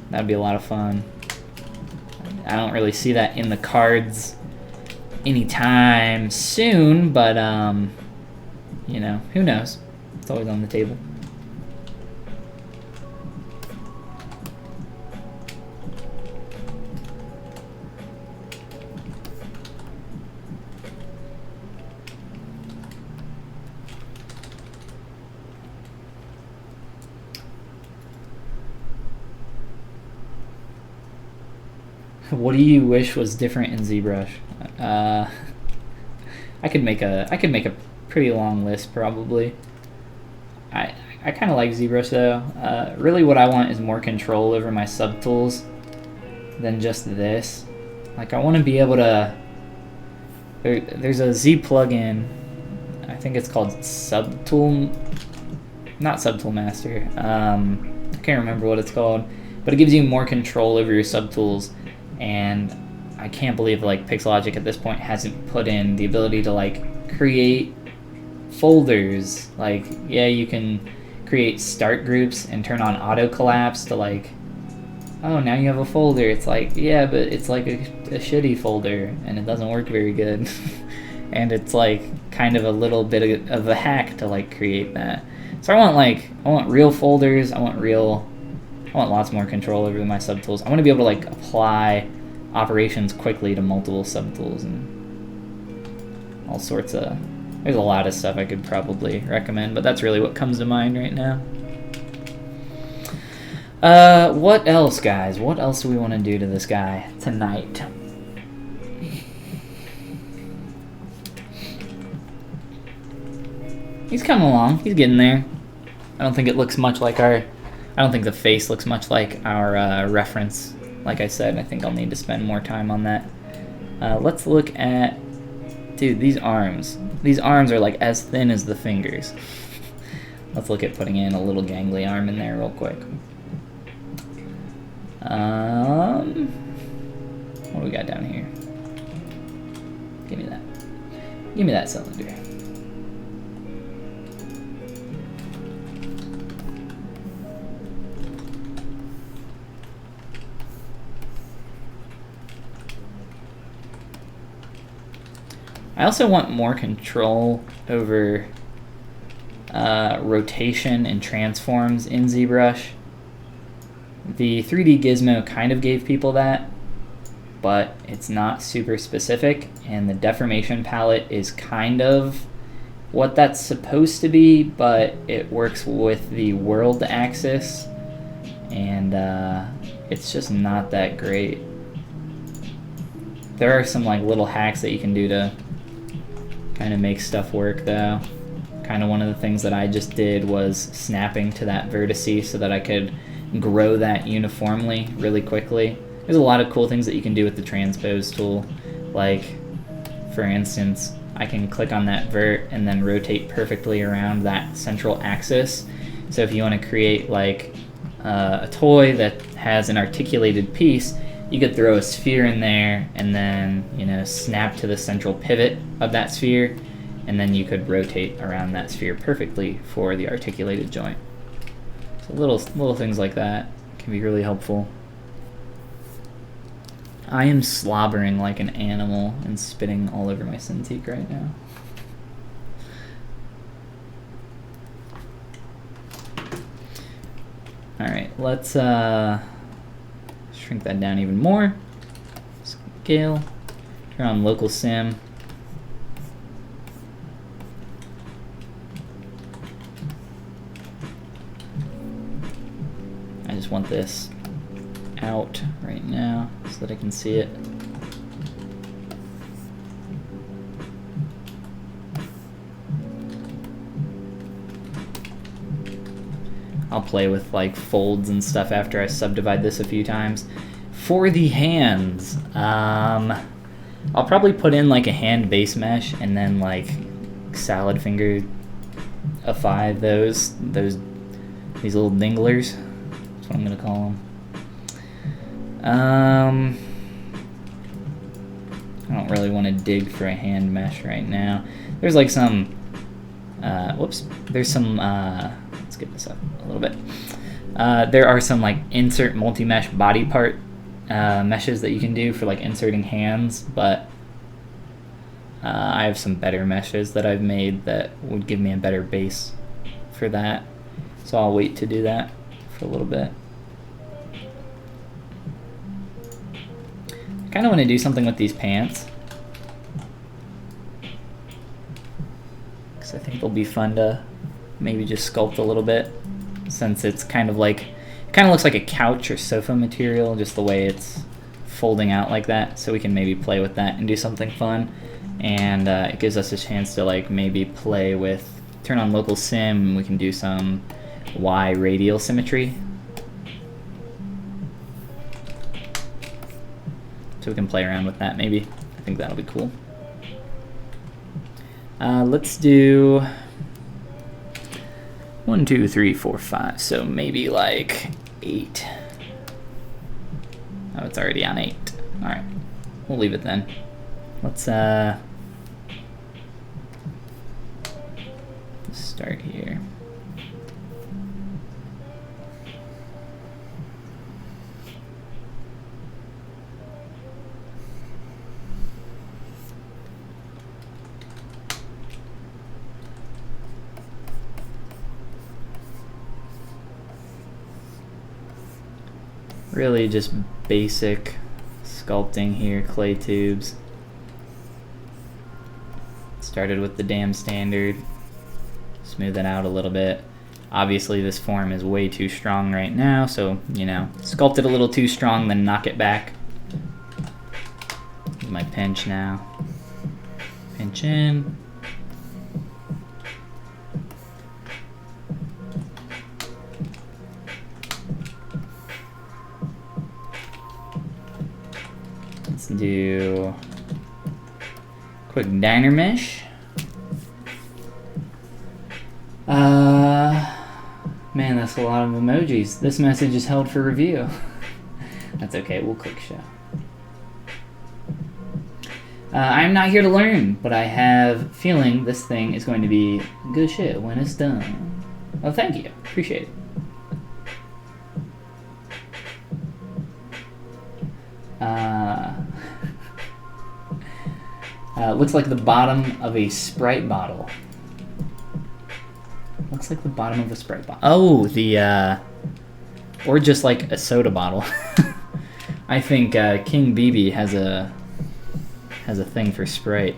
A: That'd be a lot of fun. I don't really see that in the cards anytime soon, but, who knows? It's always on the table. What do you wish was different in ZBrush? I could make a pretty long list probably. I kind of like ZBrush though. Really, what I want is more control over my subtools than just this. Like, I want to be able to. There's a Z plugin. I think it's called Subtool, not Subtool Master. I can't remember what it's called, but it gives you more control over your subtools. And I can't believe like Pixelogic at this point hasn't put in the ability to like create folders. Like, yeah, you can create start groups and turn on auto collapse to like, oh, now you have a folder. It's like, yeah, but it's like a shitty folder and it doesn't work very good. And it's like kind of a little bit of a hack to like create that. So I want real folders. I want lots more control over my subtools. I want to be able to like apply operations quickly to multiple subtools and all sorts of. There's a lot of stuff I could probably recommend, but that's really what comes to mind right now. What else, guys? What else do we want to do to this guy tonight? He's coming along. He's getting there. I don't think it looks much like our, I don't think the face looks much like our reference. Like I said, I think I'll need to spend more time on that. Let's look at, dude, these arms. These arms are like as thin as the fingers. Let's look at putting in a little gangly arm in there real quick. What do we got down here? Give me that. Give me that cylinder. I also want more control over rotation and transforms in ZBrush. The 3D gizmo kind of gave people that, but it's not super specific, and the deformation palette is kind of what that's supposed to be, but it works with the world axis, and it's just not that great. There are some like little hacks that you can do to kind of make stuff work though. Kind of one of the things that I just did was snapping to that vertice so that I could grow that uniformly really quickly. There's a lot of cool things that you can do with the transpose tool. Like, for instance, I can click on that vert and then rotate perfectly around that central axis. So if you want to create like a toy that has an articulated piece, you could throw a sphere in there and then, you know, snap to the central pivot of that sphere, and then you could rotate around that sphere perfectly for the articulated joint. So little things like that can be really helpful. I am slobbering like an animal and spitting all over my Cintiq right now. Alright, let's shrink that down even more. Scale. Turn on local sim. I just want this out right now so that I can see it. I'll play with like folds and stuff after I subdivide this a few times. For the hands, I'll probably put in like a hand base mesh and then like salad fingerify these little dinglers. That's what I'm gonna call them. I don't really want to dig for a hand mesh right now. There's like some, there's some, let's get this up a little bit. There are some like insert multi-mesh body part meshes that you can do for like inserting hands, but I have some better meshes that I've made that would give me a better base for that. So I'll wait to do that for a little bit. I kind of want to do something with these pants, because I think they'll be fun to maybe just sculpt a little bit, since it's kind of like, it kind of looks like a couch or sofa material, just the way it's folding out like that. So we can maybe play with that and do something fun, and it gives us a chance to like maybe play with, turn on local sim, and we can do some Y radial symmetry. So we can play around with that maybe. I think that'll be cool. Let's do 1, 2, 3, 4, 5. So maybe like 8. Oh, it's already on 8. All right, we'll leave it then. Let's start here. Really just basic sculpting here, clay tubes. Started with the damn standard. Smooth it out a little bit. Obviously this form is way too strong right now, so, you know, sculpt it a little too strong, then knock it back. Use my pinch now. Pinch in. do quick diner mesh. Man, that's a lot of emojis. This message is held for review. That's okay, we'll click show. I'm not here to learn, but I have a feeling this thing is going to be good shit when it's done. Well, thank you. Appreciate it. Looks like the bottom of a Sprite bottle. Looks like the bottom of a Sprite bottle. Oh, or just like a soda bottle. I think King BB has a thing for Sprite.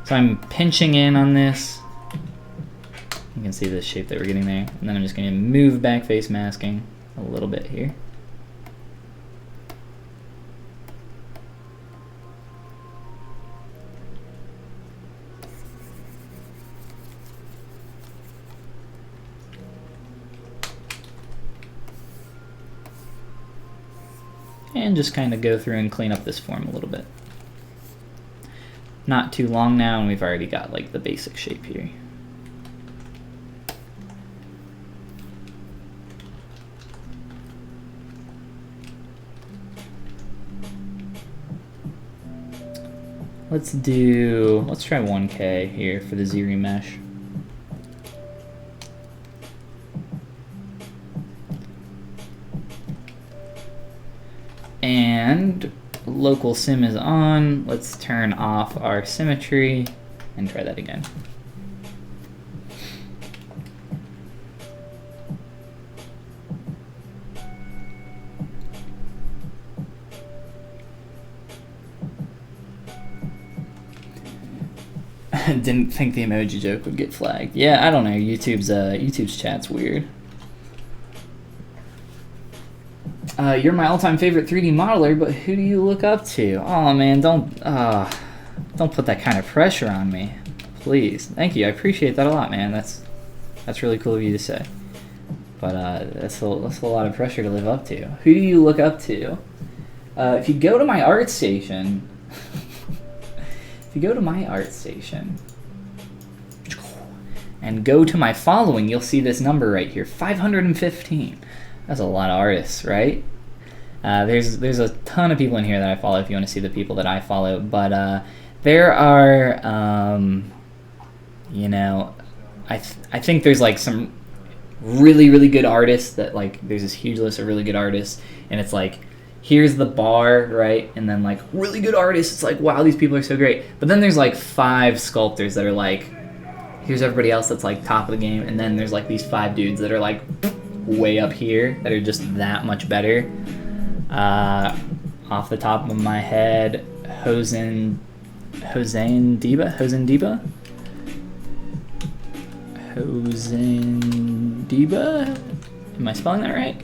A: So I'm pinching in on this. You can see the shape that we're getting there. And then I'm just going to move back face masking a little bit here. And just kind of go through and clean up this form a little bit. Not too long now, and we've already got like the basic shape here. Let's try 1K here for the ZBrush. And local sim is on. Let's turn off our symmetry and try that again. Didn't think the emoji joke would get flagged. Yeah, I don't know. YouTube's chat's weird. You're my all-time favorite 3D modeler, but who do you look up to? Oh man, don't put that kind of pressure on me, please. Thank you, I appreciate that a lot, man. That's really cool of you to say. But that's a lot of pressure to live up to. Who do you look up to? If you go to my art station, and go to my following, you'll see this number right here, 515. That's a lot of artists, right? There's a ton of people in here that I follow if you want to see the people that I follow, but there are, you know, I think there's like some really good artists that like, there's this huge list of really good artists, and it's like, here's the bar, right? And then like really good artists, it's like, wow, these people are so great. But then there's like 5 sculptors that are like, here's everybody else that's like top of the game, and then there's like these 5 dudes that are like way up here that are just that much better. Off the top of my head, Hosen Diba? Am I spelling that right?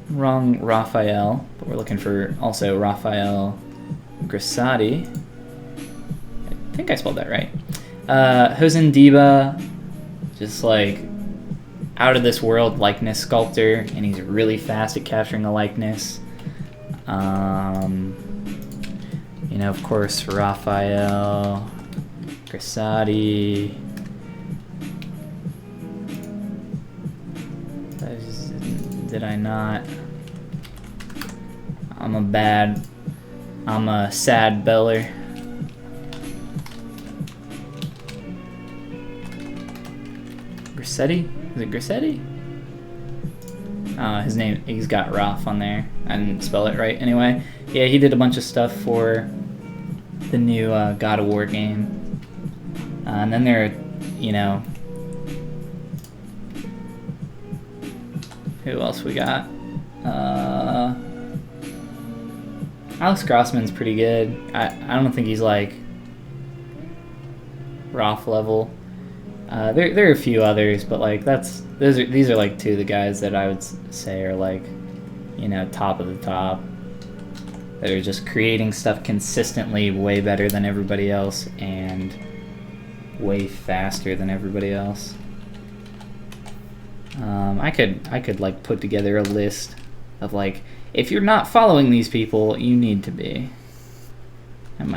A: Wrong Raphael, but we're looking for also Raphael Grissati. I think I spelled that right. Hosen Diba, just like out of this world likeness sculptor, and he's really fast at capturing the likeness. You know, of course, Raphael Grissati. Did I not? I'm a sad beller. Grissetti? Is it Grissetti? His name, he's got Raph on there. I didn't spell it right anyway. Yeah, he did a bunch of stuff for the new God of War game. And then there are, you know, who else we got? Alex Grossman's pretty good. I don't think he's like Roth level. There are a few others, but like these are like 2 of the guys that I would say are like, you know, top of the top. That are just creating stuff consistently way better than everybody else and way faster than everybody else. I could like put together a list of like, if you're not following these people, you need to be. That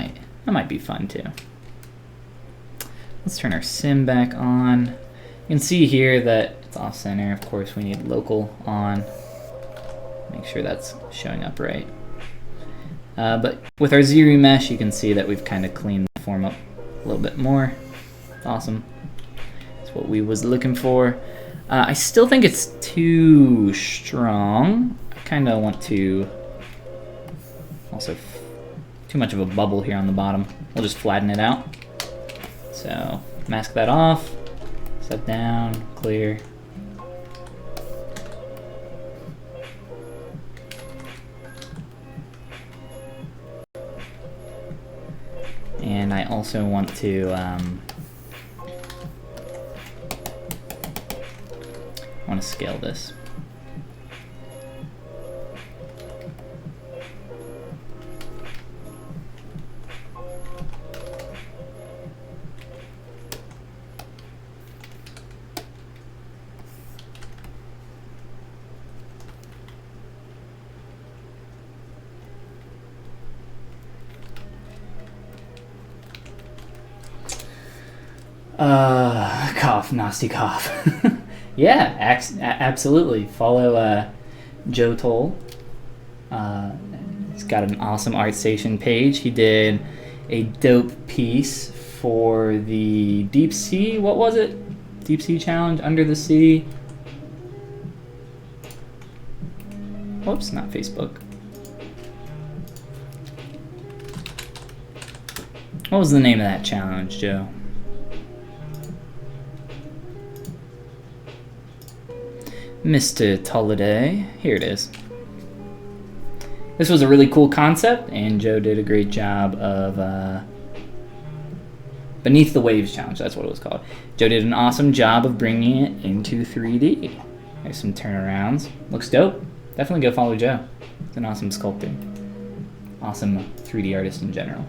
A: might be fun too. Let's turn our sim back on. You can see here that it's off center. Of course, we need local on. Make sure that's showing up right. But with our ZBrush, you can see that we've kind of cleaned the form up a little bit more. Awesome. That's what we was looking for. I still think it's too strong. I kind of want to also too much of a bubble here on the bottom. We'll just flatten it out. So mask that off, set down, clear. And I also want to scale this. Cough, nasty cough. Yeah, absolutely. Follow Joe Toll. He's got an awesome ArtStation page. He did a dope piece for the Deep Sea, what was it? Deep Sea Challenge, Under the Sea. Whoops, not Facebook. What was the name of that challenge, Joe? Mr. Tolliday. Here it is. This was a really cool concept, and Joe did a great job of Beneath the Waves Challenge, that's what it was called. Joe did an awesome job of bringing it into 3D. There's some turnarounds. Looks dope. Definitely go follow Joe. He's an awesome sculptor. Awesome 3D artist in general.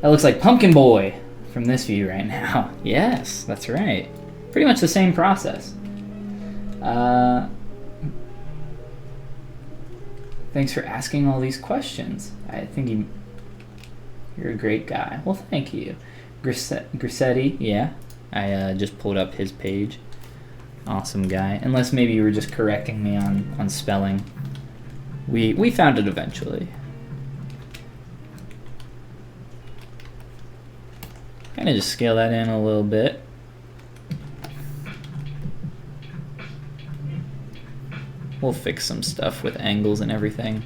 A: That looks like Pumpkin Boy from this view right now. Yes, that's right. Pretty much the same process. Thanks for asking all these questions. I think you're a great guy. Well, thank you. Grissetti, yeah. I just pulled up his page. Awesome guy. Unless maybe you were just correcting me on spelling. We found it eventually. Kind of just scale that in a little bit. We'll fix some stuff with angles and everything.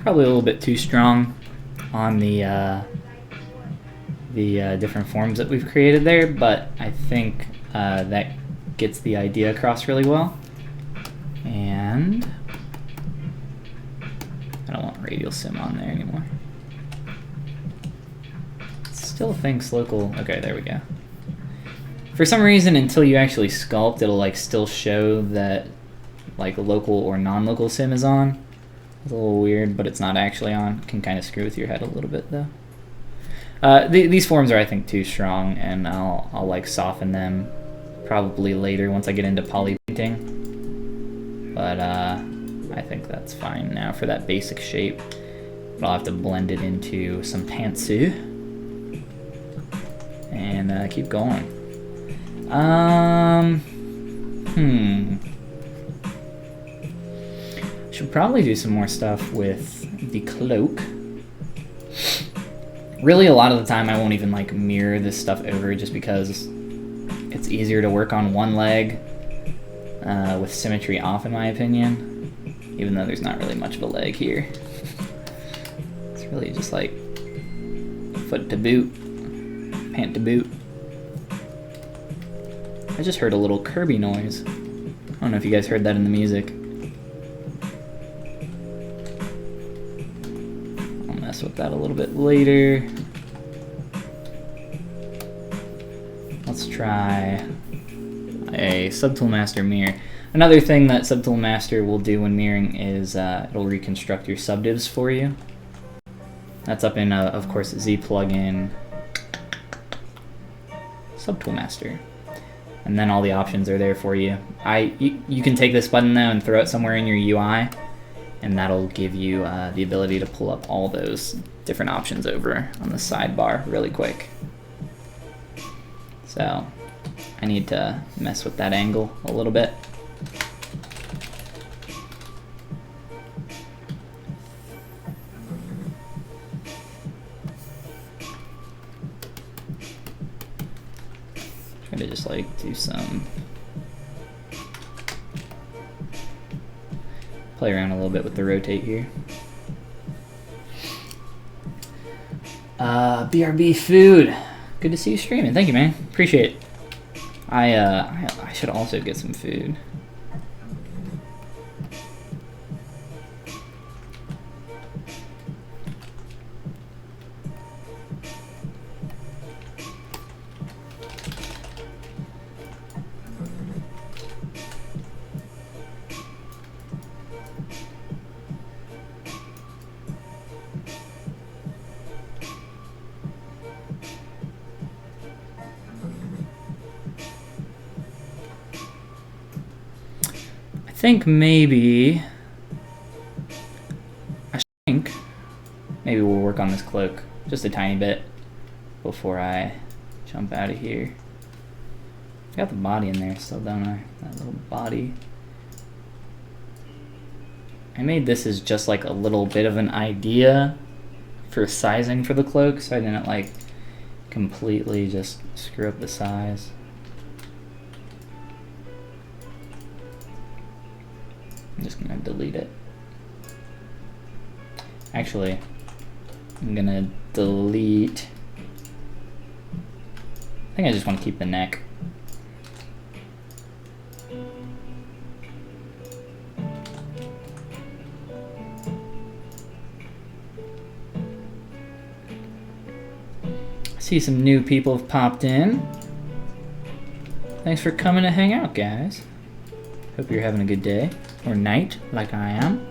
A: Probably a little bit too strong on the different forms that we've created there, but I think that gets the idea across really well. And I don't want radial sim on there anymore. It still thinks local. Okay, there we go. For some reason, until you actually sculpt, it'll like still show that like local or non-local sim is on. It's a little weird, but it's not actually on. Can kind of screw with your head a little bit though. These forms are, I think, too strong, and I'll like soften them probably later once I get into poly painting. But I think that's fine now for that basic shape. but I'll have to blend it into some pantsu and keep going. Should probably do some more stuff with the cloak. Really, a lot of the time I won't even like mirror this stuff over just because it's easier to work on one leg with symmetry off, in my opinion, even though there's not really much of a leg here. It's really just like foot to boot, pant to boot. I just heard a little Kirby noise. I don't know if you guys heard that in the music. I'll mess with that a little bit later. Let's try a Subtool Master mirror. Another thing that Subtool Master will do when mirroring is it'll reconstruct your subdivs for you. That's up in, of course, Z plugin Subtool Master. And then all the options are there for you. You can take this button though and throw it somewhere in your UI, and that'll give you the ability to pull up all those different options over on the sidebar really quick. So I need to mess with that angle a little bit. Try to just like do some, play around a little bit with the rotate here. BRB Food, good to see you streaming. Thank you, man. Appreciate it. I should also get some food. I think maybe we'll work on this cloak just a tiny bit before I jump out of here. Got the body in there still, don't I? That little body. I made this as just like a little bit of an idea for sizing for the cloak, so I didn't like completely just screw up the size. I'm just gonna delete it. Actually, I'm gonna delete, I think I just want to keep the neck. I see some new people have popped in. Thanks for coming to hang out, guys. Hope you're having a good day. Or night, like I am.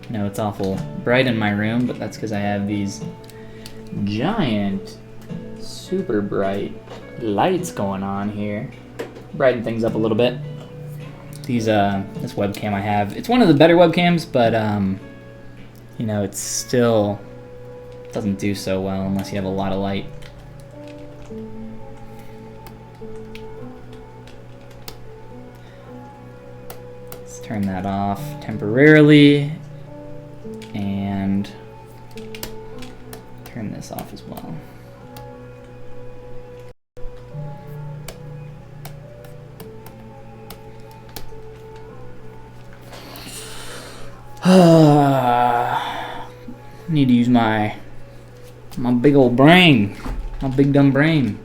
A: No, it's awful bright in my room, but that's because I have these giant, super bright lights going on here. Brighten things up a little bit. These, this webcam I have, it's one of the better webcams, but, you know, it still doesn't do so well unless you have a lot of light. Turn that off temporarily and turn this off as well. Need to use my big old brain, my big dumb brain.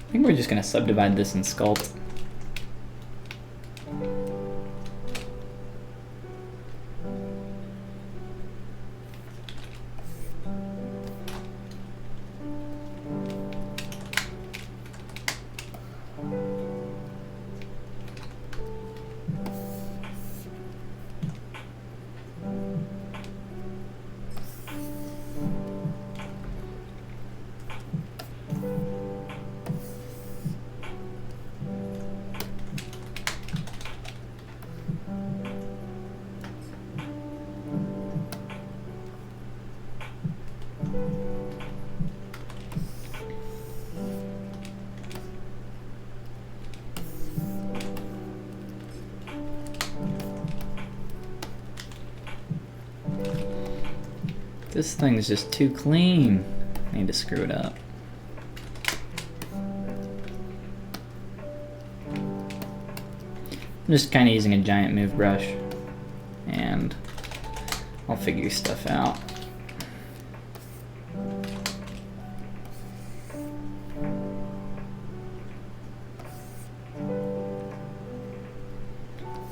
A: I think we're just going to subdivide this in Sculpt. This thing is just too clean. I need to screw it up. I'm just kind of using a giant move brush, and I'll figure stuff out.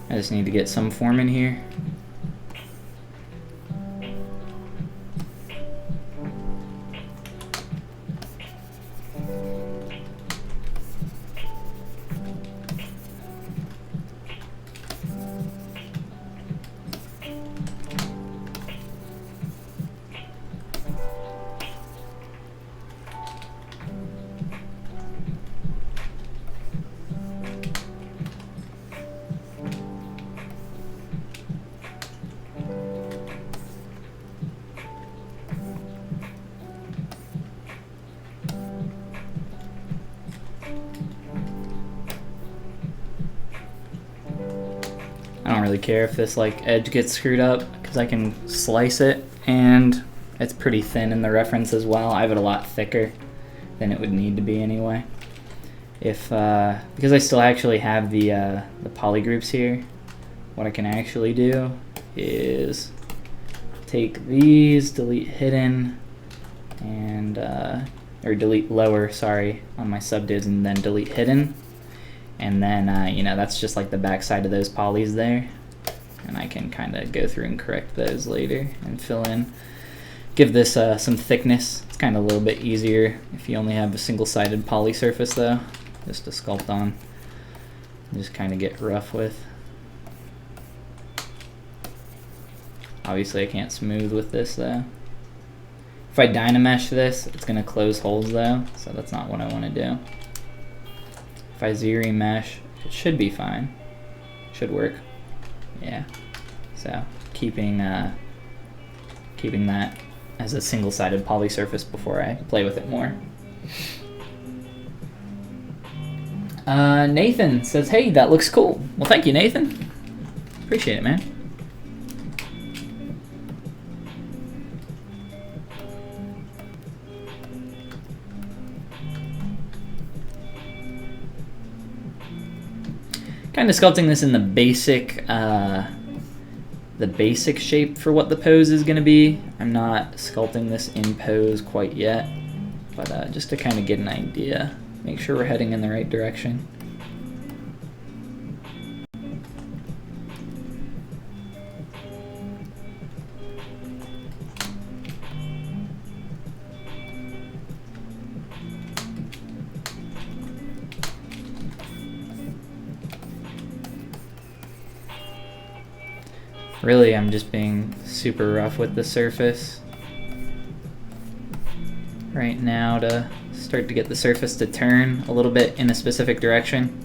A: I just need to get some form in here. I don't really care if this like edge gets screwed up because I can slice it, and it's pretty thin in the reference as well. I have it a lot thicker than it would need to be anyway. If because I still actually have the poly groups here, what I can actually do is take these, delete hidden, and or delete lower, sorry, on my subdivs, and then delete hidden. And then, you know, that's just like the back side of those polys there. And I can kind of go through and correct those later and fill in. Give this some thickness. It's kind of a little bit easier if you only have a single-sided poly surface though, just to sculpt on. Just kind of get rough with. Obviously I can't smooth with this though. If I dynamesh this, it's going to close holes though, so that's not what I want to do. If I Z-remesh, it should be fine. Should work. Yeah. So keeping keeping that as a single-sided poly surface before I play with it more. Nathan says, "Hey, that looks cool." Well, thank you, Nathan. Appreciate it, man. Kind of sculpting this in the basic shape for what the pose is going to be. I'm not sculpting this in pose quite yet, but just to kind of get an idea, make sure we're heading in the right direction. Really, I'm just being super rough with the surface right now to start to get the surface to turn a little bit in a specific direction.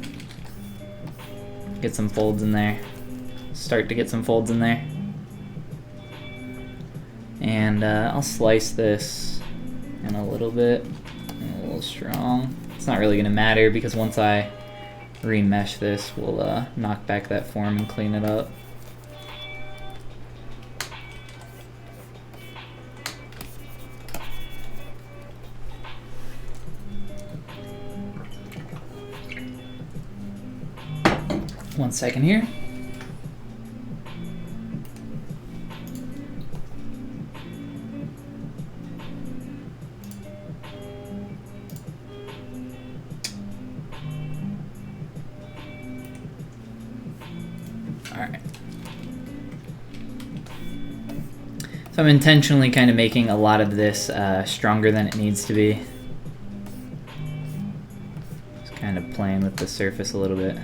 A: Get some folds in there. Start to get some folds in there. And I'll slice this in a little bit, and a little strong. It's not really going to matter because once I remesh this, we'll knock back that form and clean it up. One second here. All right. So I'm intentionally kind of making a lot of this stronger than it needs to be. Just kind of playing with the surface a little bit.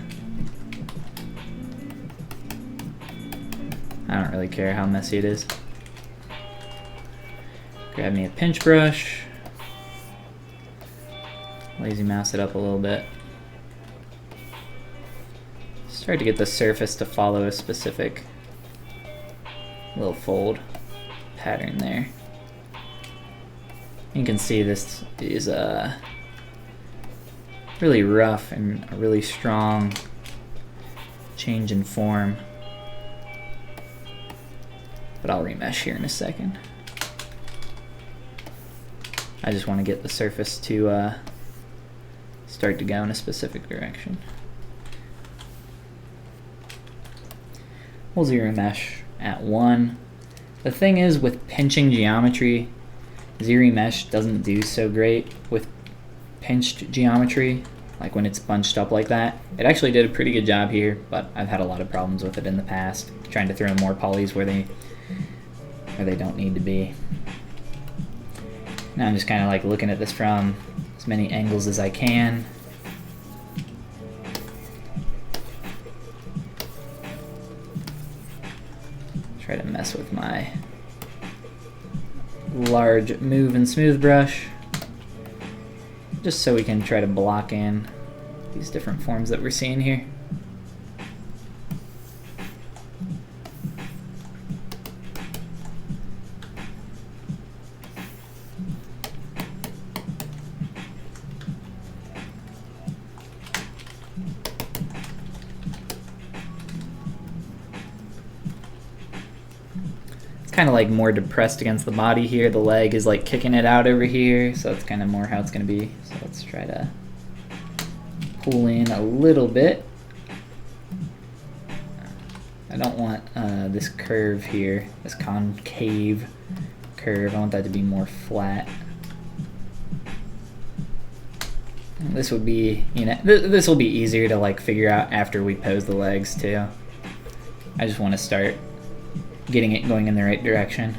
A: I don't really care how messy it is. Grab me a pinch brush. Lazy mouse it up a little bit. Start to get the surface to follow a specific little fold pattern there. You can see this is really rough and a really strong change in form. But I'll remesh here in a second. I just want to get the surface to start to go in a specific direction. We'll zero mesh at 1. The thing is, with pinching geometry, zero mesh doesn't do so great with pinched geometry, like when it's bunched up like that. It actually did a pretty good job here, but I've had a lot of problems with it in the past, trying to throw more polys where they don't need to be. Now I'm just kind of like looking at this from as many angles as I can. Try to mess with my large move and smooth brush, just so we can try to block in these different forms that we're seeing here. Kind of like more depressed against the body here. The leg is like kicking it out over here, so it's kind of more how it's going to be. So let's try to pull in a little bit. I don't want this curve here, this concave curve. I want that to be more flat. And this would be, you know, this will be easier to like figure out after we pose the legs too. I just want to start getting it going in the right direction.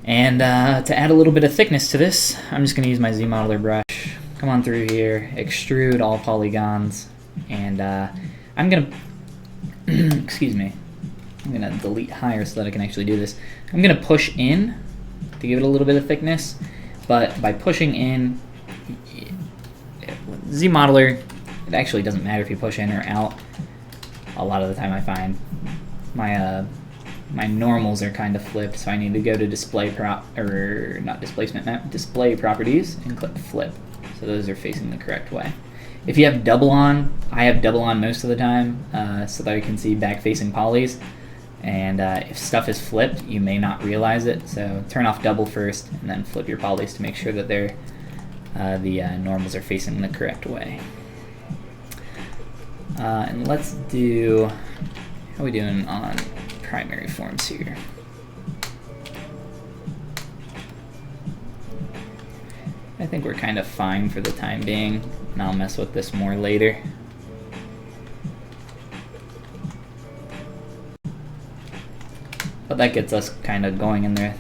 A: And to add a little bit of thickness to this, I'm just going to use my ZModeler brush. Come on through here, extrude all polygons, and I'm going to, excuse me, I'm going to delete higher so that I can actually do this. I'm going to push in to give it a little bit of thickness. But by pushing in, ZModeler, it actually doesn't matter if you push in or out. A lot of the time I find my normals are kind of flipped, so I need to go to display display properties and click flip. So those are facing the correct way. If you have double on, I have double on most of the time, so that I can see back facing polys. And if stuff is flipped, you may not realize it. So turn off double first, and then flip your polys to make sure that the normals are facing the correct way. And let's do, how are we doing on primary forms here? I think we're kind of fine for the time being, and I'll mess with this more later. But that gets us kind of going in the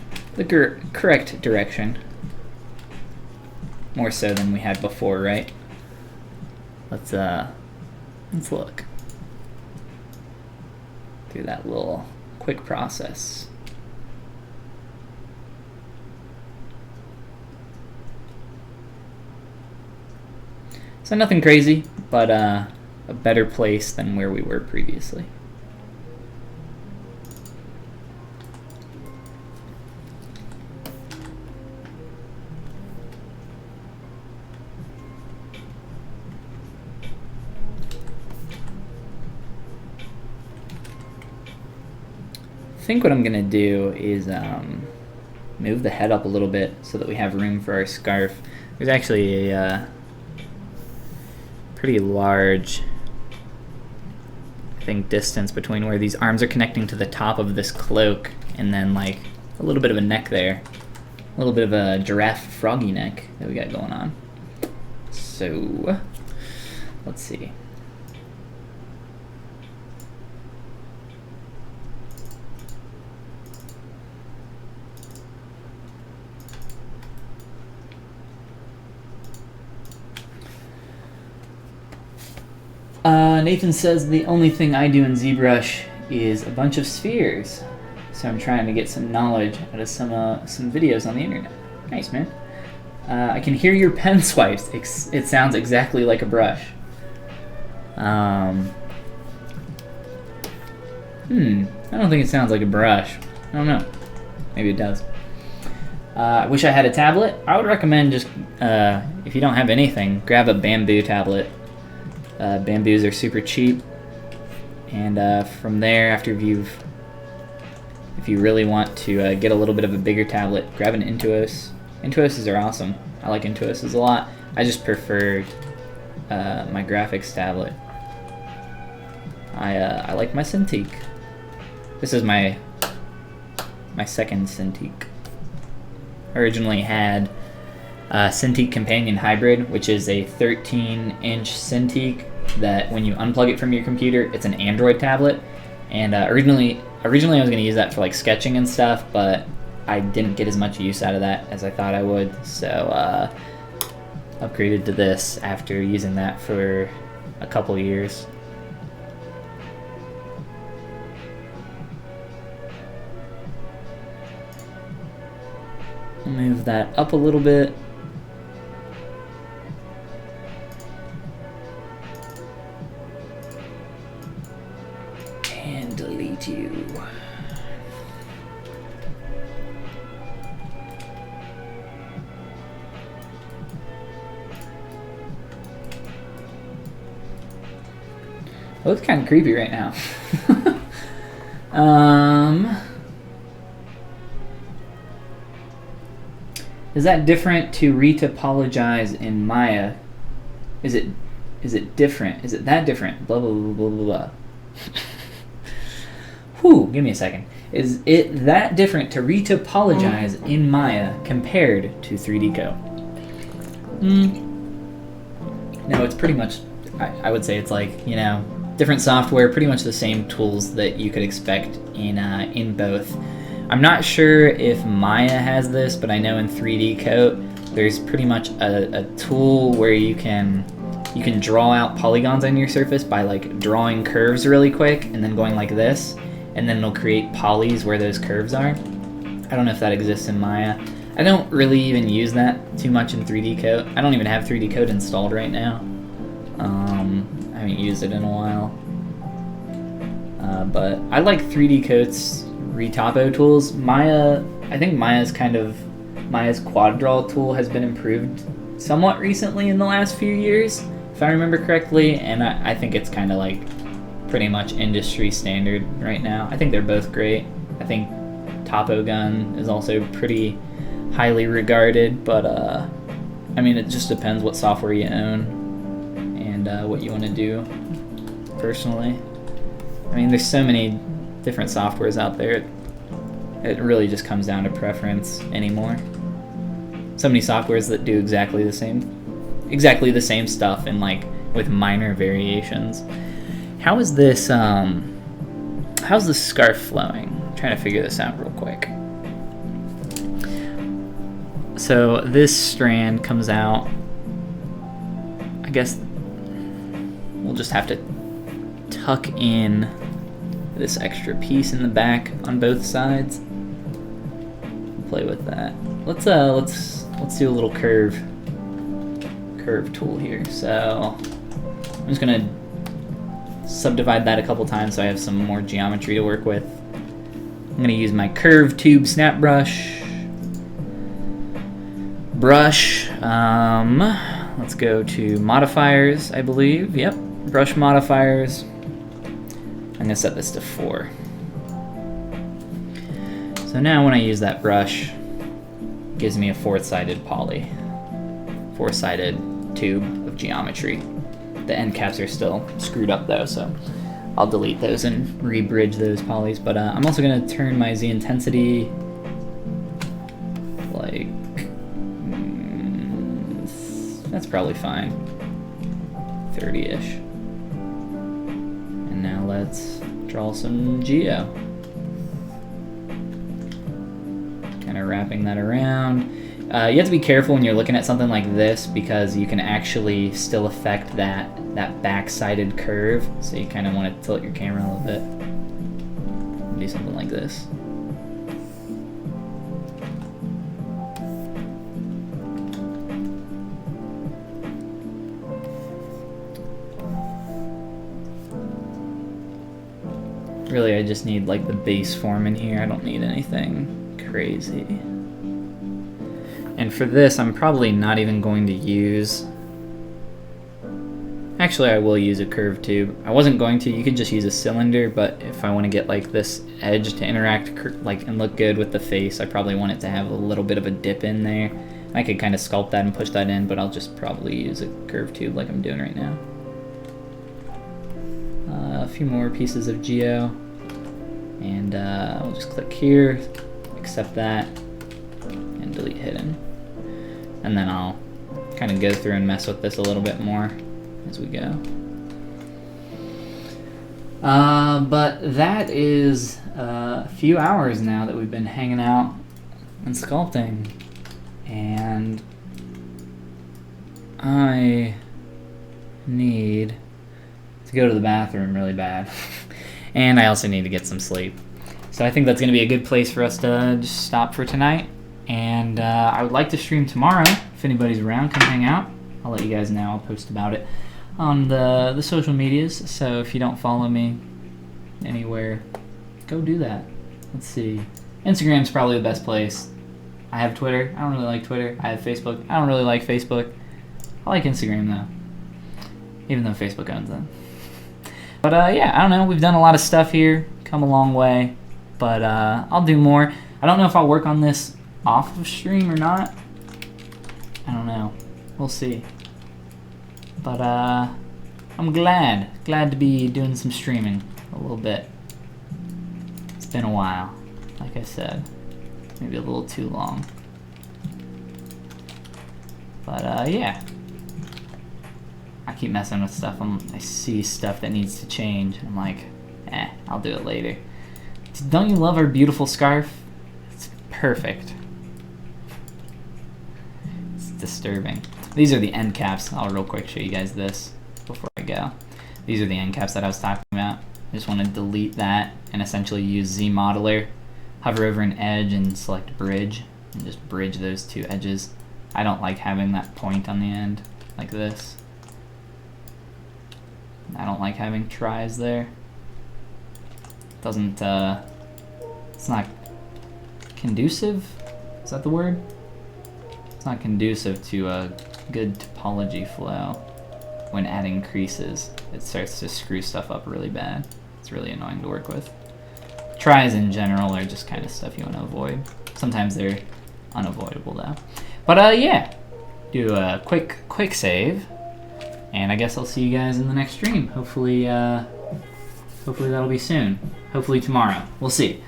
A: correct direction. More so than we had before, right? Let's look through that little quick process. So nothing crazy, but a better place than where we were previously. I think what I'm gonna do is move the head up a little bit so that we have room for our scarf. There's actually a pretty large, I think, distance between where these arms are connecting to the top of this cloak and then like a little bit of a neck there. A little bit of a giraffe froggy neck that we got going on. So let's see. Nathan says the only thing I do in ZBrush is a bunch of spheres, so I'm trying to get some knowledge out of some videos on the internet. Nice, man. I can hear your pen swipes. It sounds exactly like a brush. I don't think it sounds like a brush. I don't know. Maybe it does. I wish I had a tablet. I would recommend just, if you don't have anything, grab a bamboo tablet. Bamboos are super cheap, and from there, after if you really want to get a little bit of a bigger tablet, grab an Intuos. Intuoses are awesome. I like Intuoses a lot. I just prefer my graphics tablet. I like my Cintiq. This is my second Cintiq. Originally had Cintiq Companion Hybrid, which is a 13-inch Cintiq that when you unplug it from your computer, it's an Android tablet. And originally I was going to use that for like sketching and stuff, but I didn't get as much use out of that as I thought I would. So upgraded to this after using that for a couple years. Move that up a little bit. And delete you. Oh, it's kind of creepy right now. Is that different to retopologize in Maya? Is it different? Is it that different? Blah blah blah blah blah. Whew, give me a second. Is it that different to retopologize in Maya compared to 3D Coat? No, it's pretty much, I would say it's like, you know, different software, pretty much the same tools that you could expect in both. I'm not sure if Maya has this, but I know in 3D Coat there's pretty much a tool where you can draw out polygons on your surface by like drawing curves really quick and then going like this, and then it'll create polys where those curves are. I don't know if that exists in Maya. I don't really even use that too much in 3D Coat. I don't even have 3D Coat installed right now. I haven't used it in a while. But I like 3D Coat's retopo tools. Maya, I think Maya's quad draw tool has been improved somewhat recently in the last few years, if I remember correctly, and I think it's kind of like pretty much industry standard right now. I think they're both great. I think Topogun is also pretty highly regarded, but I mean, it just depends what software you own and what you want to do personally. I mean, there's so many different softwares out there. It really just comes down to preference anymore. So many softwares that do exactly the same stuff and like with minor variations. How is this how's the scarf flowing? I'm trying to figure this out real quick. So this strand comes out, I guess we'll just have to tuck in this extra piece in the back on both sides. Play with that. Let's do a little curve tool here. So I'm just gonna subdivide that a couple times so I have some more geometry to work with. I'm gonna use my curve tube snap brush. Let's go to modifiers, I believe. Yep, brush modifiers. I'm gonna set this to 4. So now when I use that brush, it gives me a 4-sided poly, 4-sided tube of geometry. The end caps are still screwed up though, so I'll delete those and re-bridge those polys. But I'm also gonna turn my Z intensity like, that's probably fine, 30-ish. And now let's draw some geo. Kind of wrapping that around. You have to be careful when you're looking at something like this because you can actually still affect that back-sided curve. So you kind of want to tilt your camera a little bit. And do something like this. Really, I just need like the base form in here. I don't need anything crazy. And for this, I'm probably not even going to use... Actually, I will use a curved tube. I wasn't going to. You could just use a cylinder, but if I want to get like this edge to interact like and look good with the face, I probably want it to have a little bit of a dip in there. I could kind of sculpt that and push that in, but I'll just probably use a curved tube like I'm doing right now. A few more pieces of geo, and I'll just click here, accept that, and delete hidden. And then I'll kind of go through and mess with this a little bit more as we go. But that is a few hours now that we've been hanging out and sculpting, and I need to go to the bathroom really bad. And I also need to get some sleep. So I think that's going to be a good place for us to just stop for tonight. And I would like to stream tomorrow. If anybody's around, come hang out. I'll let you guys know. I'll post about it on the social medias. So if you don't follow me anywhere, go do that. Let's see. Instagram's probably the best place. I have Twitter. I don't really like Twitter. I have Facebook. I don't really like Facebook. I like Instagram though, even though Facebook owns them. But yeah, I don't know. We've done a lot of stuff here. Come a long way. But I'll do more. I don't know if I'll work on this off of stream or not. I don't know. We'll see. But I'm glad to be doing some streaming a little bit. It's been a while, like I said. Maybe a little too long. But yeah. I keep messing with stuff. I see stuff that needs to change. I'm like, I'll do it later. Don't you love our beautiful scarf? It's perfect. It's disturbing. These are the end caps. I'll real quick show you guys this before I go. These are the end caps that I was talking about. I just want to delete that and essentially use Z modeler. Hover over an edge and select bridge and just bridge those two edges. I don't like having that point on the end like this. I don't like having tries there. Doesn't, it's not conducive? Is that the word? It's not conducive to a good topology flow. When adding creases, it starts to screw stuff up really bad. It's really annoying to work with. Tries in general are just kind of stuff you want to avoid. Sometimes they're unavoidable though. But yeah, do a quick save. And I guess I'll see you guys in the next stream. Hopefully that'll be soon. Hopefully tomorrow. We'll see.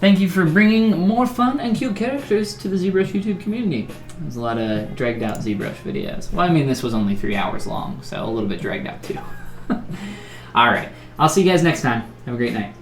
A: Thank you for bringing more fun and cute characters to the ZBrush YouTube community. There's a lot of dragged out ZBrush videos. Well, I mean, this was only 3 hours long, so a little bit dragged out too. All right. I'll see you guys next time. Have a great night.